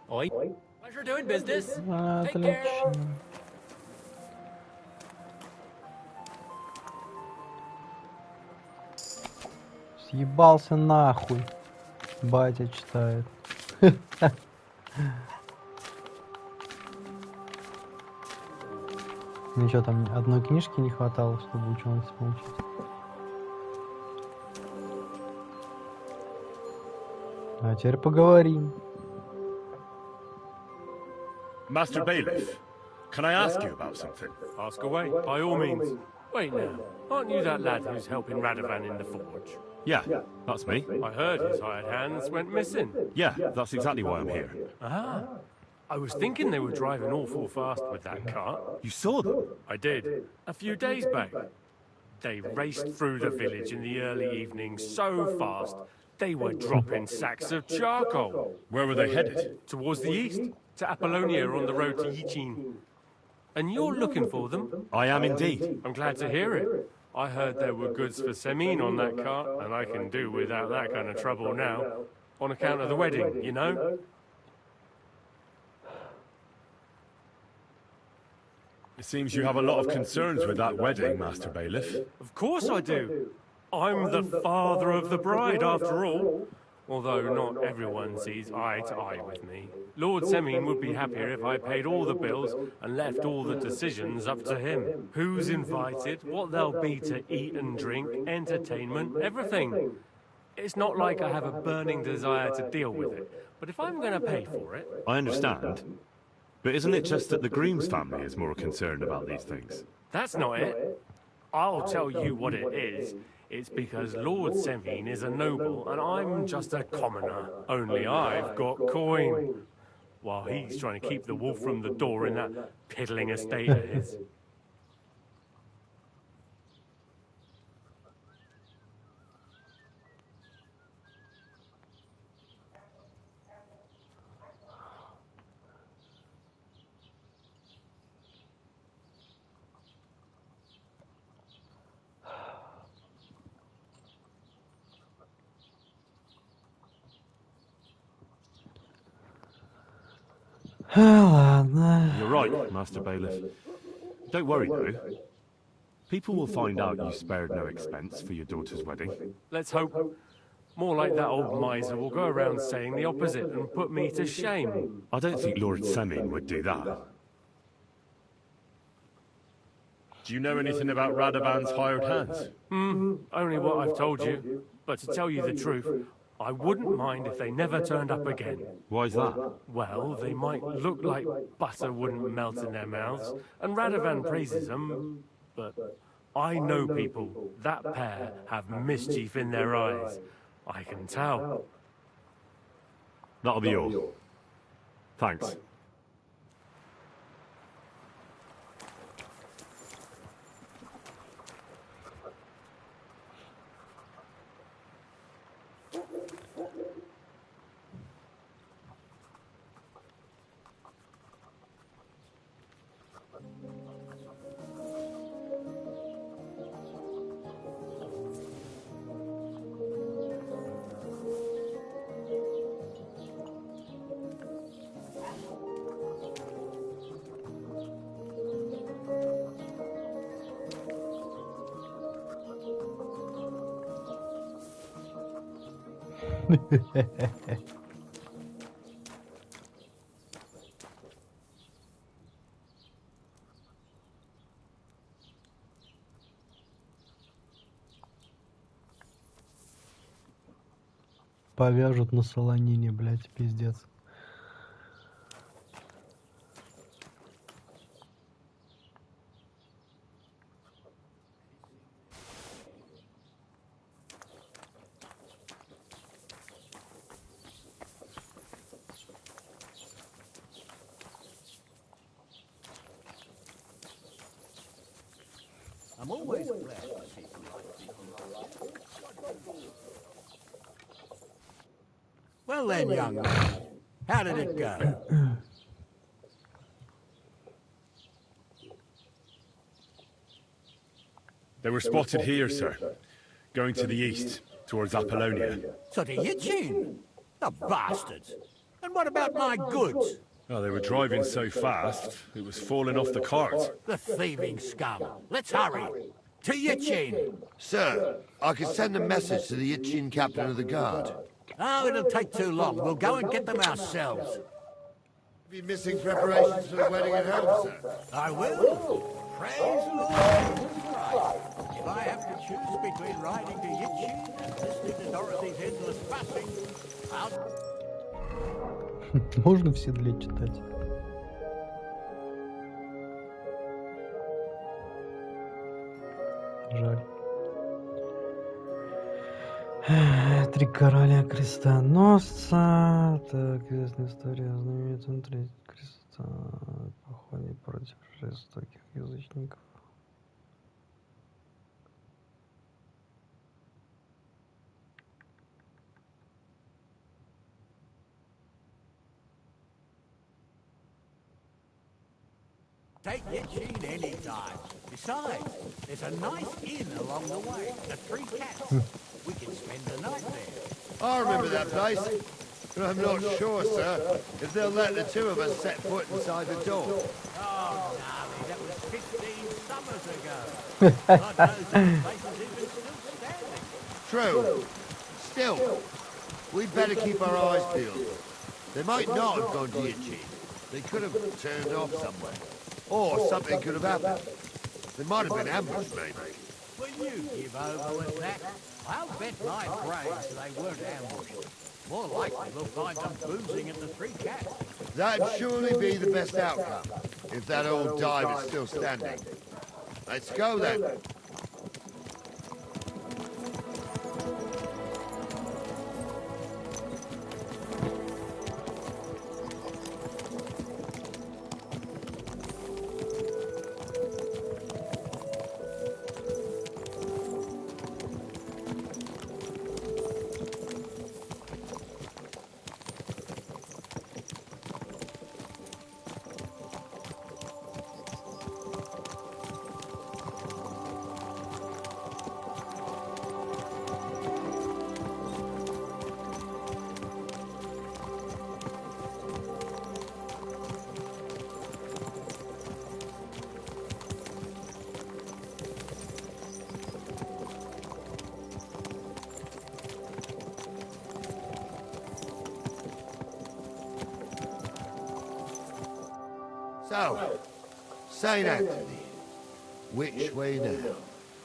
S7: Oi. Pleasure doing business. Take care.
S1: Съебался нахуй. Батя читает. Ничего, там одной книжки не хватало, чтобы ученость получить. А теперь поговорим.
S2: Master Bailiff, can I ask you about something?
S7: Ask away, by all means. Wait now, aren't you that lad who's helping Radovan in the forge? Yeah, that's me.
S17: I heard his hired hands went missing.
S7: Yeah, that's exactly why I'm here.
S17: Ah. I was thinking they were driving awful fast with that cart.
S7: You saw them?
S17: I did. A few days back. They raced through the village in the early evening so fast, they were dropping sacks of charcoal.
S7: Where were they headed?
S17: Towards the east, to Apollonia on the road to Yichin. And you're looking for them?
S7: I am indeed.
S17: I'm glad to hear it. I heard there were goods for Semin on that cart, and I can do without that kind of trouble now. On account of the wedding, you know?
S7: It seems you have a lot of concerns with that wedding, Master Bailiff.
S17: Of course I do. I'm the father of the bride, after all. Although not everyone sees eye to eye with me. Lord Semin would be happier if I paid all the bills and left all the decisions up to him. Who's invited, what there'll be to eat and drink, entertainment, everything. It's not like I have a burning desire to deal with it, but if I'm going to pay for it...
S7: I understand. But isn't it just that the groom's family is more concerned about these things?
S17: That's not it. I'll tell you what it is. It's because Lord Semin is a noble and I'm just a commoner. Only I've got coin. While he's trying to keep the wolf from the door in that piddling estate of his.
S7: You're right, Master Bailiff. Don't worry, though. People will find out you spared no expense for your daughter's wedding.
S17: Let's hope. More like that old miser will go around saying the opposite and put me to shame.
S7: I don't think Lord Semin would do that. Do you know anything about Radovan's hired hands?
S17: Only what I've told you. But to tell you the truth, I wouldn't mind if they never turned up again.
S7: Why's that?
S17: Well, they might look like butter wouldn't melt in their mouths, and Radovan praises them, but I know people. That pair have mischief in their eyes. I can tell.
S7: That'll be all. Thanks.
S1: Повяжут на солонине, блядь, пиздец.
S15: I'm always glad when people like me. Well then, young man, how did it go?
S7: They were spotted here, sir. Going to the east, towards Apollonia.
S15: So to Yichin? The bastards! And what about my goods?
S7: Oh, they were driving so fast, it was falling off the cart.
S15: The thieving scum. Let's hurry. To Yichin.
S16: Sir, I can send a message to the Yichin captain of the guard.
S15: Oh, it'll take too long. We'll go and get them ourselves.
S16: Be missing preparations for the wedding at home, sir.
S15: I will. Praise the Lord Jesus Christ. If I have to choose between riding to Yichin and listening to Dorothy's endless fussing, I'll...
S1: Можно в седле читать. Жаль. Три короля крестоносца. Так, известная история о знаменитом третьем креста. Походе против жестоких язычников.
S15: Take your tune any time. Besides, there's a nice inn along the way, the Three Cats. We can spend the night there.
S16: I remember that place, but I'm not sure, sir, if they'll let the two of us set foot inside the door.
S15: Oh, gnarly, that was 15 summers ago. God knows if the place is even still standing.
S16: True. Still, we'd better keep our eyes peeled. They might not have gone to your chief. They could have turned off somewhere. Or something could have happened. They might have been ambushed, maybe.
S15: Will you give over with that? I'll bet my brains they weren't ambushed. More likely we'll find them boozing at the Three Cats.
S16: That'd surely be the best outcome, if that old dive is still standing. Let's go then. So, St. Anthony, which way now?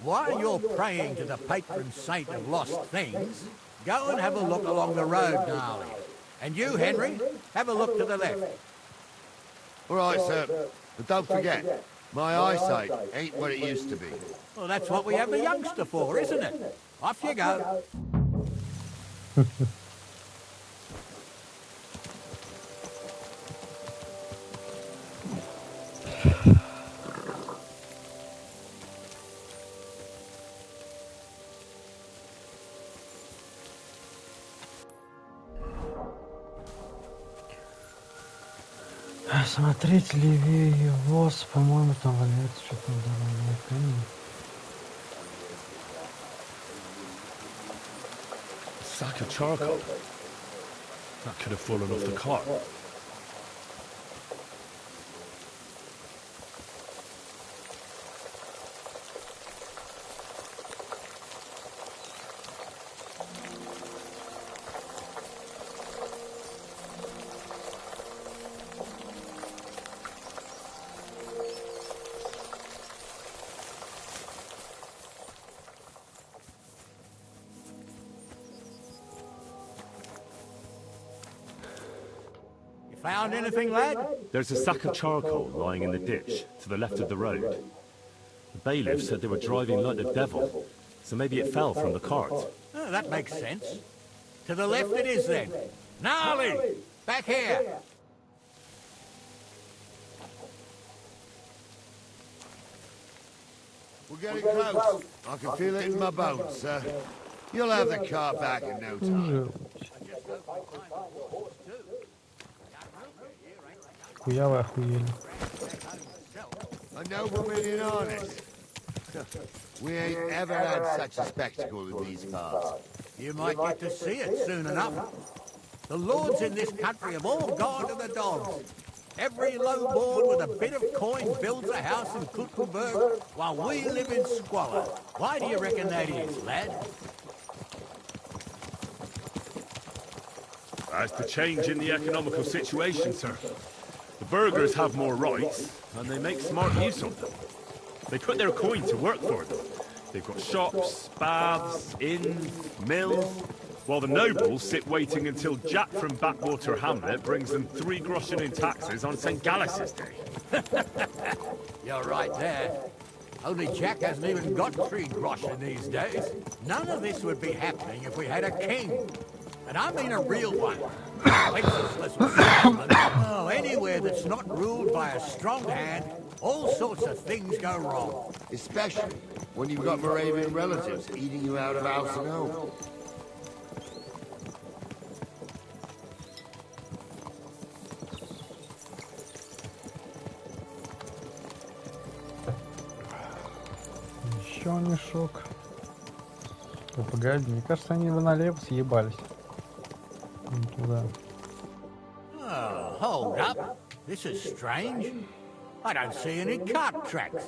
S15: While you're praying to the patron saint of lost things, go and have a look along the road, gnarly. And you, Henry, have a look to the left.
S16: All right, sir. But don't forget, my eyesight ain't what it used to be.
S15: Well, that's what we have the youngster for, isn't it? Off you go.
S1: Смотреть левее его, по-моему, там валяется что-то на камень.
S18: Sack of charcoal. That could have fallen off the cart.
S15: Found anything, lad?
S18: There's a sack of charcoal lying in the ditch to the left of the road. The bailiff said they were driving like the devil, so maybe it fell from the cart.
S15: Oh, that makes sense. To the left it is then. Gnarly! Back here!
S16: We're getting close. I can feel it in my bones, sir. You'll have the car back in no time.
S1: Хуяво охуели.
S16: A nobleman in harness. We ain't ever had such a spectacle in these parts.
S15: You might get to see it soon enough. The lords in this country have all gone to the dogs. Every lowborn with a bit of coin builds a house in Kuttenberg, while we live in squalor. Why do you reckon that is, lad?
S18: That's the change in the economical situation, sir. The burghers have more rights, and they make smart use of them. They put their coin to work for them. They've got shops, baths, inns, mills, while the nobles sit waiting until Jack from Backwater Hamlet brings them 3 groschen in taxes on St. Gallus's Day.
S15: You're right there. Only Jack hasn't even got 3 groschen these days. None of this would be happening if we had a king. And I mean a real one. Wenceslas or Solomon. Oh, anywhere that's not ruled by a strong hand, all sorts of things go wrong.
S16: Especially when you've got Moravian relatives eating you out of house and home.
S1: Еще мешок. О, погоди, мне кажется, они бы налево съебались. Туда.
S15: Oh, hold up. This is strange. I don't see any cart tracks.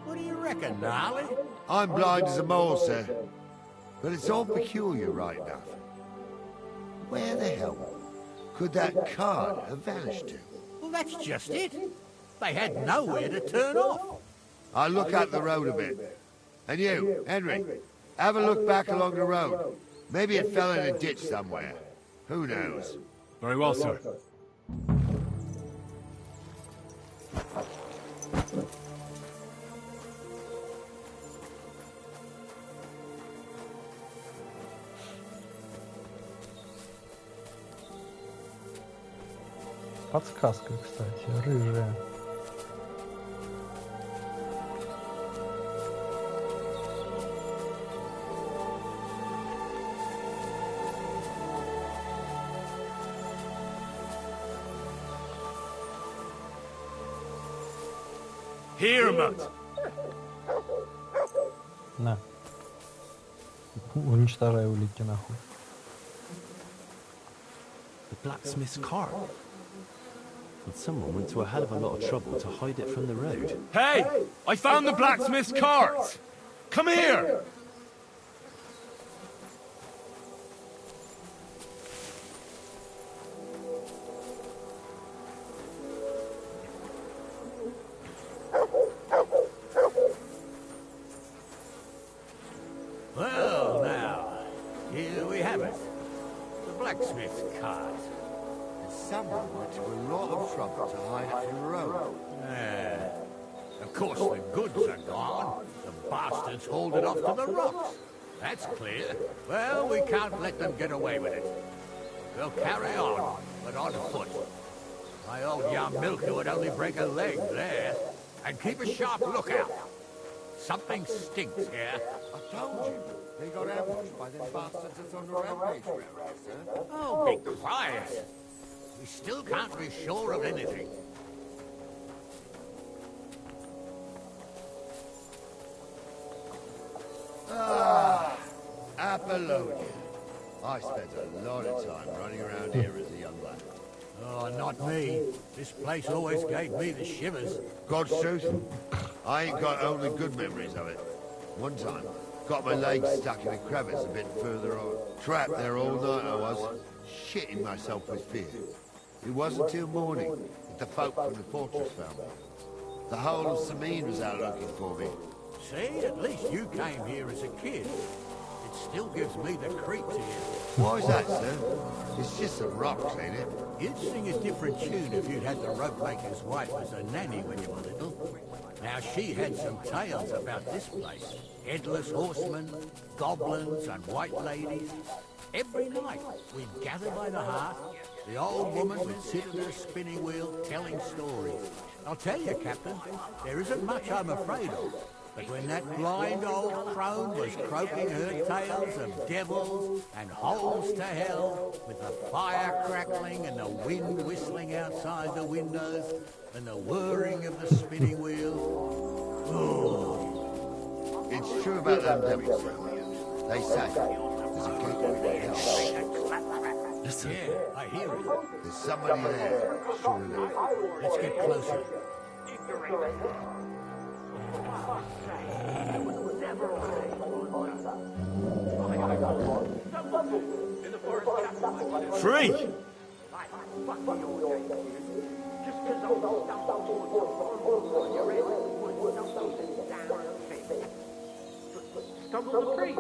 S15: What do you reckon, Gnarly?
S16: I'm blind as a mole, sir. But it's all peculiar right enough. Where the hell could that cart have vanished to?
S15: Well, that's just it. They had nowhere to turn off.
S16: I'll look up the road a bit. And you, Henry, have a look back along the road. Maybe it fell in a ditch somewhere. Who knows?
S18: Very well, sir.
S1: Подсказка, кстати, рыжая.
S18: Here, Mutt.
S1: На. Уничтожай улики нахуй.
S11: The blacksmith's cart. And someone went to a hell of a lot of trouble to hide it from the road.
S18: Hey! I found the blacksmith's cart! Come here!
S15: Well, now, here we have it. The blacksmith's cart.
S16: Someone went to a lot of trouble to hide it from the road.
S15: Yeah. Of course, the goods are gone. The bastards hauled it off to the rocks. That's clear. Well, we can't let them get away with it. We'll carry on, but on foot. My old young milker would only break a leg there. And keep a sharp lookout. Something stinks here.
S16: I told you. They got ambushed by them bastards that's on the rampage around here, sir.
S15: Oh, be quiet. We still can't be sure of anything.
S16: Ah, Apollonia. I spent a lot of time running around here as a young lad.
S15: Oh, not me. This place always gave me the shivers.
S16: God's truth, I ain't got only good memories of it. One time, got my leg stuck in a crevice a bit further on. Trapped there all night I was, shitting myself with fear. It wasn't till morning that the folk from the fortress found me. The whole of Sameen was out looking for me.
S15: See, at least you came here as a kid. It still gives me the creeps here.
S16: Why's that, sir? It's just some rocks, ain't it?
S15: You'd sing a different tune if you'd had the rope maker's wife as a nanny when you were little. Now, she had some tales about this place. Headless horsemen, goblins, and white ladies. Every night, we'd gather by the hearth. The old woman would sit at her spinning wheel telling stories. I'll tell you, Captain, there isn't much I'm afraid of. But when that blind old crone was croaking her tales of devils and holes to hell, with the fire crackling and the wind whistling outside the windows, and the whirring of the spinning wheel... Oh.
S16: It's true about them devils, sir. They say there's a gateway to hell.
S15: Listen. Yeah, I hear it.
S16: There's somebody there, sure enough.
S15: Let's get closer.
S18: Free!
S19: Stumble the priest.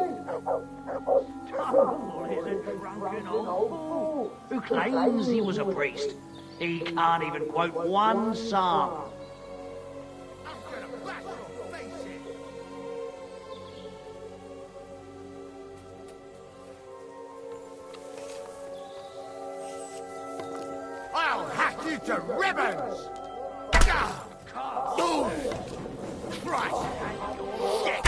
S19: Tumble is a drunken old fool who claims he was a priest. He can't even quote one psalm.
S16: you to ribbons! Oh, Christ! Shit!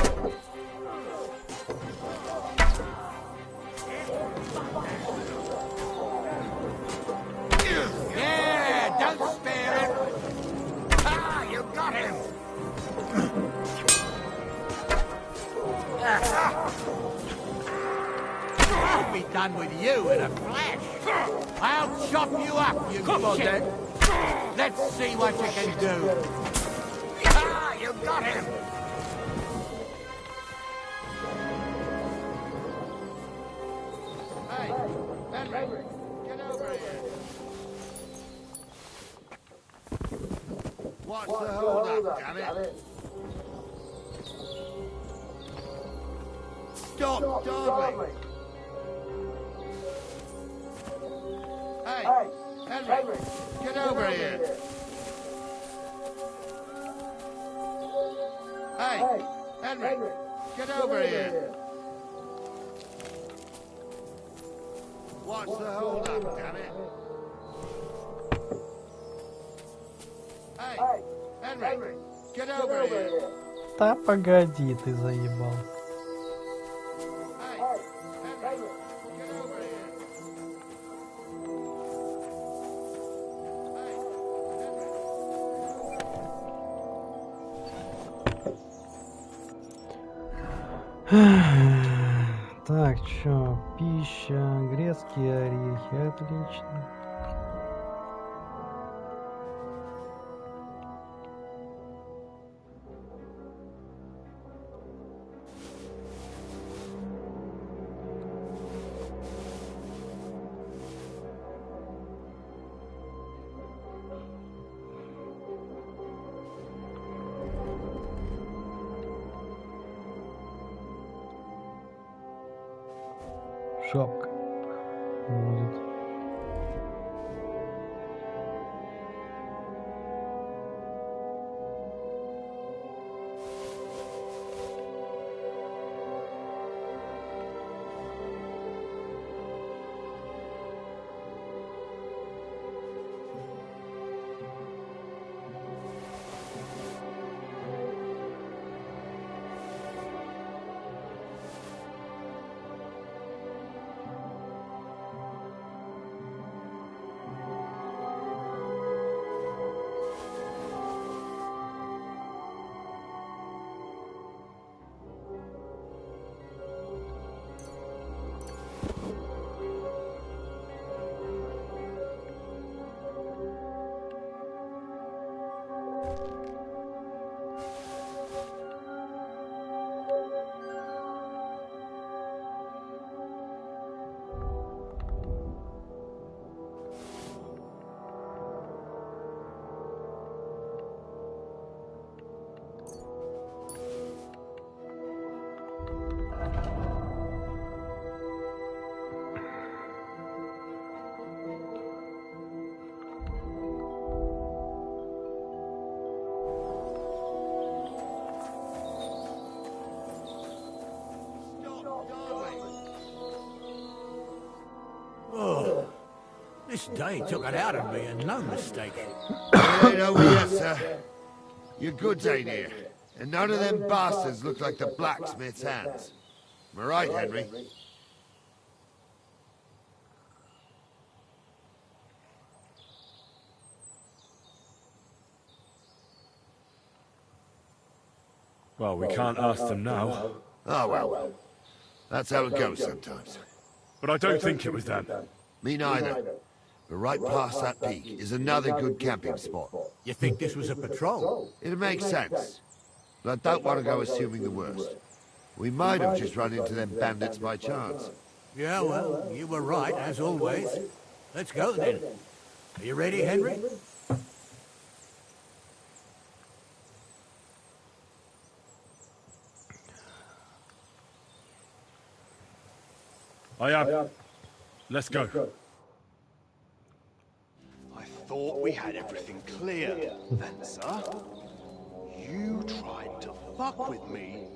S15: Yeah, don't spare him.
S16: Ah, you got him!
S15: I'll be done with you in a flash. I'll chop you up, you shit. Let's see what you can do.
S16: Ah, you got him! Hey, Henry, get over here. What's the hold up, damn it? Stop, darling! Hey, Henry, get over here! Hey, Henry, get over here! What's the hold up, damn it? Hey, Henry, get over here!
S1: Да погоди, ты заебал. Так, чё, пища, грецкие орехи, отлично. Шапка будет.
S15: Oh, this day took it out of me, and no mistake.
S16: It ain't over yet, sir. Your goods ain't here, and none of them bastards look like the blacksmith's hands. Am I right, Henry?
S18: Well, we can't ask them now.
S16: Oh, well. That's how it goes sometimes.
S18: But I don't think it was them.
S16: Me neither. But right past that peak is another good camping spot.
S15: You think this was a patrol?
S16: It makes sense. But I don't want to go assuming the worst. We might have just run into them bandits by chance.
S15: Yeah, well, you were right, as always. Let's go, then. Are you ready, Henry?
S18: I am. Let's go.
S12: I thought we had everything clear, Fencer. You tried to fuck with me.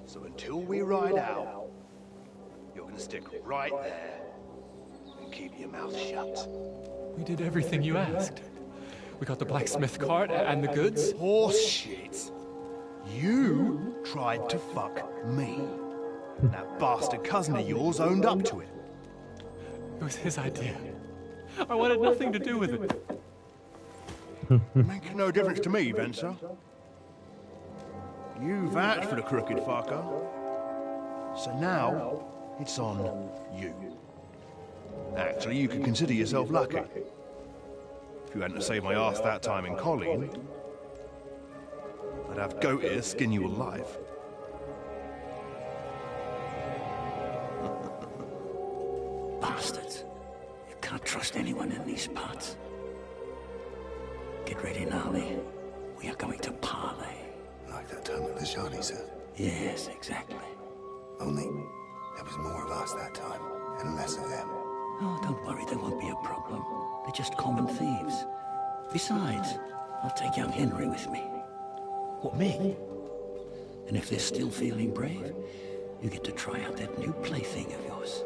S12: So until we ride out, you're gonna stick right there and keep your mouth shut.
S7: We did everything you asked.
S20: We got the blacksmith cart and the goods.
S8: Horse shit. You tried to fuck me. And that bastard cousin of yours owned up to it.
S20: It was his idea. I wanted nothing to do with it.
S8: Make no difference to me, Venser. You vouched for the crooked fucker. So now, it's on you. Actually, you could consider yourself lucky. If you hadn't saved my ass that time in Colleen, I'd have goat ears skin you alive.
S19: Bastards. You can't trust anyone in these parts. Get ready, Gnarly. We are going to parley.
S21: Like that time at the Shani said?
S19: Yes, exactly.
S21: Only there was more of us that time, and less of them.
S19: Oh, don't worry, there won't be a problem. They're just common thieves. Besides, I'll take young Henry with me.
S8: What, me?
S19: And if they're still feeling brave, you get to try out that new plaything of yours.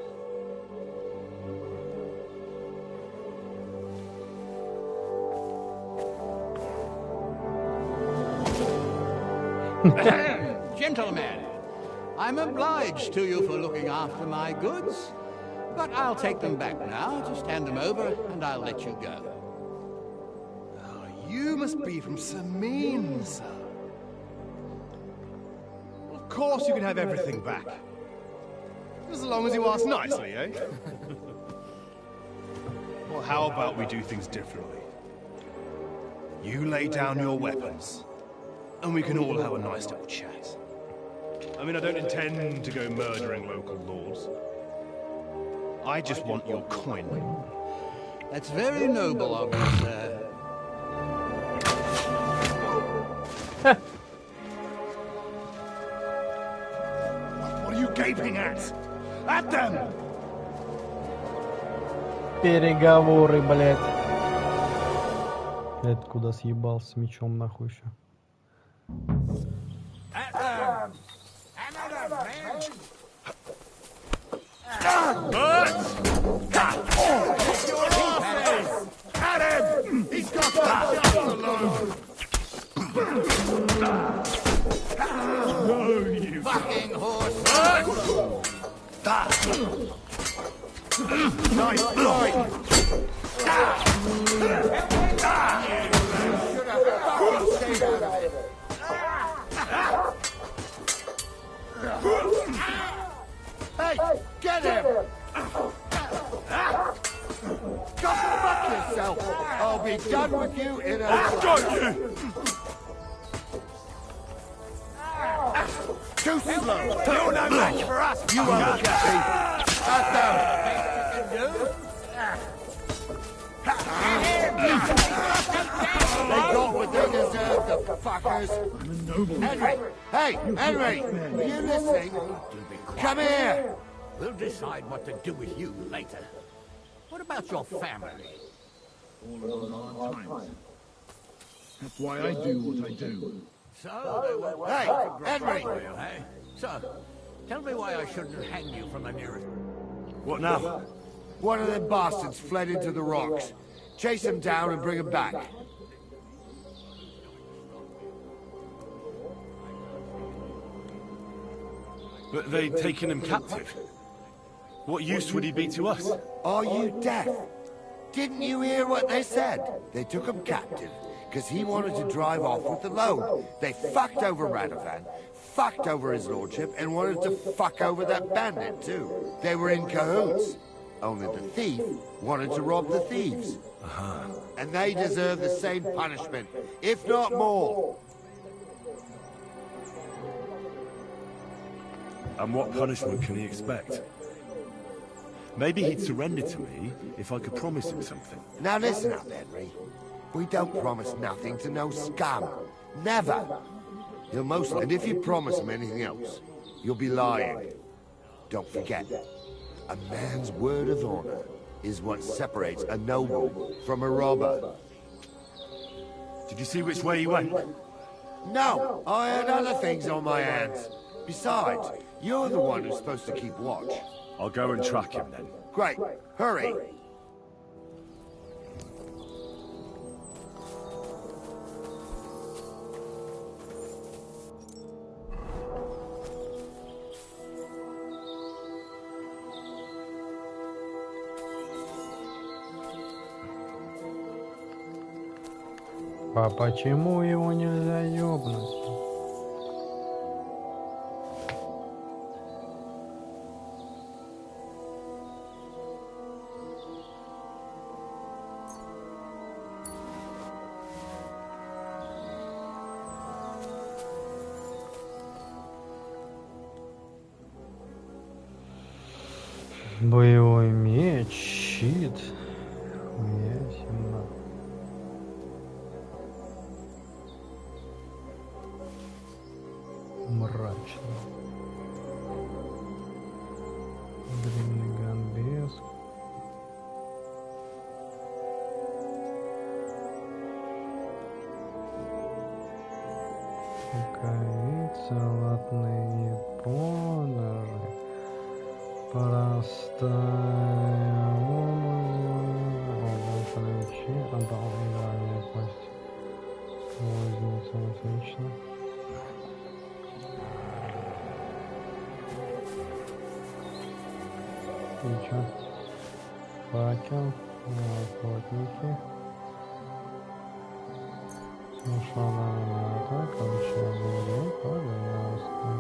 S15: Gentlemen, I'm obliged to you for looking after my goods, but I'll take them back now. Just hand them over, and I'll let you go.
S8: Oh, you must be from Samin, sir. Of course you can have everything back. As long as you ask nicely, eh? Well, how about we do things differently? You lay down your weapons, and we can all have a nice little chat. I mean, I don't intend to go murdering local lords. I just want your coin.
S15: That's very noble of you, sir.
S8: What are you gaping at? At them!
S1: Переговоры, блядь. Это куда съебался с мечом нахуй еще.
S16: He's got the shots alone!
S15: No, you fucking horse!
S16: Nice fight! Should have fucking stayed out of it. Hey, get him! Go fuck yourself! I'll be done with you in a...
S18: Got you!
S16: Too slow!
S15: You're no match for us!
S16: You won't get me! At them! They got what they deserve, the fuckers! Henry! Hey, Henry! Are you listening? Come here!
S15: We'll decide what to do with you later. What about your family?
S12: All of those hard times. That's why I do what I do.
S15: So,
S16: hey, Henry!
S15: Eh? So, tell me why I shouldn't hang you from the nearest...
S16: What now? One of them bastards fled into the rocks. Chase him down and bring him back.
S18: But they'd taken him captive. What use would he be to us?
S16: Are you deaf? Didn't you hear what they said? They took him captive because he wanted to drive off with the load. They fucked over Radovan, fucked over his lordship, and wanted to fuck over that bandit too. They were in cahoots. Only the thief wanted to rob the thieves. And they deserve the same punishment, if not more.
S18: And what punishment can he expect? Maybe he'd surrender to me if I could promise him something.
S16: Now listen up, Henry. We don't promise nothing to no scum. Never. He'll mostly... And if you promise him anything else, you'll be lying. Don't forget, a man's word of honor is what separates a noble from a robber.
S18: Did you see which way he went?
S16: No, I had other things on my hands. Besides, you're the one who's supposed to keep watch.
S18: I'll go and track him then.
S16: Great. Hurry.
S1: А почему его нельзя ёбнуть? Боевой меч, щит. Ясенно. Мрачно. Длинный гамбез. Рукавицы, латные поножи. Простая ключи, отдал идеальную кость. Возьмется отлично. И чё? Факел, охотники. Смешанная атака, учебный повязка.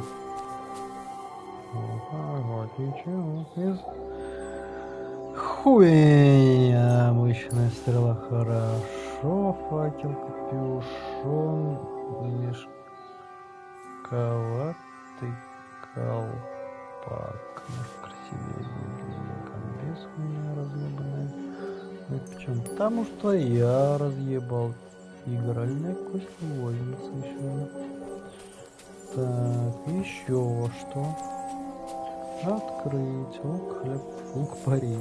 S1: Охотничий из хуя. Обычная стрела хорошо. Факел, капюшон, мешковатый колпак. Красивее комбез у меня разъебанная. Почему? Потому что я разъебал. Игральная кость возьмется еще. Так, еще что? Открыть. Лук, хлеб, лук, пари.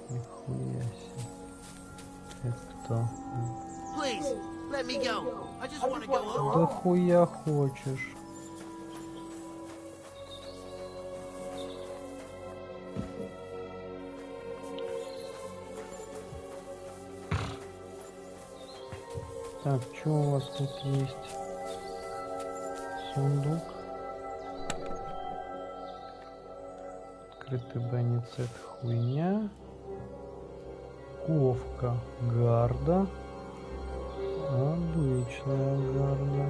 S1: Нихуя себе. Это кто? Да хуя хочешь. Так, что у вас тут есть? Сундук. Открытый бронецет, хуйня. Ковка, гарда. Обычная гарда.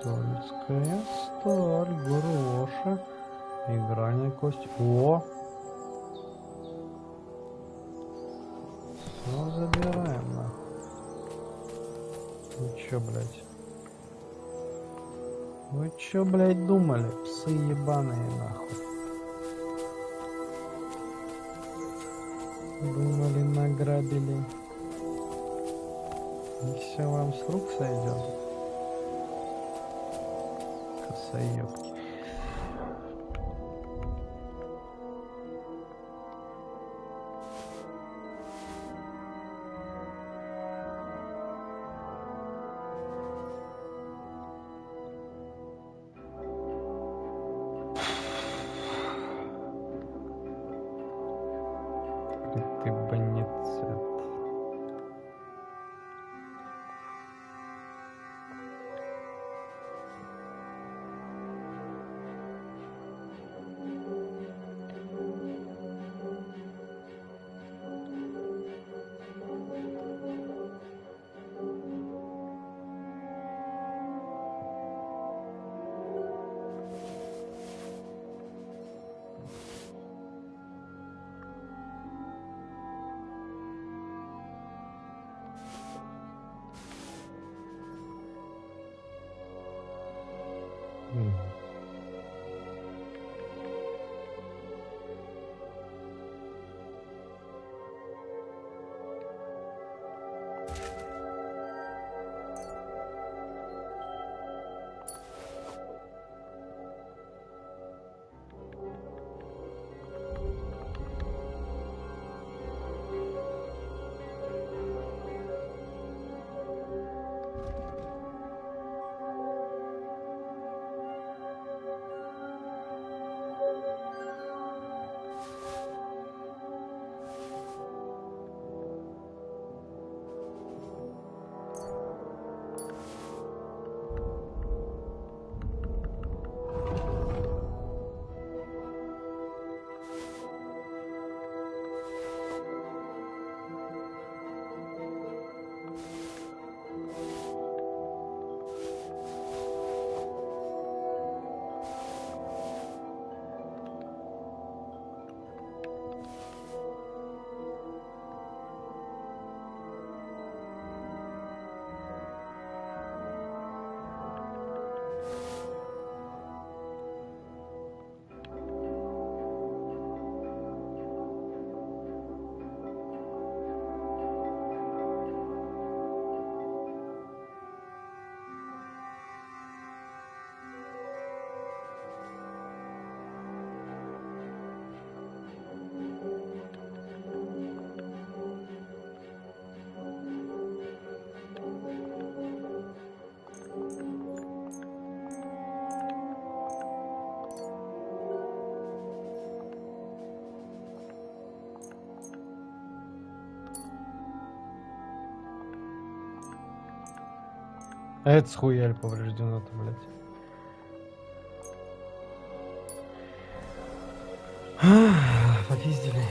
S1: Тольская сталь, гроши. Игральная кость. О! Все забираем, нахуй. Вы чё, блядь? Вы чё, блядь, думали? Псы ебаные, нахуй. Думали, награбили. И все вам с рук сойдет. Косоебки. Ты бонецет. А это схуяль повреждено-то, блядь. Попиздили.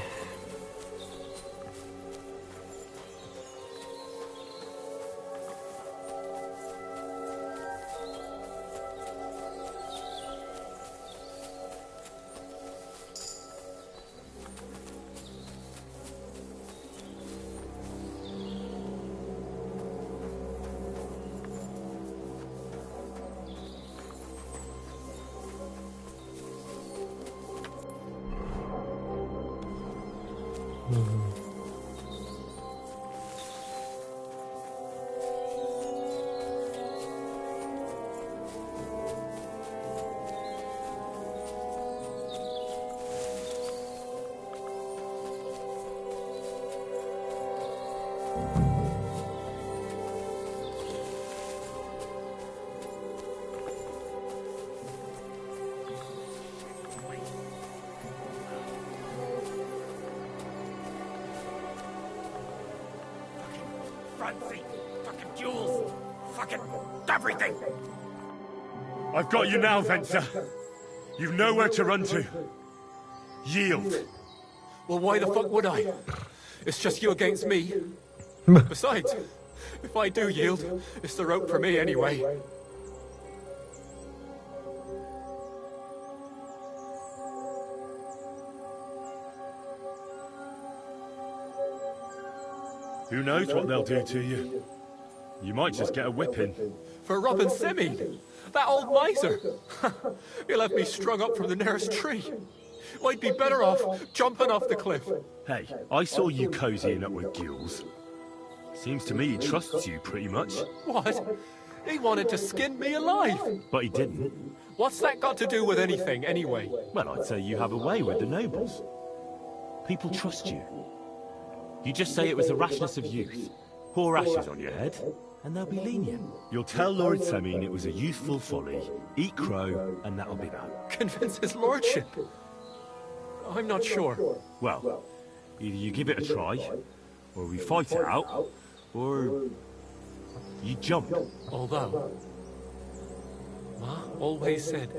S4: Fucking jewels, fucking everything.
S18: I've got you now, Venser. You've nowhere to run to. Yield.
S20: Well, why the fuck would I? It's just you against me. Besides, if I do yield, it's the rope for me anyway.
S18: Who knows what they'll do to you? You might just get a whipping.
S20: For robbing Semi, that old miser. He'll have me strung up from the nearest tree. I'd be better off jumping off the cliff.
S18: Hey, I saw you cozying up with Gills. Seems to me he trusts you pretty much.
S20: What? He wanted to skin me alive.
S18: But he didn't.
S20: What's that got to do with anything, anyway?
S18: Well, I'd say you have a way with the nobles. People trust you. You just say it was the rashness of youth. Pour ashes on your head, and they'll be lenient. You'll tell Lord Semin it was a youthful folly, eat crow, and that'll be that.
S20: Convince his lordship? I'm not sure.
S18: Well, either you give it a try, or we fight it out, or you jump.
S20: Although, Ma always said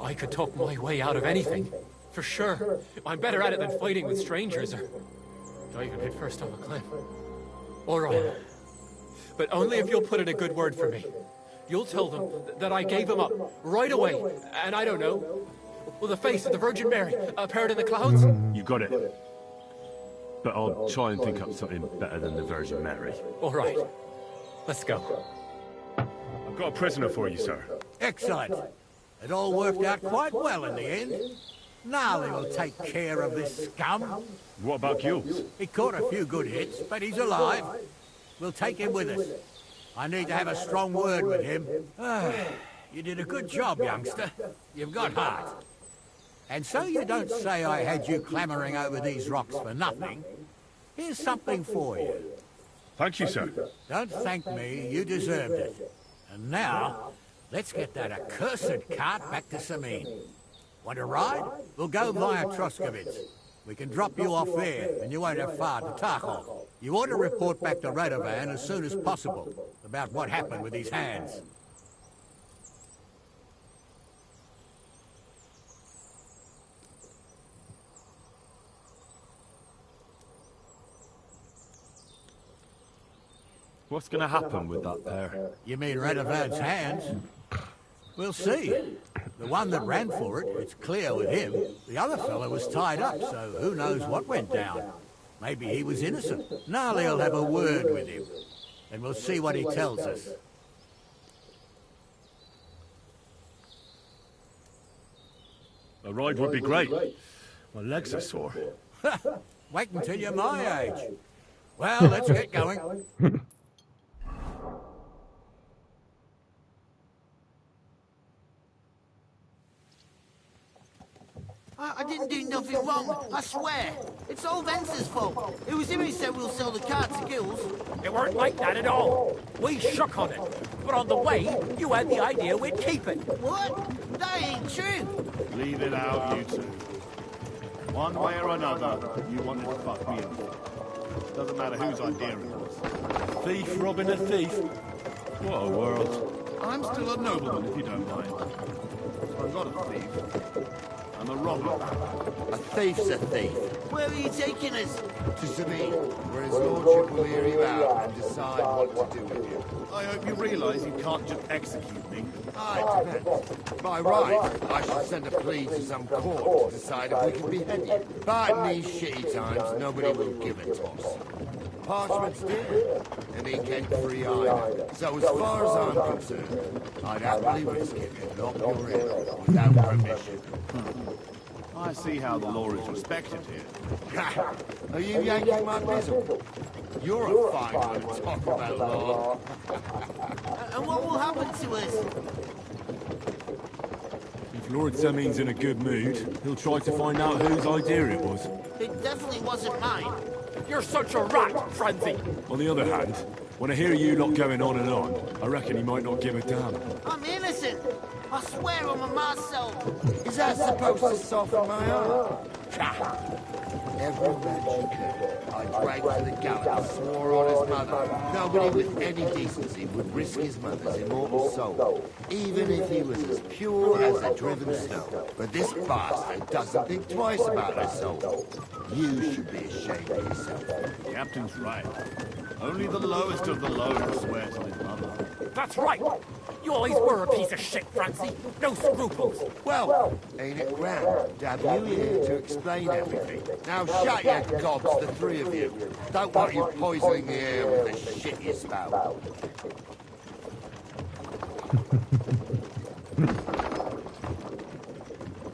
S20: I could talk my way out of anything. For sure. I'm better at it than fighting with strangers, or diving head first off a cliff. All right. But only if you'll put in a good word for me. You'll tell them that I gave him up right away. And I don't know. Well, the face of the Virgin Mary appeared in the clouds?
S18: You got it. But I'll try and think up something better than the Virgin Mary.
S20: All right. Let's go.
S18: I've got a prisoner for you, sir.
S15: Excellent. It all worked out quite well in the end. Gnarly will take care of this scum.
S18: What about Gills?
S15: He caught a few good hits, but he's alive. We'll take him with us. I need to have a strong word with him. You did a good job, youngster. You've got heart. And so you don't say I had you clambering over these rocks for nothing. Here's something for you.
S18: Thank you, sir.
S15: Don't thank me, you deserved it. And now, let's get that accursed cart back to Semin. Want to ride? We'll go via Troskovitz. We can drop you off there, and you won't have far to Tarkov. You ought to report back to Radovan as soon as possible about what happened with his hands.
S18: What's going to happen with that pair?
S15: You mean Radovan's hands? We'll see. The one that ran for it, it's clear with him. The other fellow was tied up, so who knows what went down. Maybe he was innocent. Gnarly'll have a word with him, and we'll see what he tells us.
S18: A ride would be great. My legs are sore.
S15: Wait until you're my age. Well, let's get going.
S9: I didn't do nothing wrong, I swear. It's all Venser's fault. It was him who said we'll sell the car to Gills.
S6: It weren't like that at all. We shook on it. But on the way, you had the idea we'd keep it.
S9: What? That ain't true.
S8: Leave it out, you two. One way or another, you wanted to fuck me up. Doesn't matter whose idea it was.
S18: Thief robbing a thief. What a world.
S8: I'm still a nobleman, if you don't mind. I'm not a thief. I'm a robber.
S16: A thief's a thief.
S9: Where are you taking us?
S16: To Sabine, where his lordship will hear you out and decide what to do with you.
S8: I hope you realise you can't just execute me.
S16: It depends. By right, I should send a plea to some court to decide if we can behead you. But in these shitty times, nobody will give a toss. Parchment's dear, and he can't free either. So as far as I'm concerned, I'd happily risk it and knock your head off without permission.
S8: I see how the law is respected here.
S16: Are you yanking my bizzle? You're a fine one to talk about law.
S9: And what will happen to us?
S18: If Lord Semin's in a good mood, he'll try to find out whose idea it was.
S9: It definitely wasn't mine.
S6: You're such a rat, Frenzy.
S18: On the other hand, when I hear you lot going on and on, I reckon he might not give a damn.
S9: I'm innocent. I swear on my ma's soul.
S16: Is that supposed to soften my heart? Every man she could, I dragged to the gallows, swore on his mother. Nobody with any decency would risk his mother's immortal soul, even if he was as pure as a driven snow. But this bastard doesn't think twice about her soul. You should be ashamed of yourself.
S8: The captain's right. Only the lowest of the low swears on his mother.
S6: That's right. You always were a piece of shit, Francie. No scruples.
S16: Well, ain't it grand to have you here to explain everything? Now shut your gobs, the three of you. Don't want you poisoning the air with the shit you spout.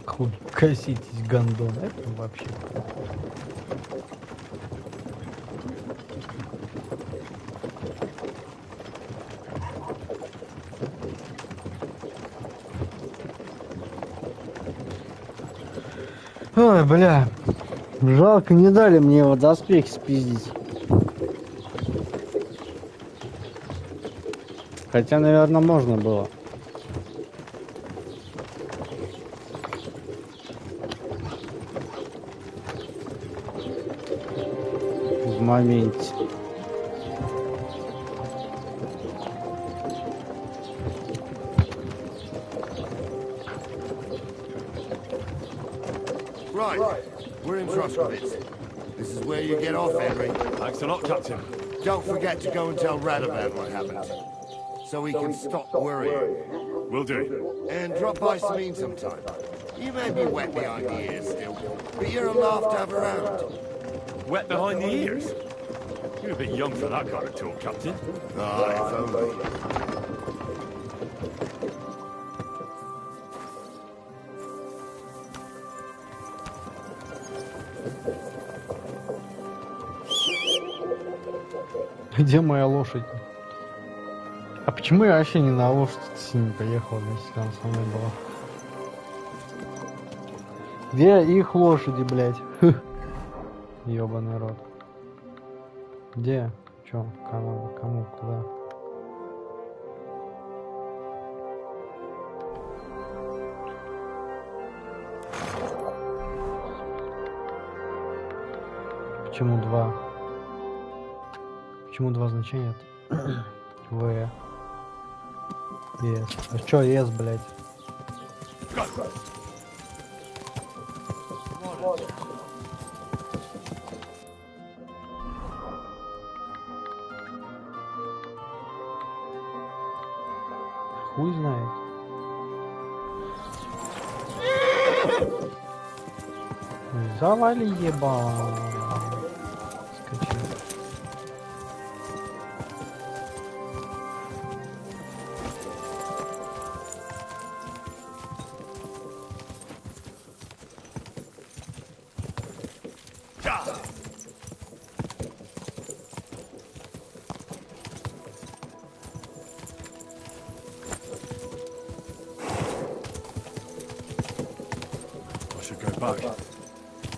S1: Хуй коситесь, гондон. Это вообще... Ой, бля, жалко, не дали мне его доспехи спиздить. Хотя, наверное, можно было. В моменте.
S16: Right, we're in Troskovitz. This is where you get off, Henry.
S18: Thanks a lot, Captain.
S16: Don't forget to go and tell Radovan what happened, so he can stop worrying.
S18: Will do.
S16: And drop by Sabine sometime. You may be wet behind the ears still, but you're a laugh to have around.
S18: Wet behind the ears? You're a bit young for that kind of talk, Captain.
S16: Ah, if only.
S1: Где моя лошадь? А почему я вообще не на лошадь с ними поехал, если она со мной была? Где их лошади, блядь? Ёбаный рот. Где? Чё? Кому? Куда? Почему два? Почему два значения? В. Ес. А чё ес, блядь? Хуй знает. Завали ебал. Скачи.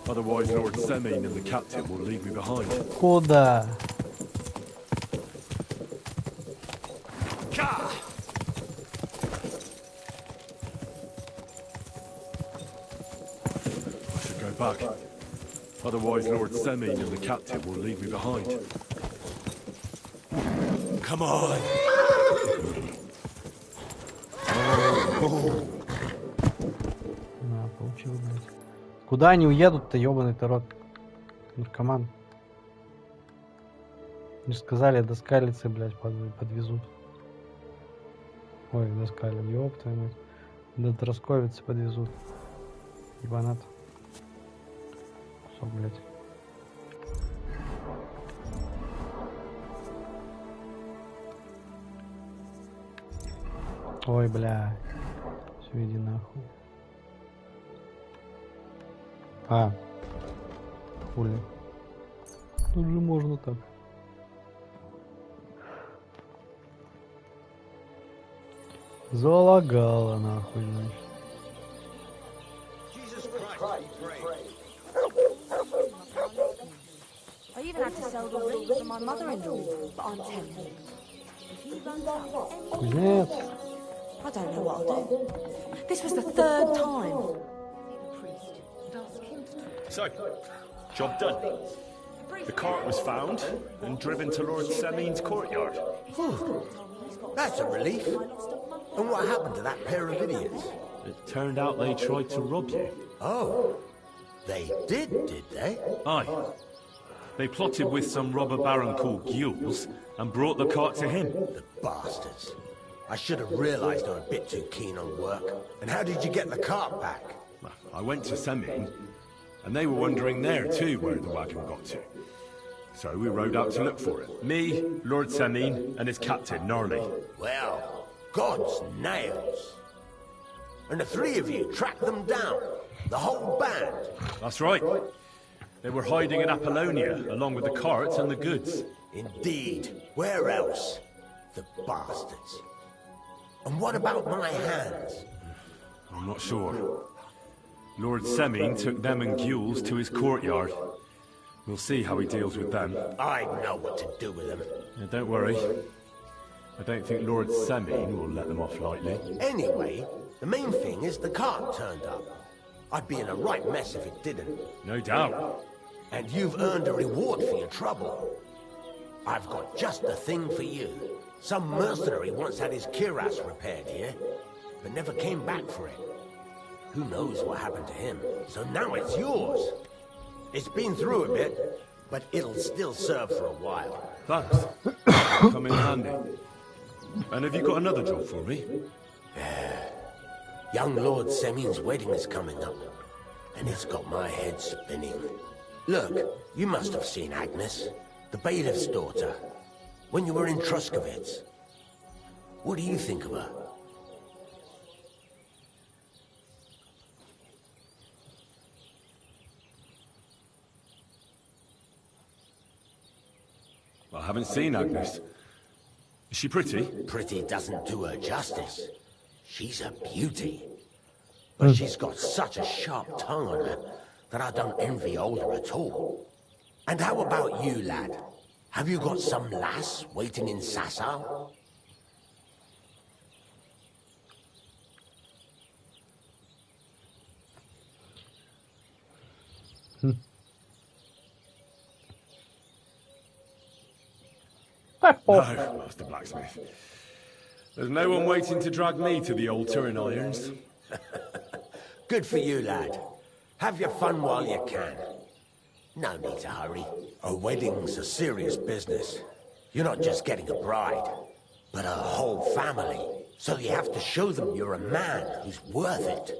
S18: Otherwise, Lord Semin and the captain will leave me behind.
S1: Куда?
S18: I should go back. Otherwise, Lord Semin and the captain will leave me behind. Come on!
S1: На, получил, блядь. Куда они уедут-то, ёбаный-то рот? Наркоман. Не сказали, до скалицы, блядь, подвезут. Ой, до скали, ёб твою мать. До Тросковицы подвезут. Ебанат. Кусок, блядь. Ой, бля. Все, иди нахуй. А. Хули. Тут же можно так. Залагало нахуй, значит.
S10: I even had to sell the ring for my mother-in-law, but I'm telling you, if he runs out
S1: Кузнец.
S10: I don't know what I'll do. This was the third time.
S18: So, job done. The cart was found and driven to Lord Semin's courtyard.
S4: Whew. That's a relief. And what happened to that pair of idiots?
S18: It turned out they tried to rob you.
S4: Oh, they did they?
S18: Aye. They plotted with some robber baron called Gules and brought the cart to him.
S4: The bastards. I should have realized they were a bit too keen on work. And how did you get the cart back?
S18: Well, I went to Semin, and they were wondering there too where the wagon got to. So we rode out to look for it. Me, Lord Semin, and his captain, Gnarly.
S4: Well, God's nails. And the three of you tracked them down. The whole band.
S18: That's right. They were hiding in Apollonia, along with the carts and the goods.
S4: Indeed. Where else? The bastards. And what about my hands?
S18: I'm not sure. Lord Semin took them and Gules to his courtyard. We'll see how he deals with them.
S4: I know what to do with them.
S18: Yeah, don't worry. I don't think Lord Semin will let them off lightly.
S4: Anyway, the main thing is the cart turned up. I'd be in a right mess if it didn't.
S18: No doubt.
S4: And you've earned a reward for your trouble. I've got just the thing for you. Some mercenary once had his cuirass repaired here, but never came back for it. Who knows what happened to him? So now it's yours. It's been through a bit, but it'll still serve for a while.
S18: Thanks. Come in handy. And have you got another job for me?
S4: Young Lord Semin's wedding is coming up, and it's got my head spinning. Look, you must have seen Agnes, the bailiff's daughter, when you were in Troskovitz. What do you think of her?
S18: I haven't seen Agnes. Is she pretty?
S4: Pretty doesn't do her justice. She's a beauty. But she's got such a sharp tongue on her that I don't envy older at all. And how about you, lad? Have you got some lass waiting in Sasau?
S18: No, Master Blacksmith. There's no one waiting to drag me to the altar in irons.
S4: Good for you, lad. Have your fun while you can. No need to hurry. A wedding's a serious business. You're not just getting a bride, but a whole family. So you have to show them you're a man who's worth it.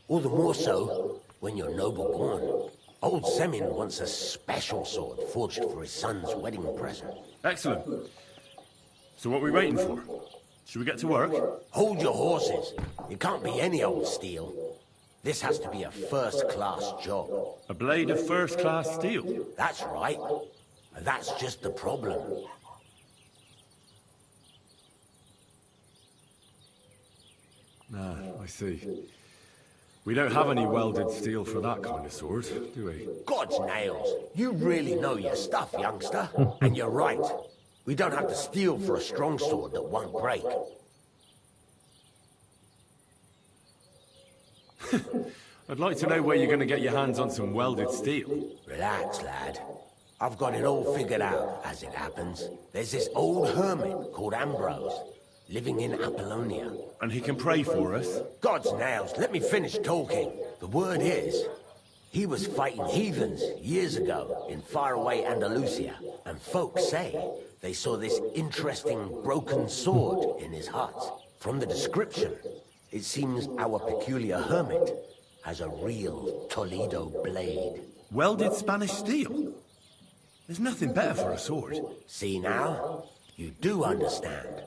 S4: All the more so when you're noble born. Old Semin wants a special sword forged for his son's wedding present.
S18: Excellent. So what are we waiting for? Should we get to work?
S4: Hold your horses. It can't be any old steel. This has to be a first-class job.
S18: A blade of first-class steel?
S4: That's right. And that's just the problem.
S18: Ah, I see. We don't have any welded steel for that kind of sword, do we?
S4: God's nails. You really know your stuff, youngster. And you're right. We don't have the steel for a strong sword that won't break.
S18: I'd like to know where you're going to get your hands on some welded steel.
S4: Relax, lad. I've got it all figured out, as it happens. There's this old hermit called Ambrose. living in Apollonia.
S18: And he can pray for us?
S4: God's nails, let me finish talking. The word is, he was fighting heathens years ago in faraway Andalusia, and folks say they saw this interesting broken sword in his hut. From the description, it seems our peculiar hermit has a real Toledo blade.
S18: Welded Spanish steel? There's nothing better for a sword.
S4: See now? You do understand.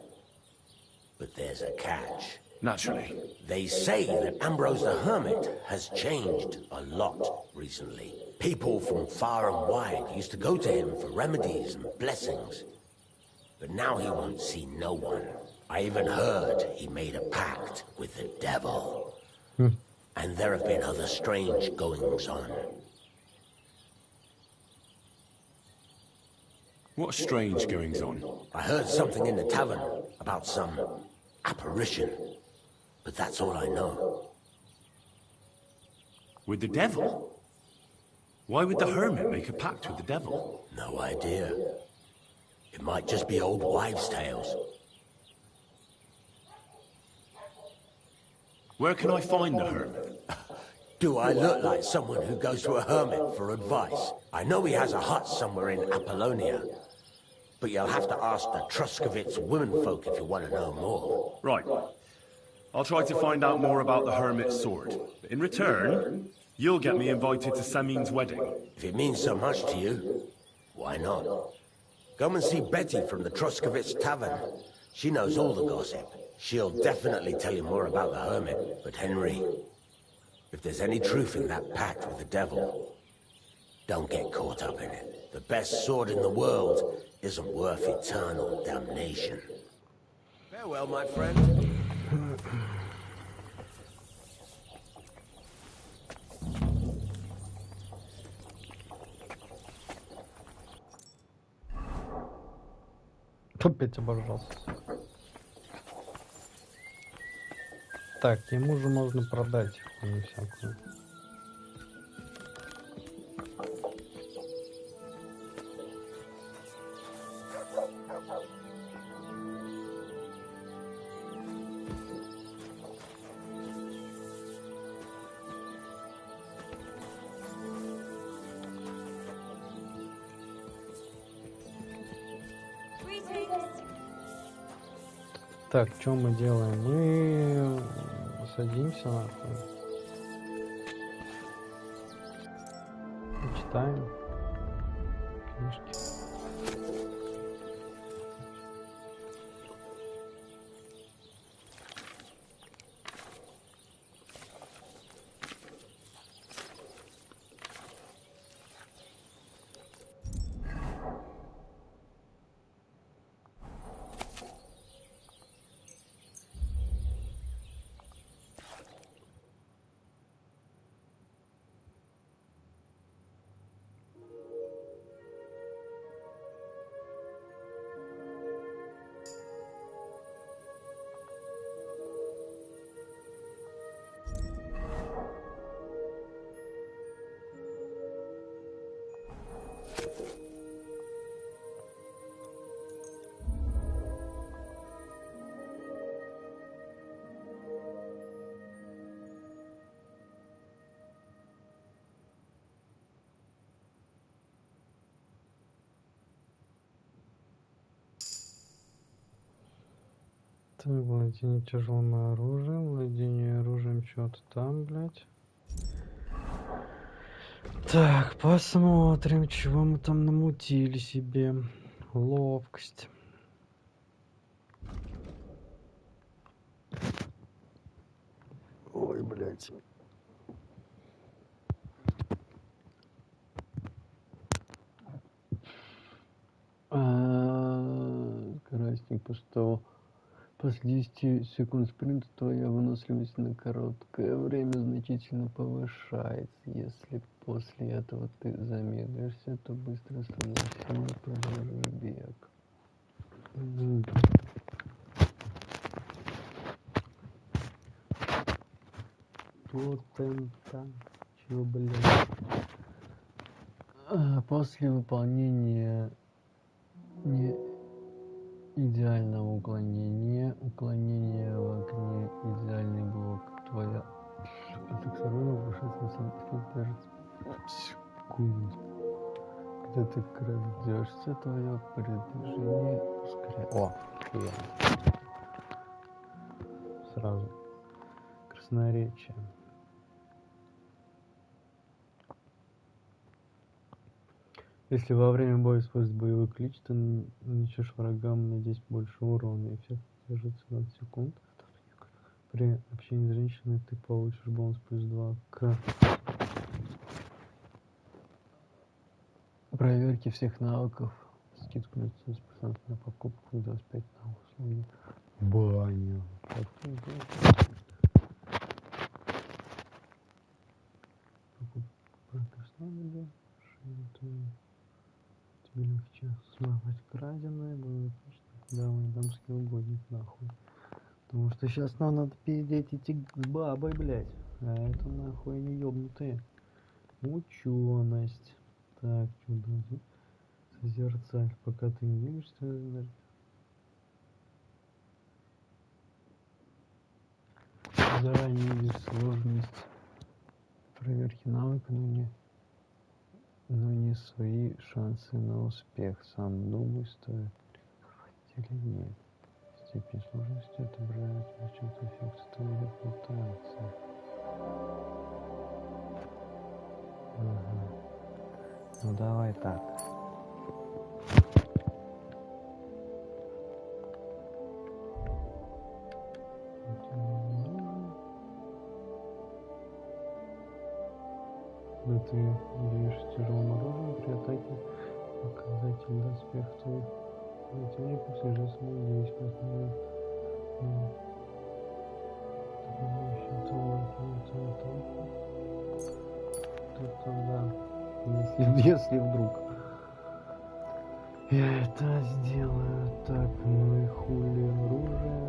S4: But there's a catch.
S18: Naturally.
S4: They say that Ambrose the Hermit has changed a lot recently. People from far and wide used to go to him for remedies and blessings. But now he won't see no one. I even heard he made a pact with the devil. And there have been other strange goings-on.
S18: What strange goings-on?
S4: I heard something in the tavern about some apparition. But that's all I know.
S18: With the devil? Why would the hermit make a pact with the devil?
S4: No idea. It might just be old wives' tales.
S18: Where can I find the hermit?
S4: Do I look like someone who goes to a hermit for advice? I know he has a hut somewhere in Apollonia. But you'll have to ask the Truscovitz womenfolk if you want to know more.
S18: Right. I'll try to find out more about the hermit's sword. But in return, you'll get me invited to Semin's wedding.
S4: If it means so much to you, why not? Come and see Betty from the Truscovitz Tavern. She knows all the gossip. She'll definitely tell you more about the hermit. But Henry, if there's any truth in that pact with the devil, don't get caught up in it. The best sword in the world isn't worth eternal damnation. Farewell, my friend.
S1: Опять обожрался. Так, ему же можно продать хуйню всякую. Так, что мы делаем? Мы садимся нахуй. Читаем книжки. Так, владение тяжелым оружием, владение оружием что-то там, блядь. Так, посмотрим, чего мы там намутили себе. Ловкость. Ой, блядь. Красник поставил. После 10 секунд спринта твоя выносливость на короткое время значительно повышается. Если после этого ты замедлишься, то быстро становишься, продолжишь бег. Вот это. Чё, блядь? После выполнения Идеального уклонения. Уклонение в окне. Идеальный блок. Твоя фиксируемая повышается секунд. Когда ты крадешься, твое передвижение ускоряется. О, хуя. Сразу. Красноречие. Если во время боя использовать боевой клич, ты нанесешь врагам на 10 больше урона. Эффект держится 20 секунд. При общении с женщиной ты получишь бонус плюс 2 к проверке всех навыков. Скидку на 30% на покупку и 25% на услуги. Баня. Тебе легче смазать краденое, будет да, мой дамский угодник, нахуй. Потому что сейчас нам надо пиздеть идти с бабой, блядь. А это нахуй не ёбнутые. Ученость. Так, что созерцать, пока ты не видишь, что заранее видишь сложность проверки навыка, но не свои шансы на успех. Сам думай, стоит или нет. Степень сложности отображает чем-то эффект твоей репутации. Ага. Ну давай так. Когда ты движешься тяжелым оружием при атаке, показатель доспех твоих противников снижается на 10%. Да. Если вдруг я это сделаю, так, ну и хули оружие.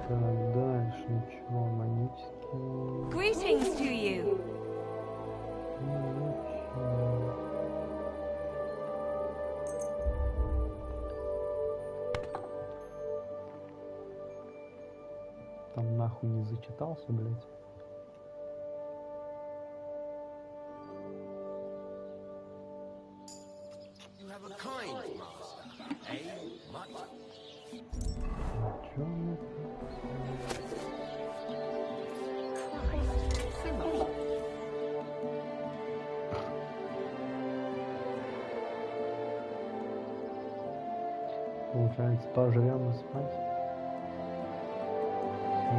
S1: Так, дальше, что, магические...
S10: Greetings to you.
S1: Там нахуй не зачитался, блядь.
S4: You have a kind master, eh, mutt?
S1: Получается, пожрем и спать.
S14: You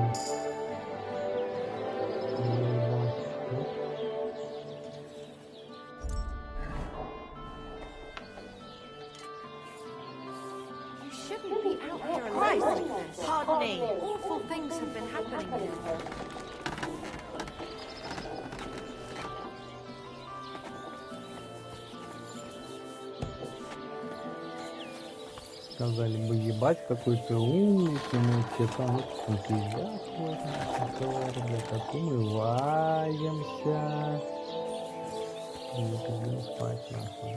S14: shouldn't be out here alone like this. Pardon me. Awful things have been happening here.
S1: Сказали бы, ебать, какой ты умный, мы все там пиздят, вот, как умываемся. И пойдем спать, нахуй.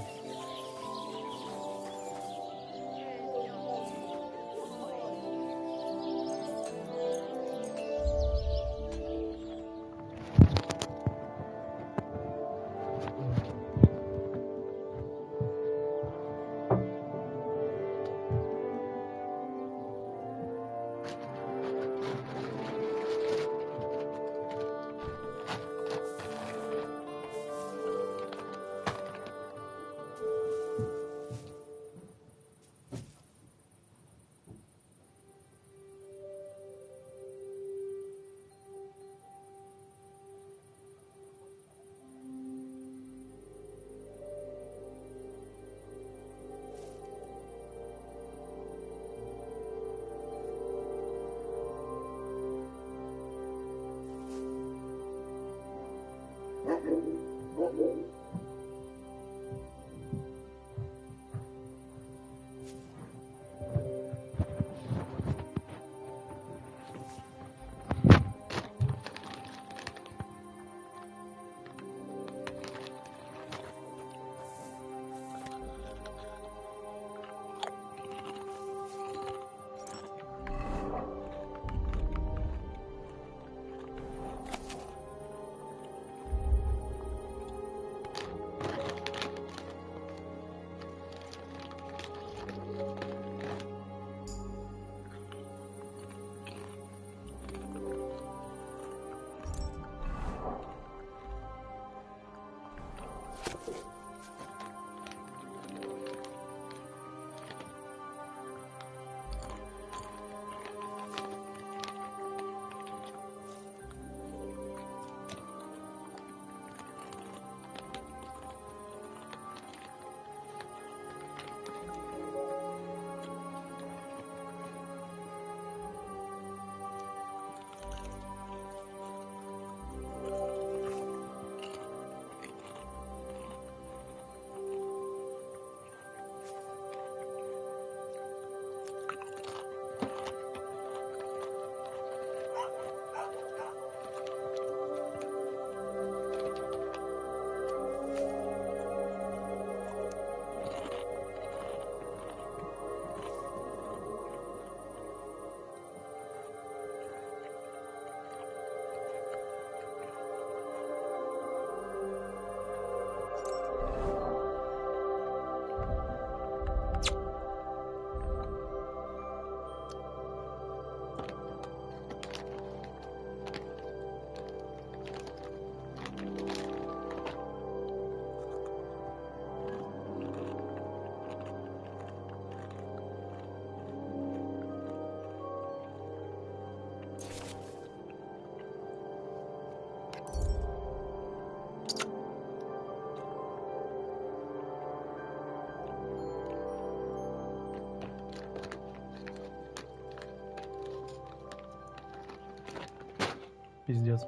S1: Пиздец.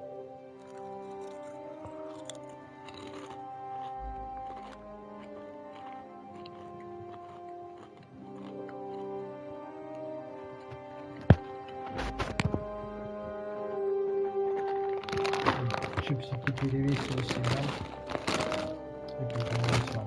S1: Чипсики перевесили себя и придумали сам.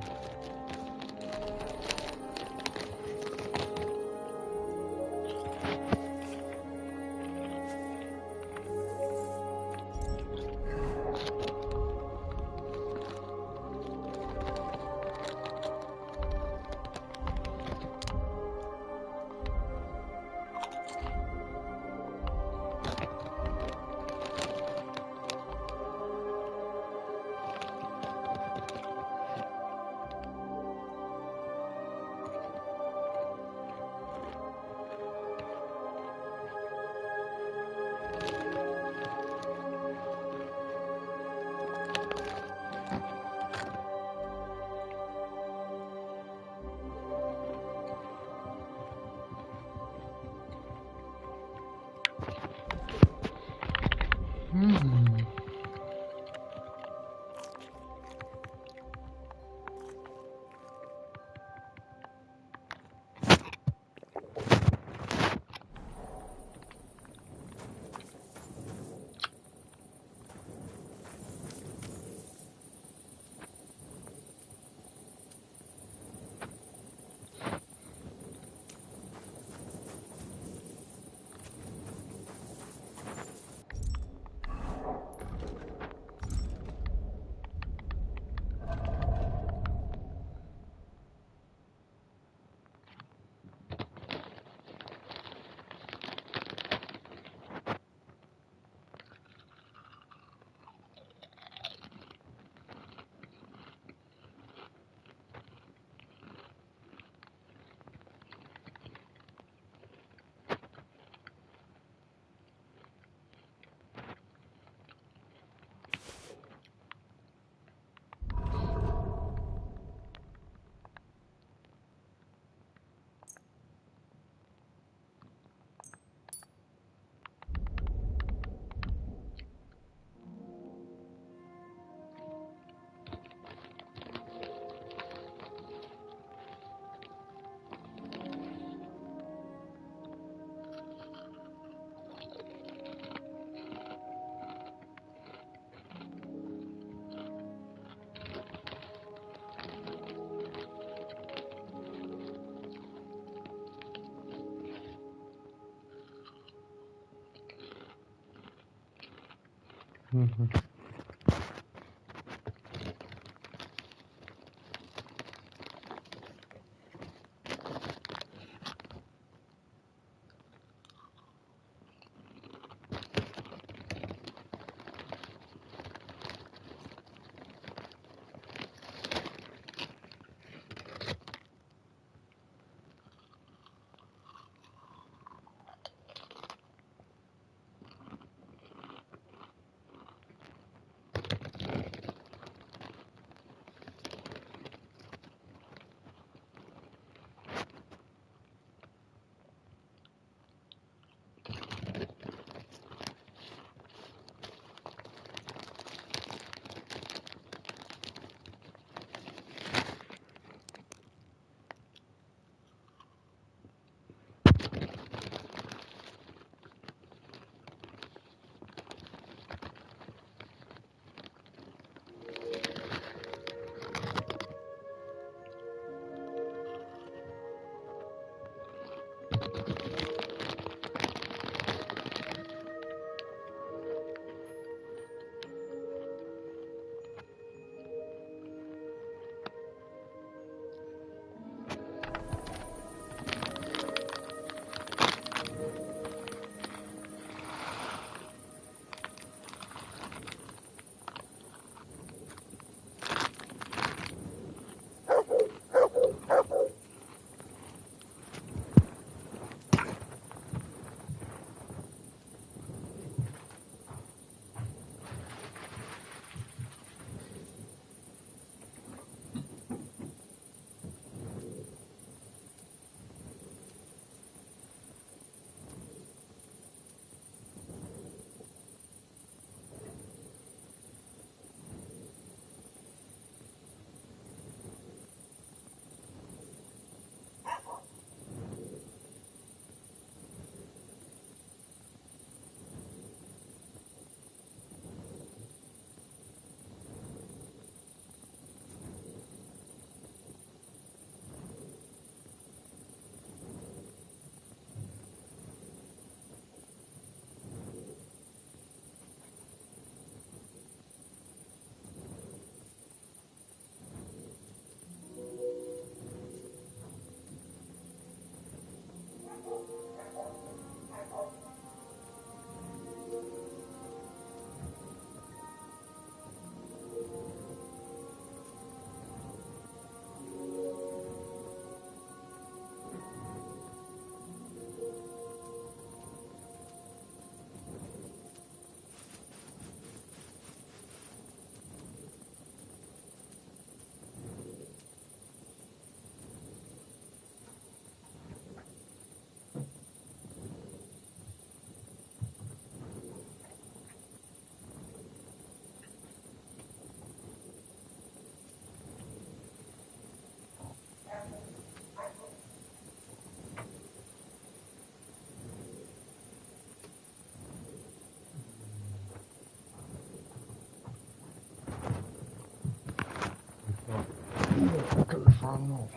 S1: Фанул.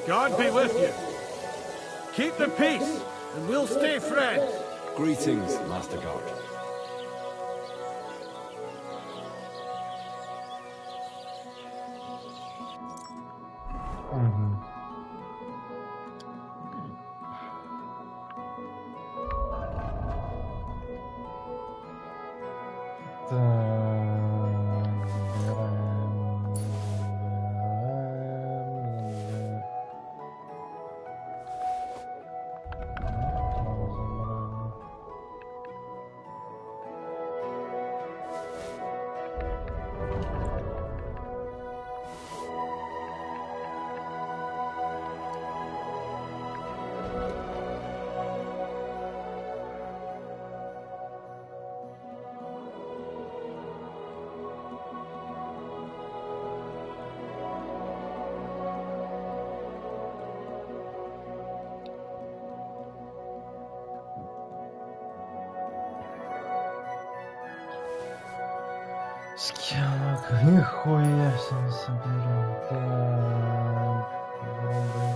S18: God be with you. Keep the peace, and we'll stay friends.
S3: Greetings, Master Guard. Скелок, нихуя себе соберем. Так, вроде.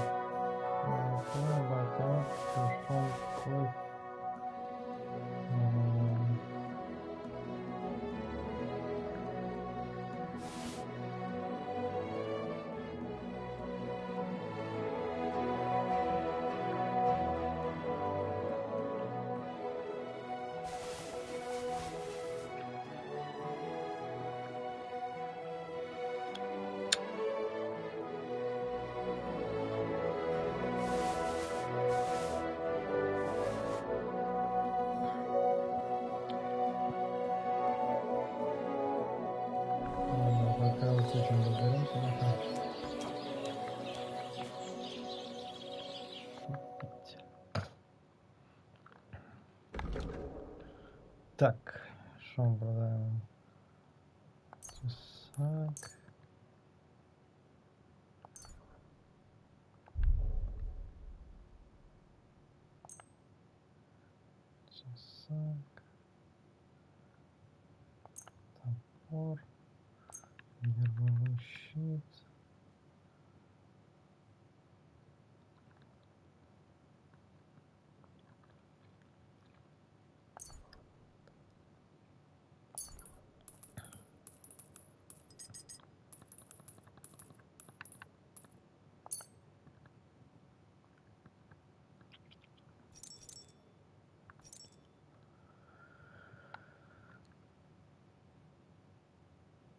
S3: Так, что мы продаем? Тесак. Тесак. Топор. Гербовый щит.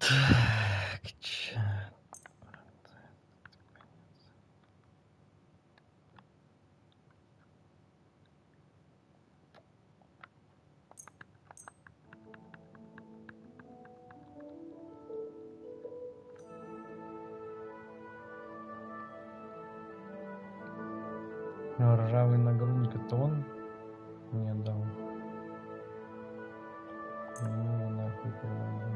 S3: Так, чё? Ржавый нагрудник, это он мне дал. Ну, нахуй проводим.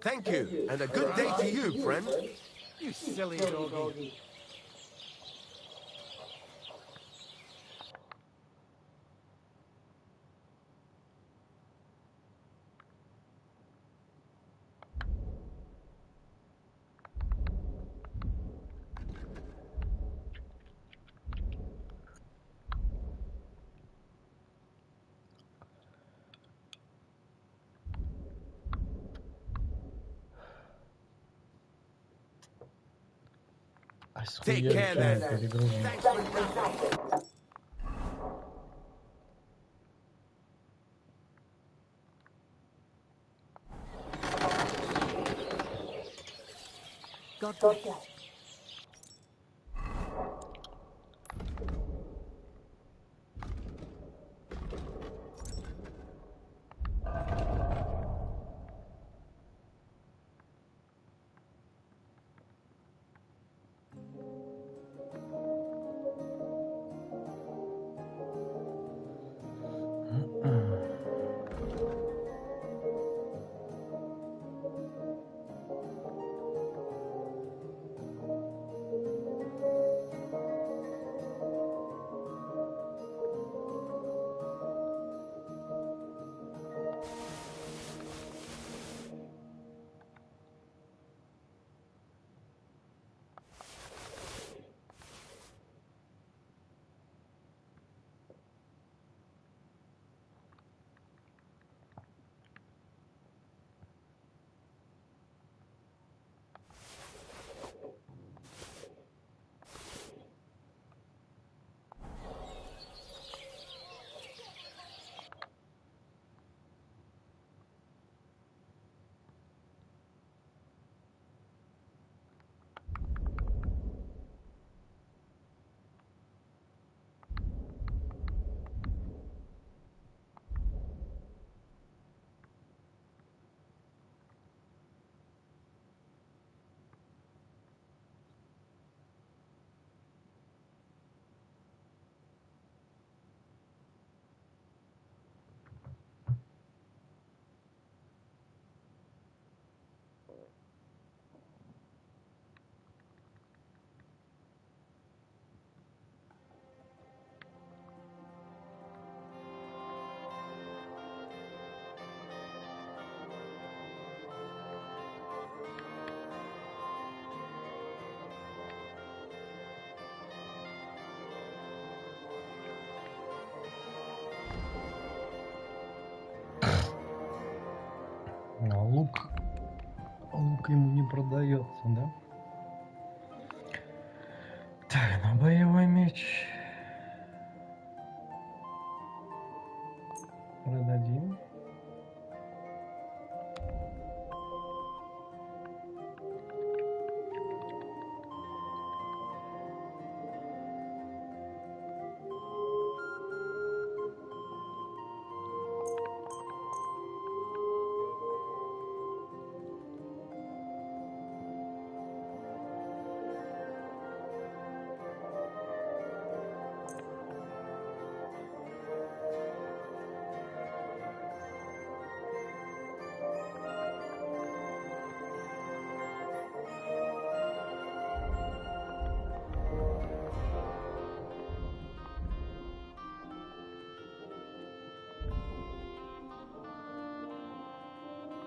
S4: Thank you, and a good day to you, friend.
S15: You silly doggy.
S1: Take care then. Thanks for
S10: God bless.
S1: Лук ему не продается, да? Так, на боевой меч продадим.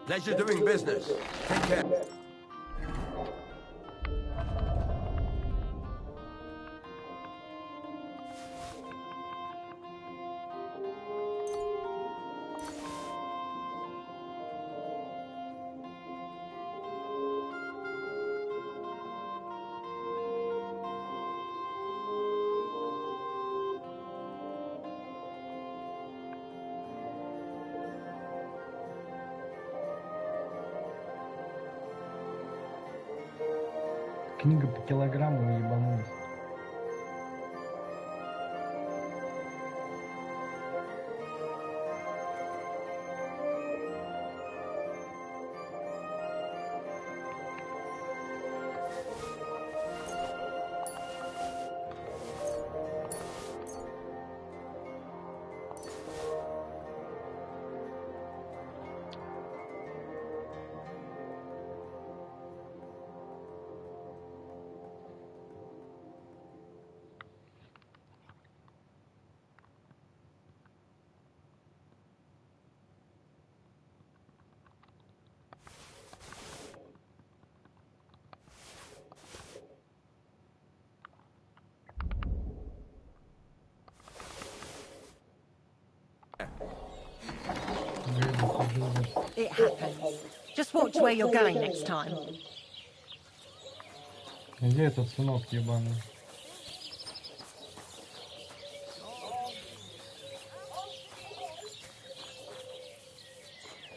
S4: Pleasure doing business. Take care.
S1: Книга по килограмму ебанулась.
S13: happens. Just watch where you're going next time.
S1: Где этот сынок ебаный?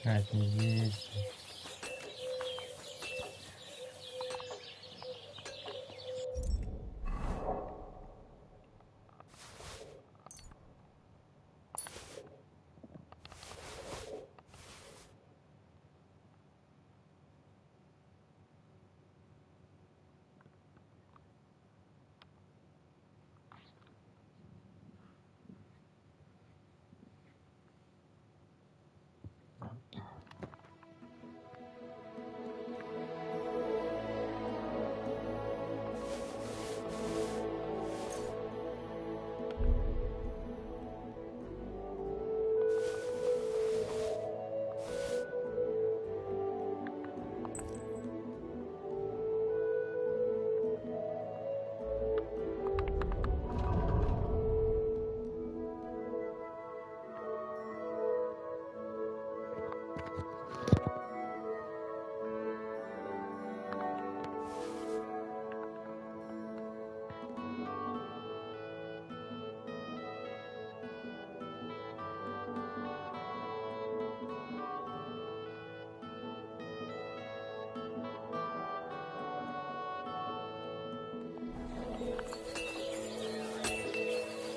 S1: Офигеть.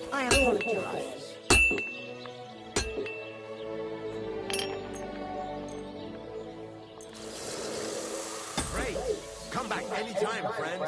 S13: I apologize.
S4: Great. Come back anytime, friend.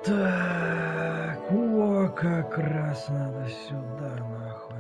S1: Так, о, как раз надо сюда, нахуй.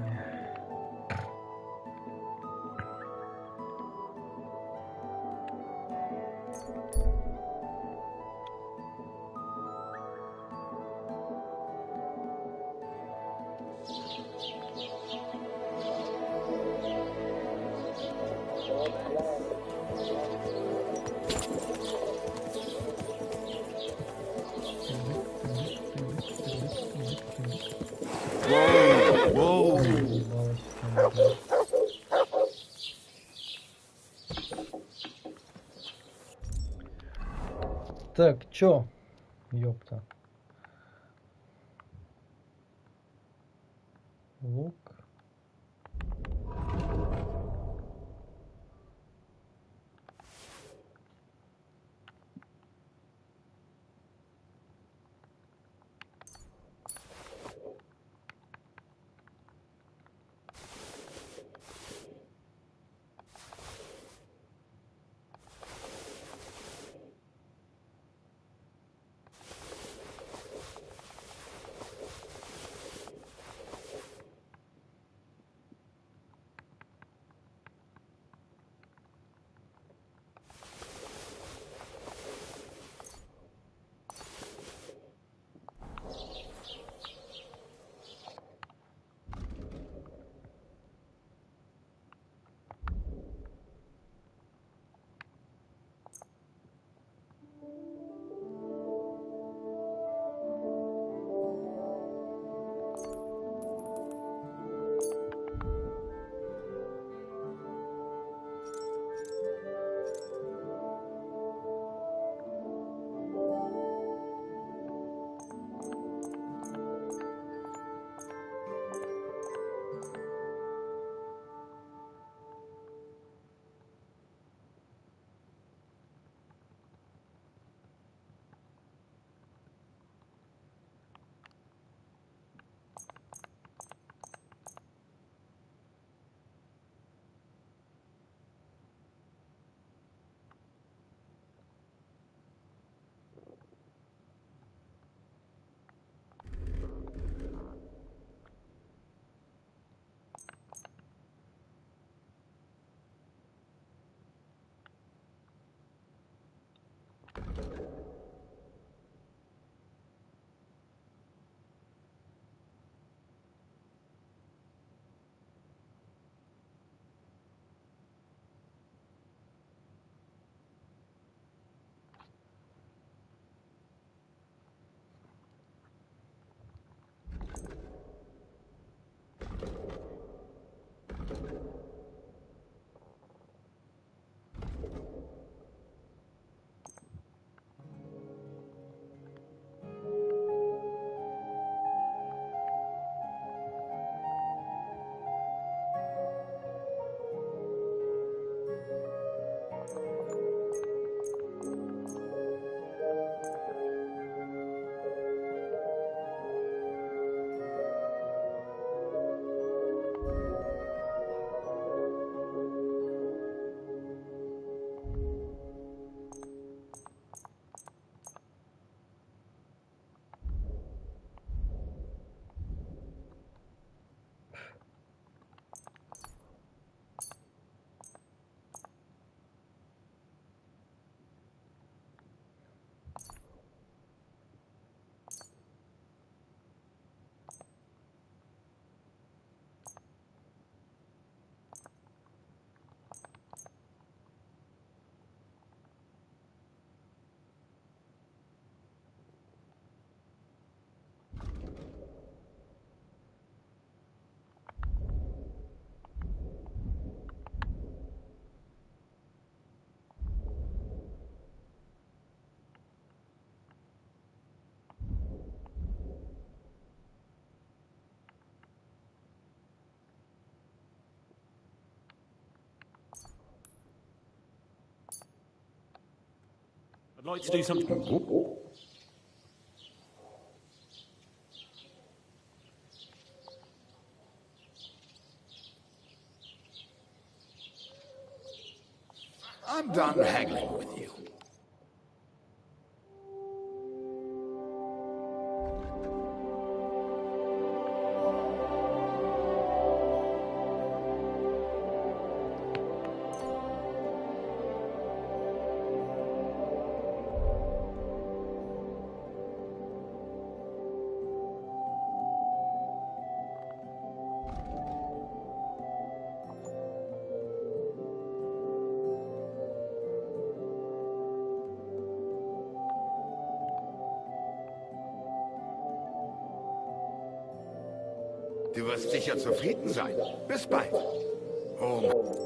S1: Так, чё? Ёпта. Лук.
S18: I'd like to do something.
S15: I'm done haggling with you.
S16: Du wirst sicher zufrieden sein. Bis bald. Oh.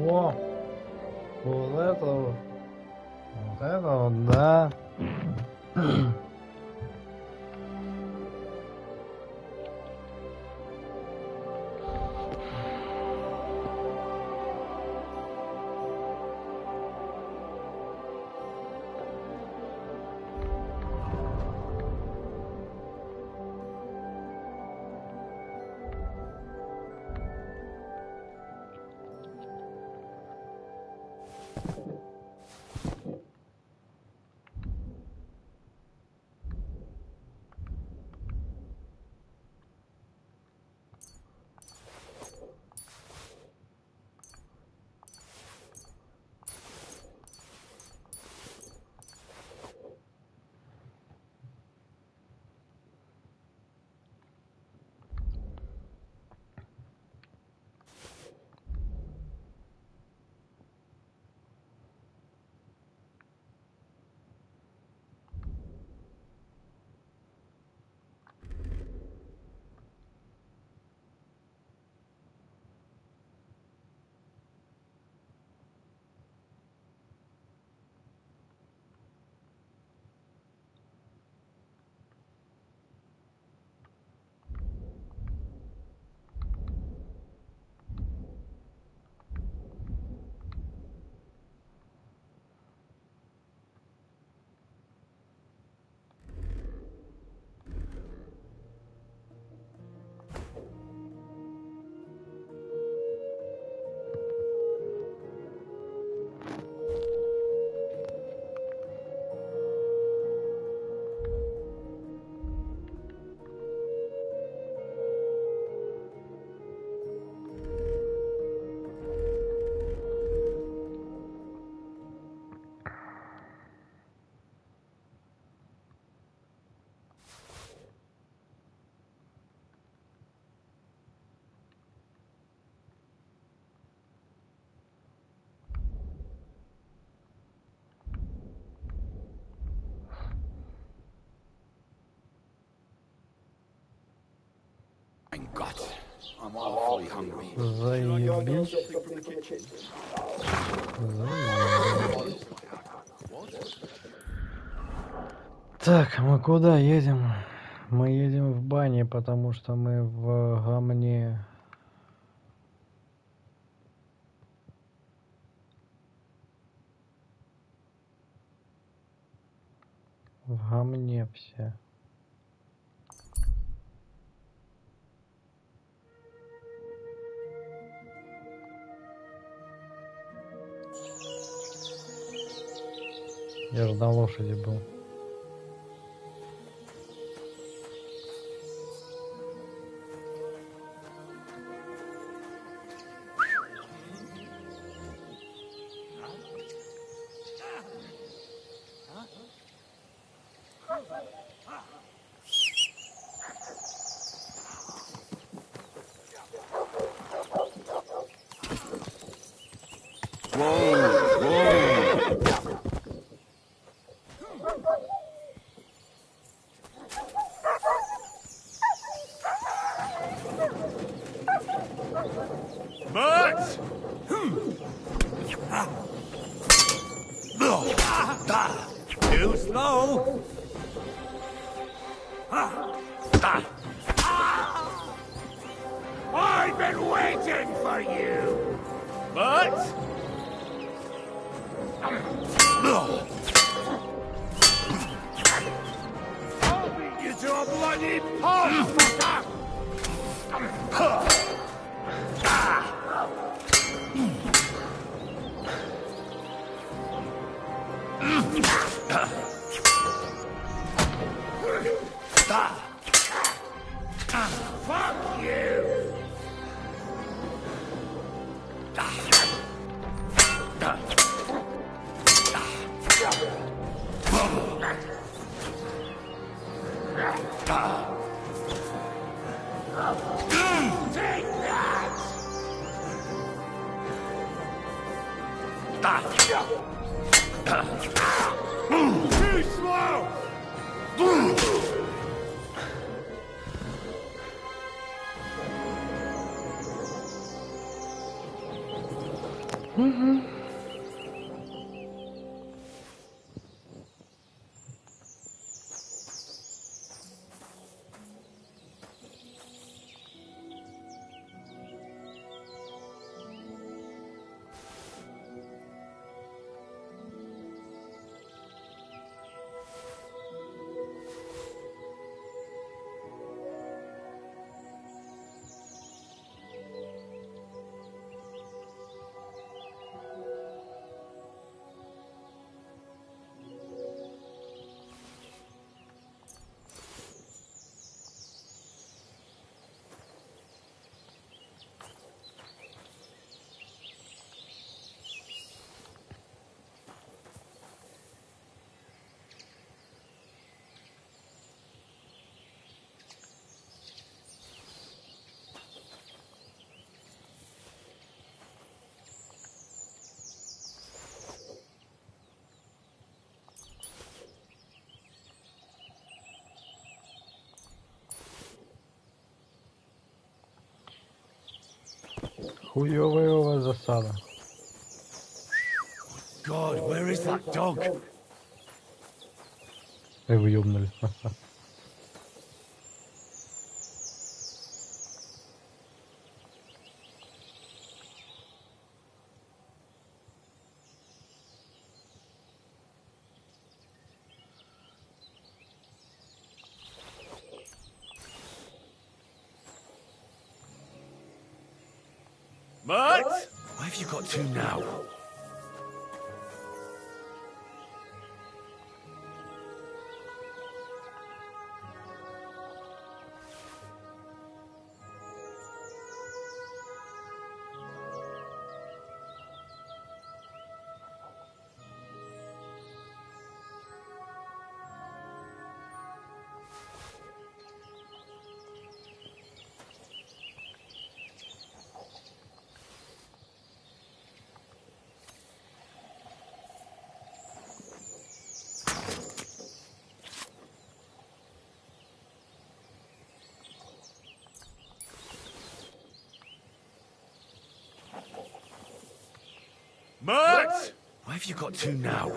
S1: О, вот это вот, да.
S15: God, I'm awfully hungry.
S1: Заебись. Заебись. Так, мы куда едем? Мы едем в бане, потому что мы в гамне. В гамне все. Я же на лошади был.
S4: Too slow. I've been waiting for you. But I'll beat you to a bloody pulp, fucker. Fuck you! Take that! Too slow!
S1: Хуёвая у вас засада.
S4: God, where is that dog?
S1: Вы ёбнули.
S4: Mutt? Why have you got to now? Mutt? Why have you got to now?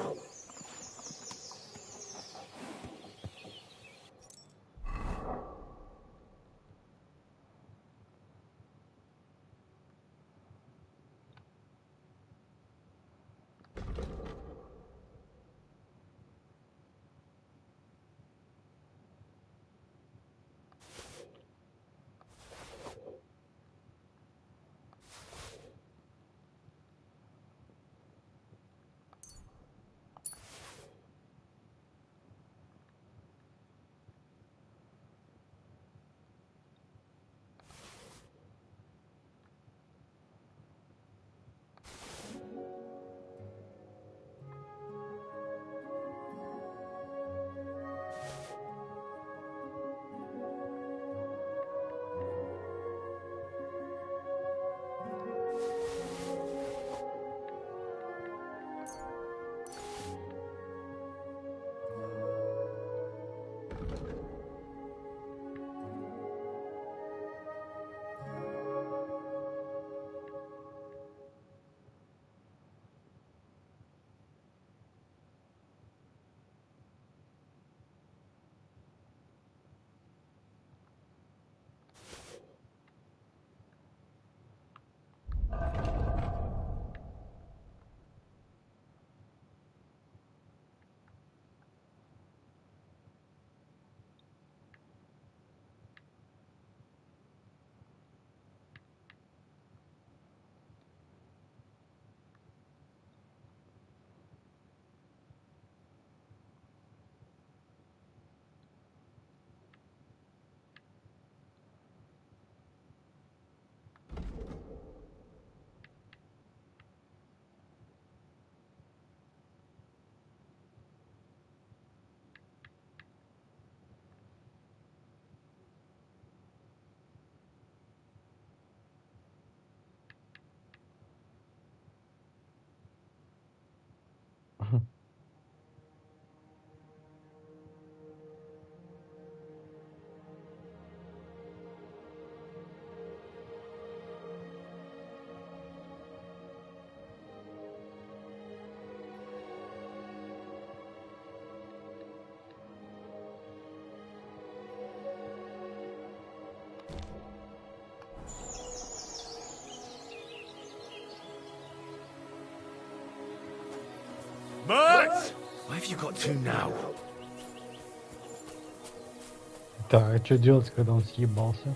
S18: bullets! Why have you got two now?
S1: Так, а что делать, когда он съебался?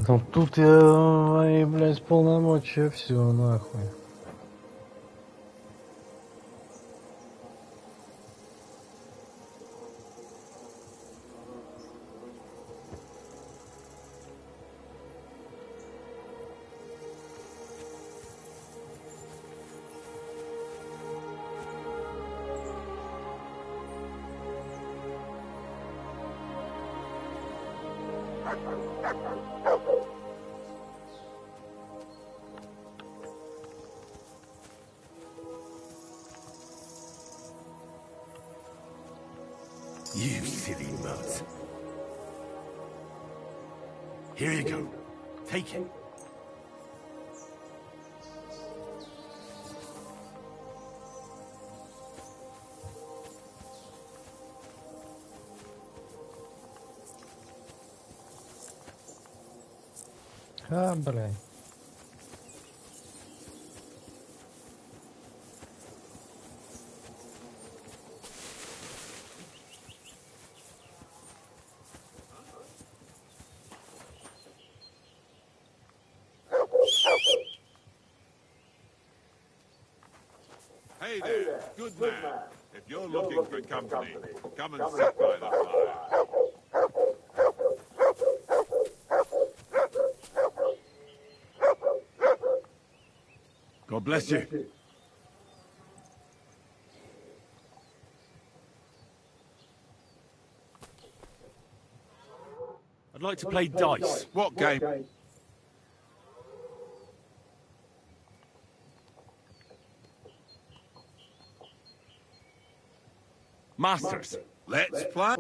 S1: Ну тут я, блядь, полномочия, все нахуй.
S2: You silly mutt. Here you go. Take it.
S1: А, блядь.
S12: Hey there, good man. If you're looking for company, come and sit by the fire.
S18: God bless you. I'd like to play dice.
S12: What game?
S18: Masters.
S12: Let's play.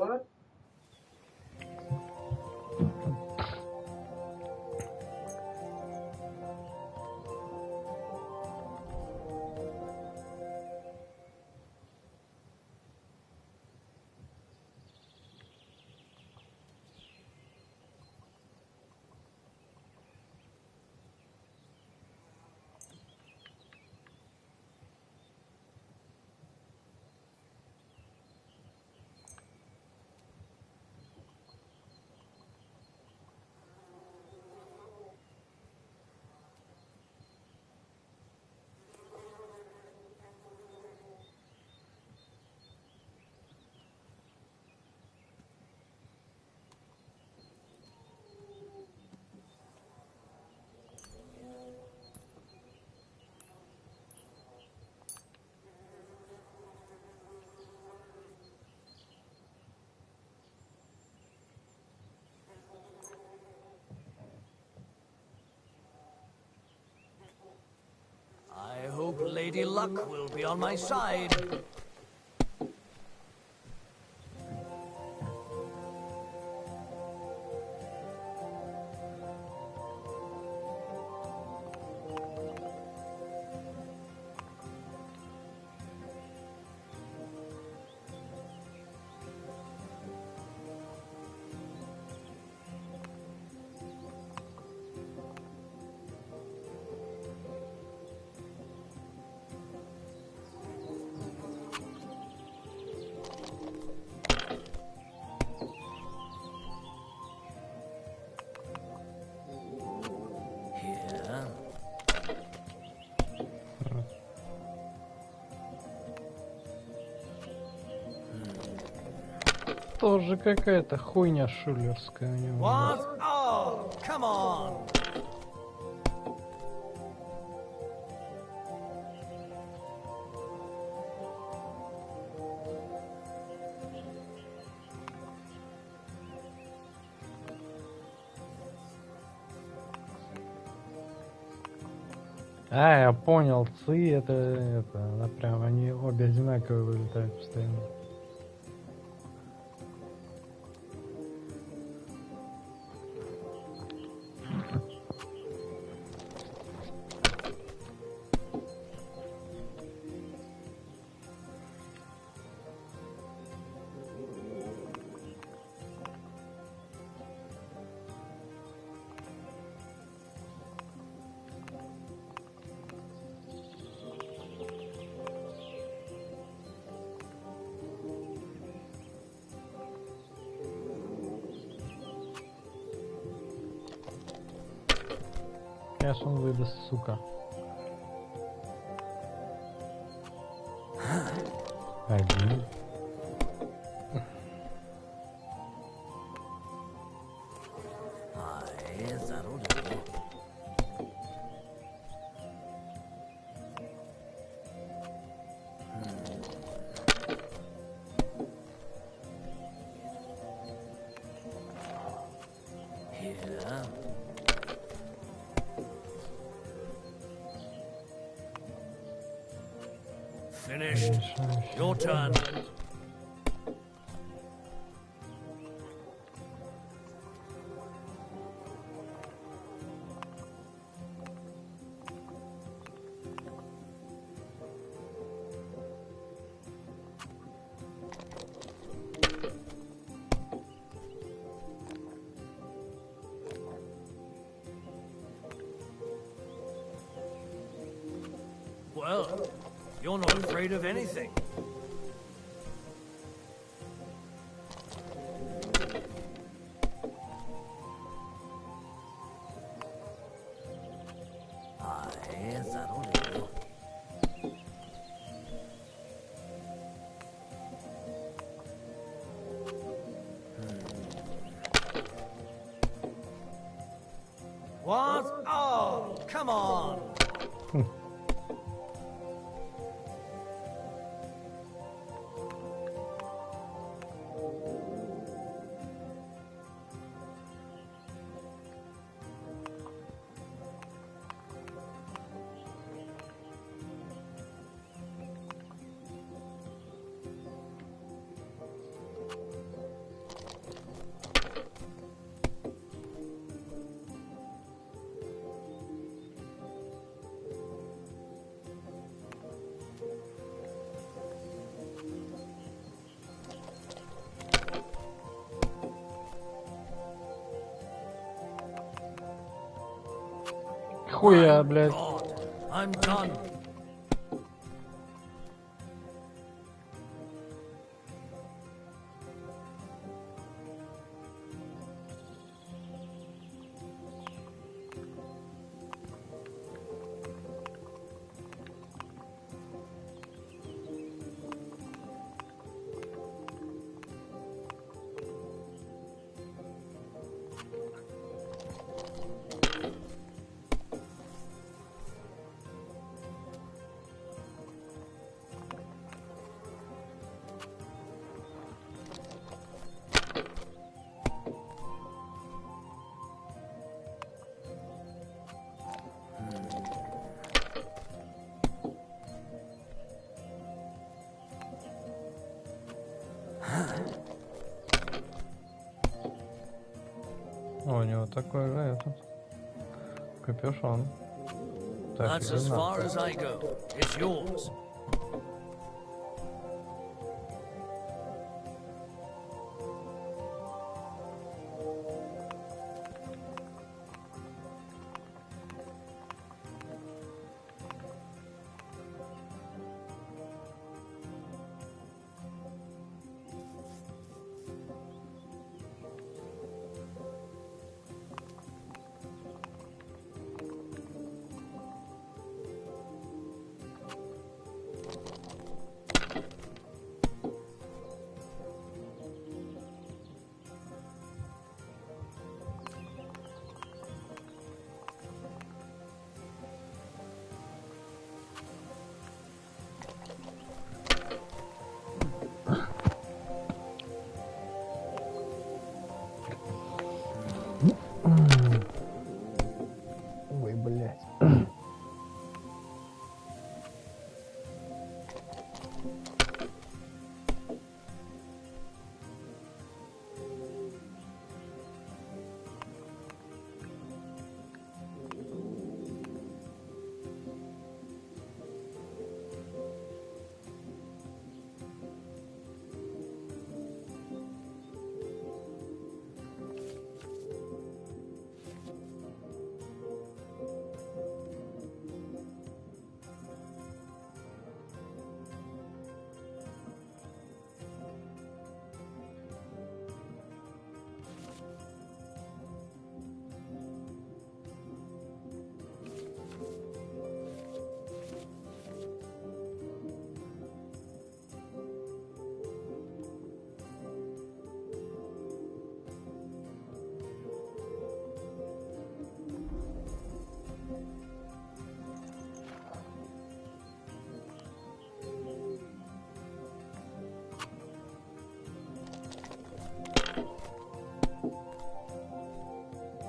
S5: I hope Lady Luck will be on my side.
S1: Тоже какая-то хуйня шулерская у него.
S5: What? Oh, come on.
S1: А, я понял, цы это, она прям, они обе одинаковые вылетают постоянно. Сейчас он выдаст, сука. Один.
S5: Finished. Your turn. Well, you're not afraid of anything. What? Oh, come on.
S1: Хуя, блядь.
S5: I'm done.
S1: У него такой же этот капюшон. Так,
S5: That's as far as I go. It's yours.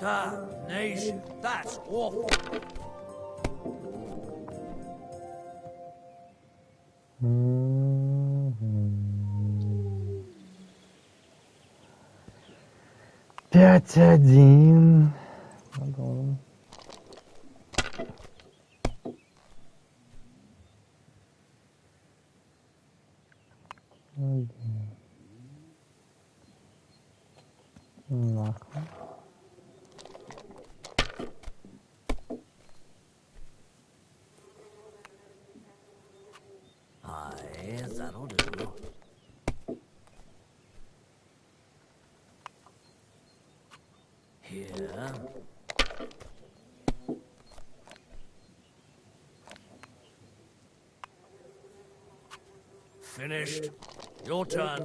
S5: Damnation, that's awful.
S1: Пять один. Нахуй.
S5: Aye, that'll do. Here. Finished. Your turn.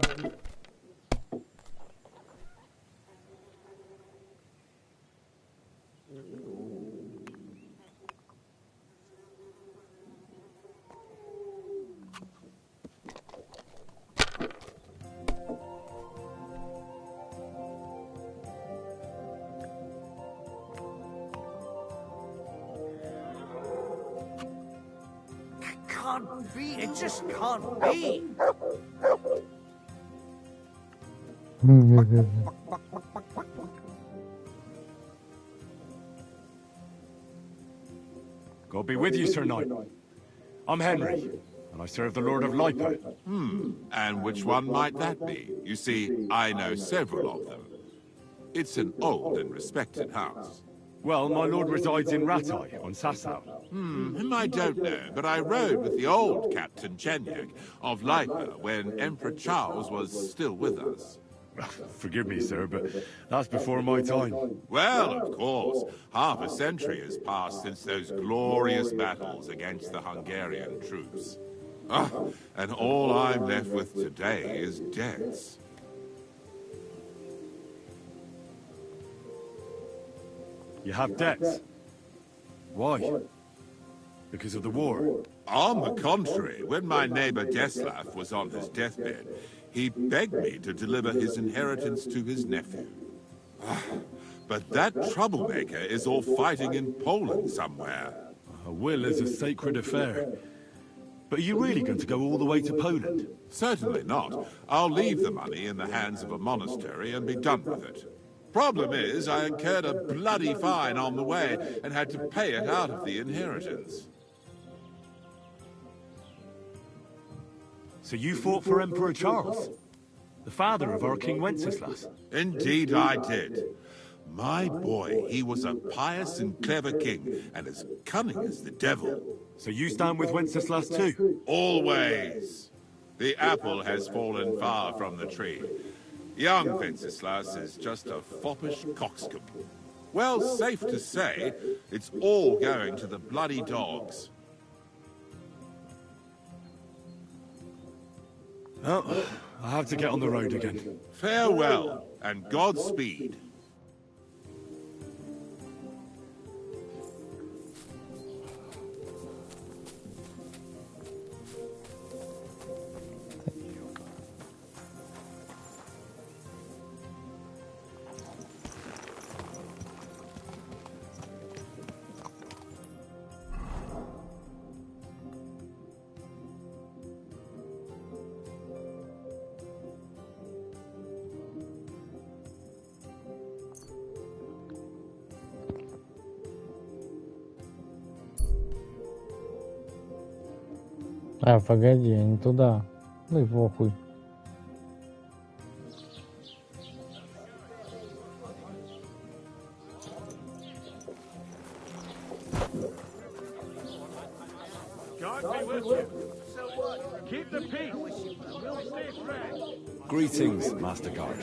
S5: Can't be. It just can't be.
S18: God be with you, Sir Knight. I'm Henry, and I serve the Lord of Lipa.
S17: And which one might that be? You see, I know several of them. It's an old and respected house.
S18: Well, my lord resides in Ratai, on Sasau.
S17: Him I don't know, but I rode with the old Captain Chenyak of Lipa when Emperor Charles was still with us.
S18: Forgive me, sir, but that's before my time.
S17: Well, of course. Half a century has passed since those glorious battles against the Hungarian troops. And all I'm left with today is debts.
S18: You have debts? Why? Because of the war?
S17: On the contrary, when my neighbor Deslav was on his deathbed, he begged me to deliver his inheritance to his nephew. But that troublemaker is all fighting in Poland somewhere.
S18: A will is a sacred affair. But are you really going to go all the way to Poland?
S17: Certainly not. I'll leave the money in the hands of a monastery and be done with it. Problem is, I incurred a bloody fine on the way and had to pay it out of the inheritance.
S18: So you fought for Emperor Charles, the father of our King Wenceslas?
S17: Indeed I did. My boy, he was a pious and clever king, and as cunning as the devil.
S18: So you stand with Wenceslas too?
S17: Always. The apple has fallen far from the tree. Young Wenceslas is just a foppish coxcomb. Well, safe to say, it's all going to the bloody dogs.
S18: Oh, I have to get on the road again.
S17: Farewell, and Godspeed.
S1: А, погоди, не туда. Ну и похуй.
S18: Keep the peace. We'll stay friends. Greetings, Master Guard.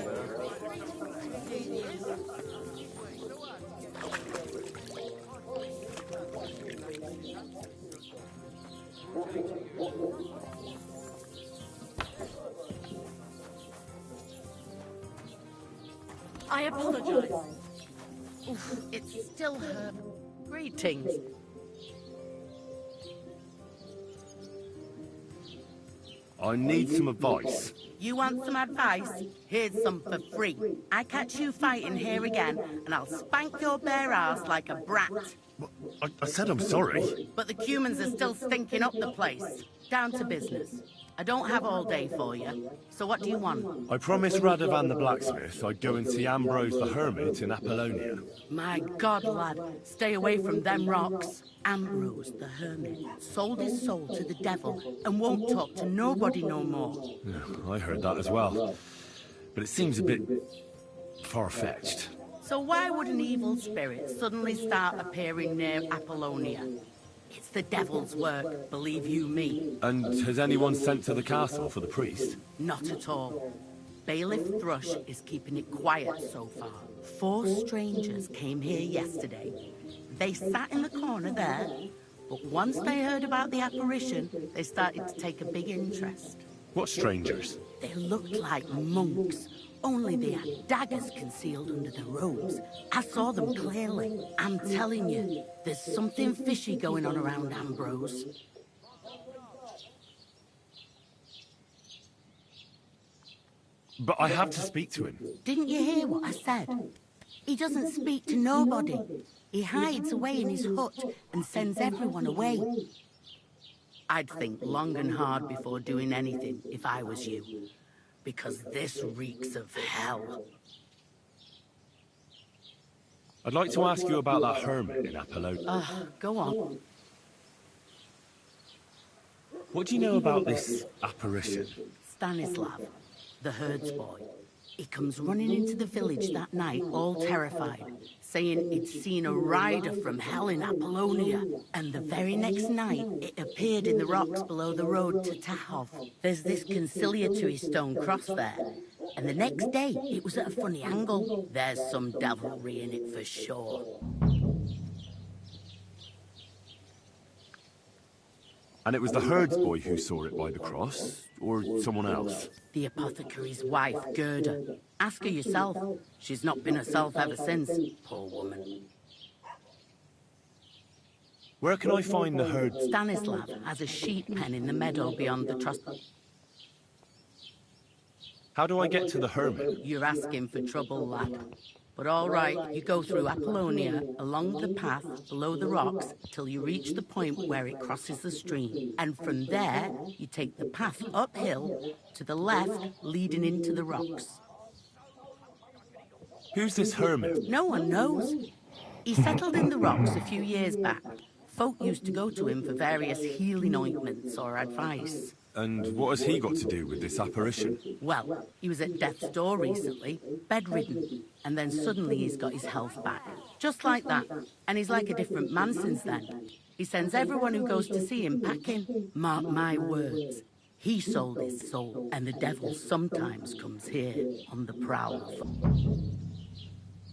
S13: I apologize. Oof, it still hurt. Greetings.
S18: I need some advice.
S13: You want some advice? Here's some for free. I catch you fighting here again, and I'll spank your bare ass like a brat.
S18: I said I'm sorry.
S13: But the Cumans are still stinking up the place. Down to business. I don't have all day for you. So what do you want?
S18: I promised Radovan the blacksmith I'd go and see Ambrose the hermit in Apollonia.
S13: My God, lad, stay away from them rocks. Ambrose the hermit sold his soul to the devil and won't talk to nobody no more.
S18: Yeah, I heard that as well. But it seems a bit far-fetched.
S13: So why would an evil spirit suddenly start appearing near Apollonia? It's the devil's work, believe you me.
S18: And has anyone sent to the castle for the priest?
S13: Not at all. Bailiff Thrush is keeping it quiet so far. 4 strangers came here yesterday. They sat in the corner there, but once they heard about the apparition, they started to take a big interest.
S18: What strangers?
S13: They looked like monks, only they had daggers concealed under their robes. I saw them clearly. I'm telling you, there's something fishy going on around Ambrose.
S18: But I have to speak to him.
S13: Didn't you hear what I said? He doesn't speak to nobody. He hides away in his hut and sends everyone away. I'd think long and hard before doing anything if I was you. Because this reeks of hell.
S18: I'd like to ask you about that hermit in Apollonia.
S13: Go on.
S18: What do you know about this apparition?
S13: Stanislav, the herds boy. He comes running into the village that night, all terrified, saying he'd seen a rider from hell in Apollonia. And the very next night, it appeared in the rocks below the road to Tahov. There's this conciliatory stone cross there. And the next day, it was at a funny angle. There's some devilry in it for sure.
S18: And it was the herds boy who saw it by the cross, or someone else?
S13: The apothecary's wife, Gerda. Ask her yourself. She's not been herself ever since, poor woman.
S18: Where can I find the herd?
S13: Stanislav has a sheep pen in the meadow beyond the trust.
S18: How do I get to the hermit?
S13: You're asking for trouble, lad. But all right, you go through Apollonia, along the path, below the rocks, till you reach the point where it crosses the stream. And from there, you take the path uphill, to the left, leading into the rocks.
S18: Who's this hermit?
S13: No one knows. He settled in the rocks a few years back. Folk used to go to him for various healing ointments or advice.
S18: And what has he got to do with this apparition?
S13: Well, he was at death's door recently, bedridden, and then suddenly he's got his health back. Just like that. And he's like a different man since then. He sends everyone who goes to see him packing. Mark my words. He sold his soul, and the devil sometimes comes here on the prowl.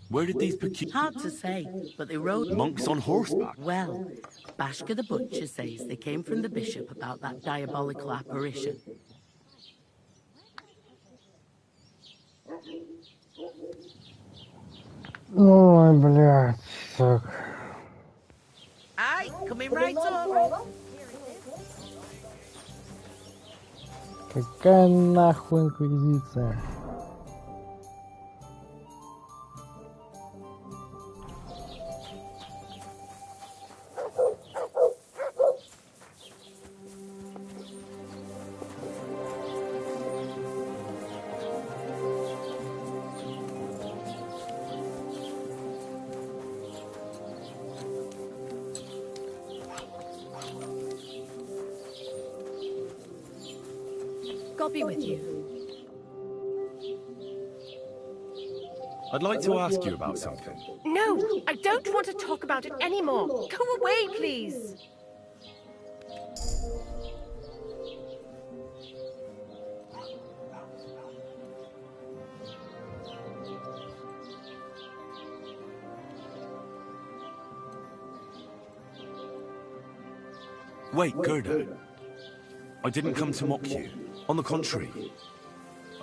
S18: Where did these
S13: Hard to say, but they rode...
S18: Monks on horseback?
S13: Well, Bashka the Butcher says they came from the bishop about that diabolical apparition.
S1: Ой, блядь, так.
S13: Aye, coming right up.
S1: Какая нахуй инквизиция?
S14: God be with you.
S18: I'd like to ask you about something.
S14: No, I don't want to talk about it anymore. Go away, please.
S18: Wait, Gerda. I didn't come to mock you. On the contrary,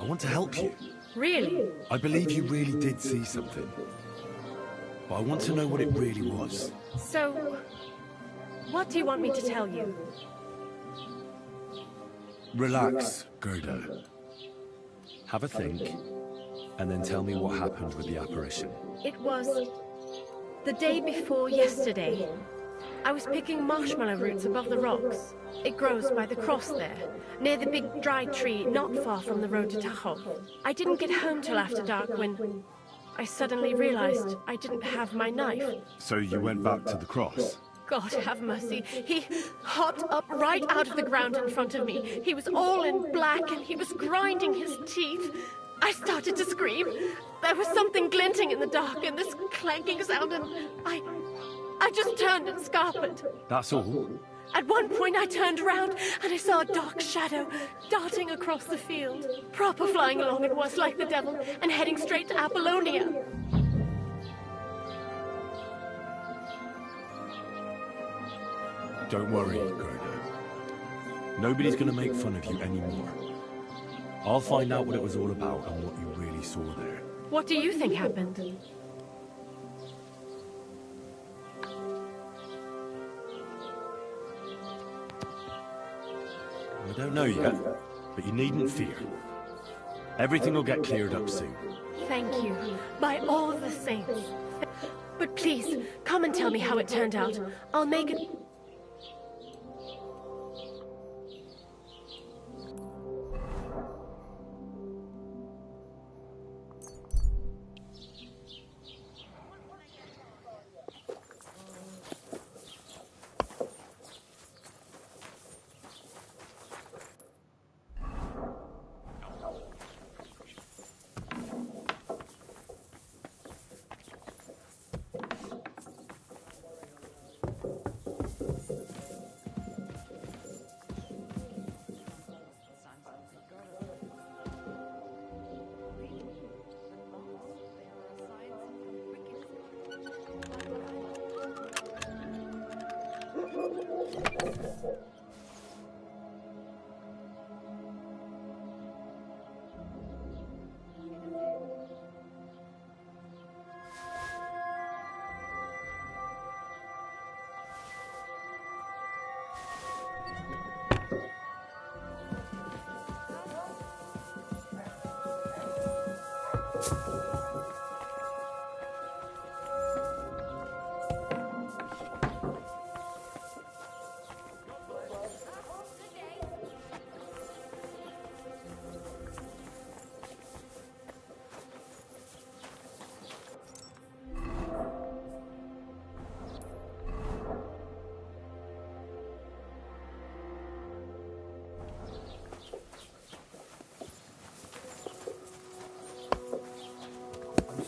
S18: I want to help you.
S14: Really?
S18: I believe you really did see something. But I want to know what it really was.
S14: So, what do you want me to tell you?
S11: Relax, Gerda. Have a think, and then tell me what happened with the apparition.
S14: It was the day before yesterday. I was picking marshmallow roots above the rocks. It grows by the cross there, near the big dry tree not far from the road to Tahoe. I didn't get home till after dark when I suddenly realized I didn't have my knife.
S11: So you went back to the cross?
S14: God have mercy. He hopped up right out of the ground in front of me. He was all in black and he was grinding his teeth. I started to scream. There was something glinting in the dark and this clanking sound and I just turned and scarpered.
S11: That's all?
S14: At one point I turned around and I saw a dark shadow darting across the field. Proper flying along it was like the devil and heading straight to Apollonia.
S11: Don't worry, Gerda. Nobody's gonna make fun of you anymore. I'll find out what it was all about and what you really saw there.
S14: What do you think happened?
S11: I don't know yet, but you needn't fear. Everything will get cleared up soon.
S14: Thank you, by all the saints. But please, come and tell me how it turned out. I'll make it...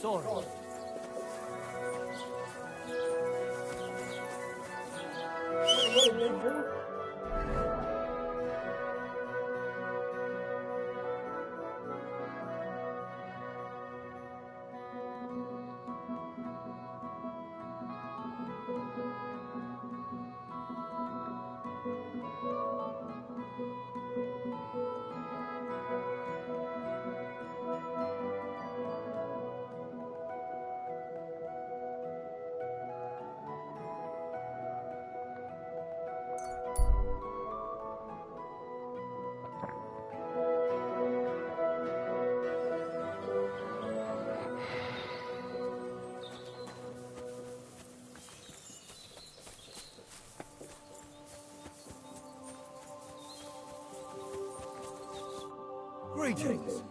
S6: Sorry.
S11: Greetings.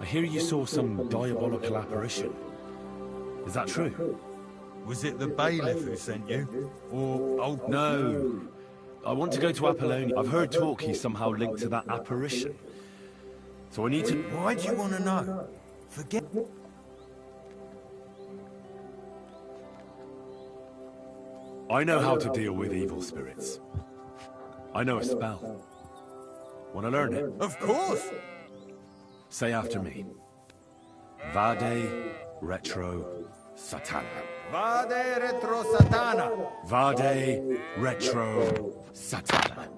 S11: I hear you saw some diabolical apparition. Is that true?
S22: Was it the bailiff who sent you? Or old...
S11: No. I want to go to Apollonia. I've heard talk he's somehow linked to that apparition. So I need to...
S22: Why do you want to know? Forget...
S11: I know how to deal with evil spirits. I know a spell. Want to learn it?
S22: Of course!
S11: Say after me. Vade retro satana.
S22: Vade retro satana.
S11: Vade retro satana.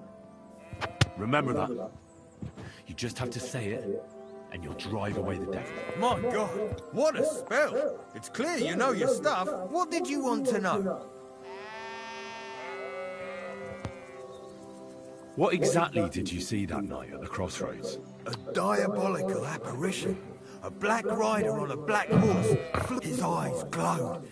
S11: Remember that. You just have to say it, and you'll drive away the devil.
S22: My God, what a spell! It's clear you know your stuff. What did you want to know?
S11: What exactly did you see that night at the crossroads?
S22: A diabolical apparition. A black rider on a black horse. His eyes glowed,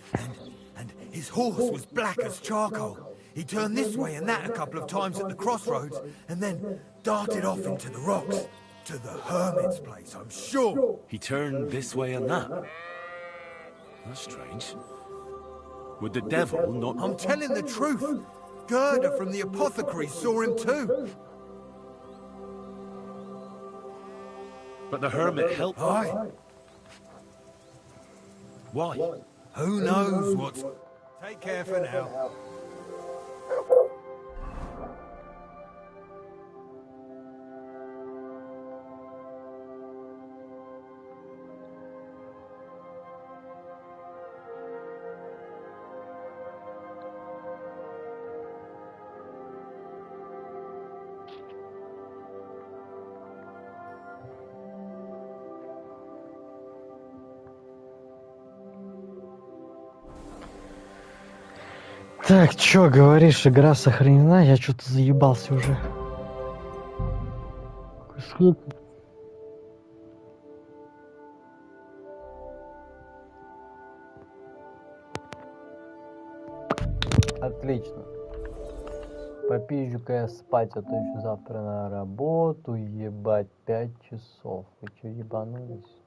S22: and his horse was black as charcoal. He turned this way and that a couple of times at the crossroads, and then darted off into the rocks. To the hermit's place, I'm sure.
S11: He turned this way and that? That's strange. Would the devil not...
S22: I'm telling the truth. Gerda from the apothecary saw him too.
S11: But the hermit helped...
S22: Aye.
S11: Why?
S22: Who knows what's... Take care for now.
S1: Так, чё говоришь, игра сохранена? Я что-то заебался уже. Сколько? Отлично. Попизжу-ка я спать, а то еще завтра на работу, ебать, 5 часов. Вы чё, ебанулись?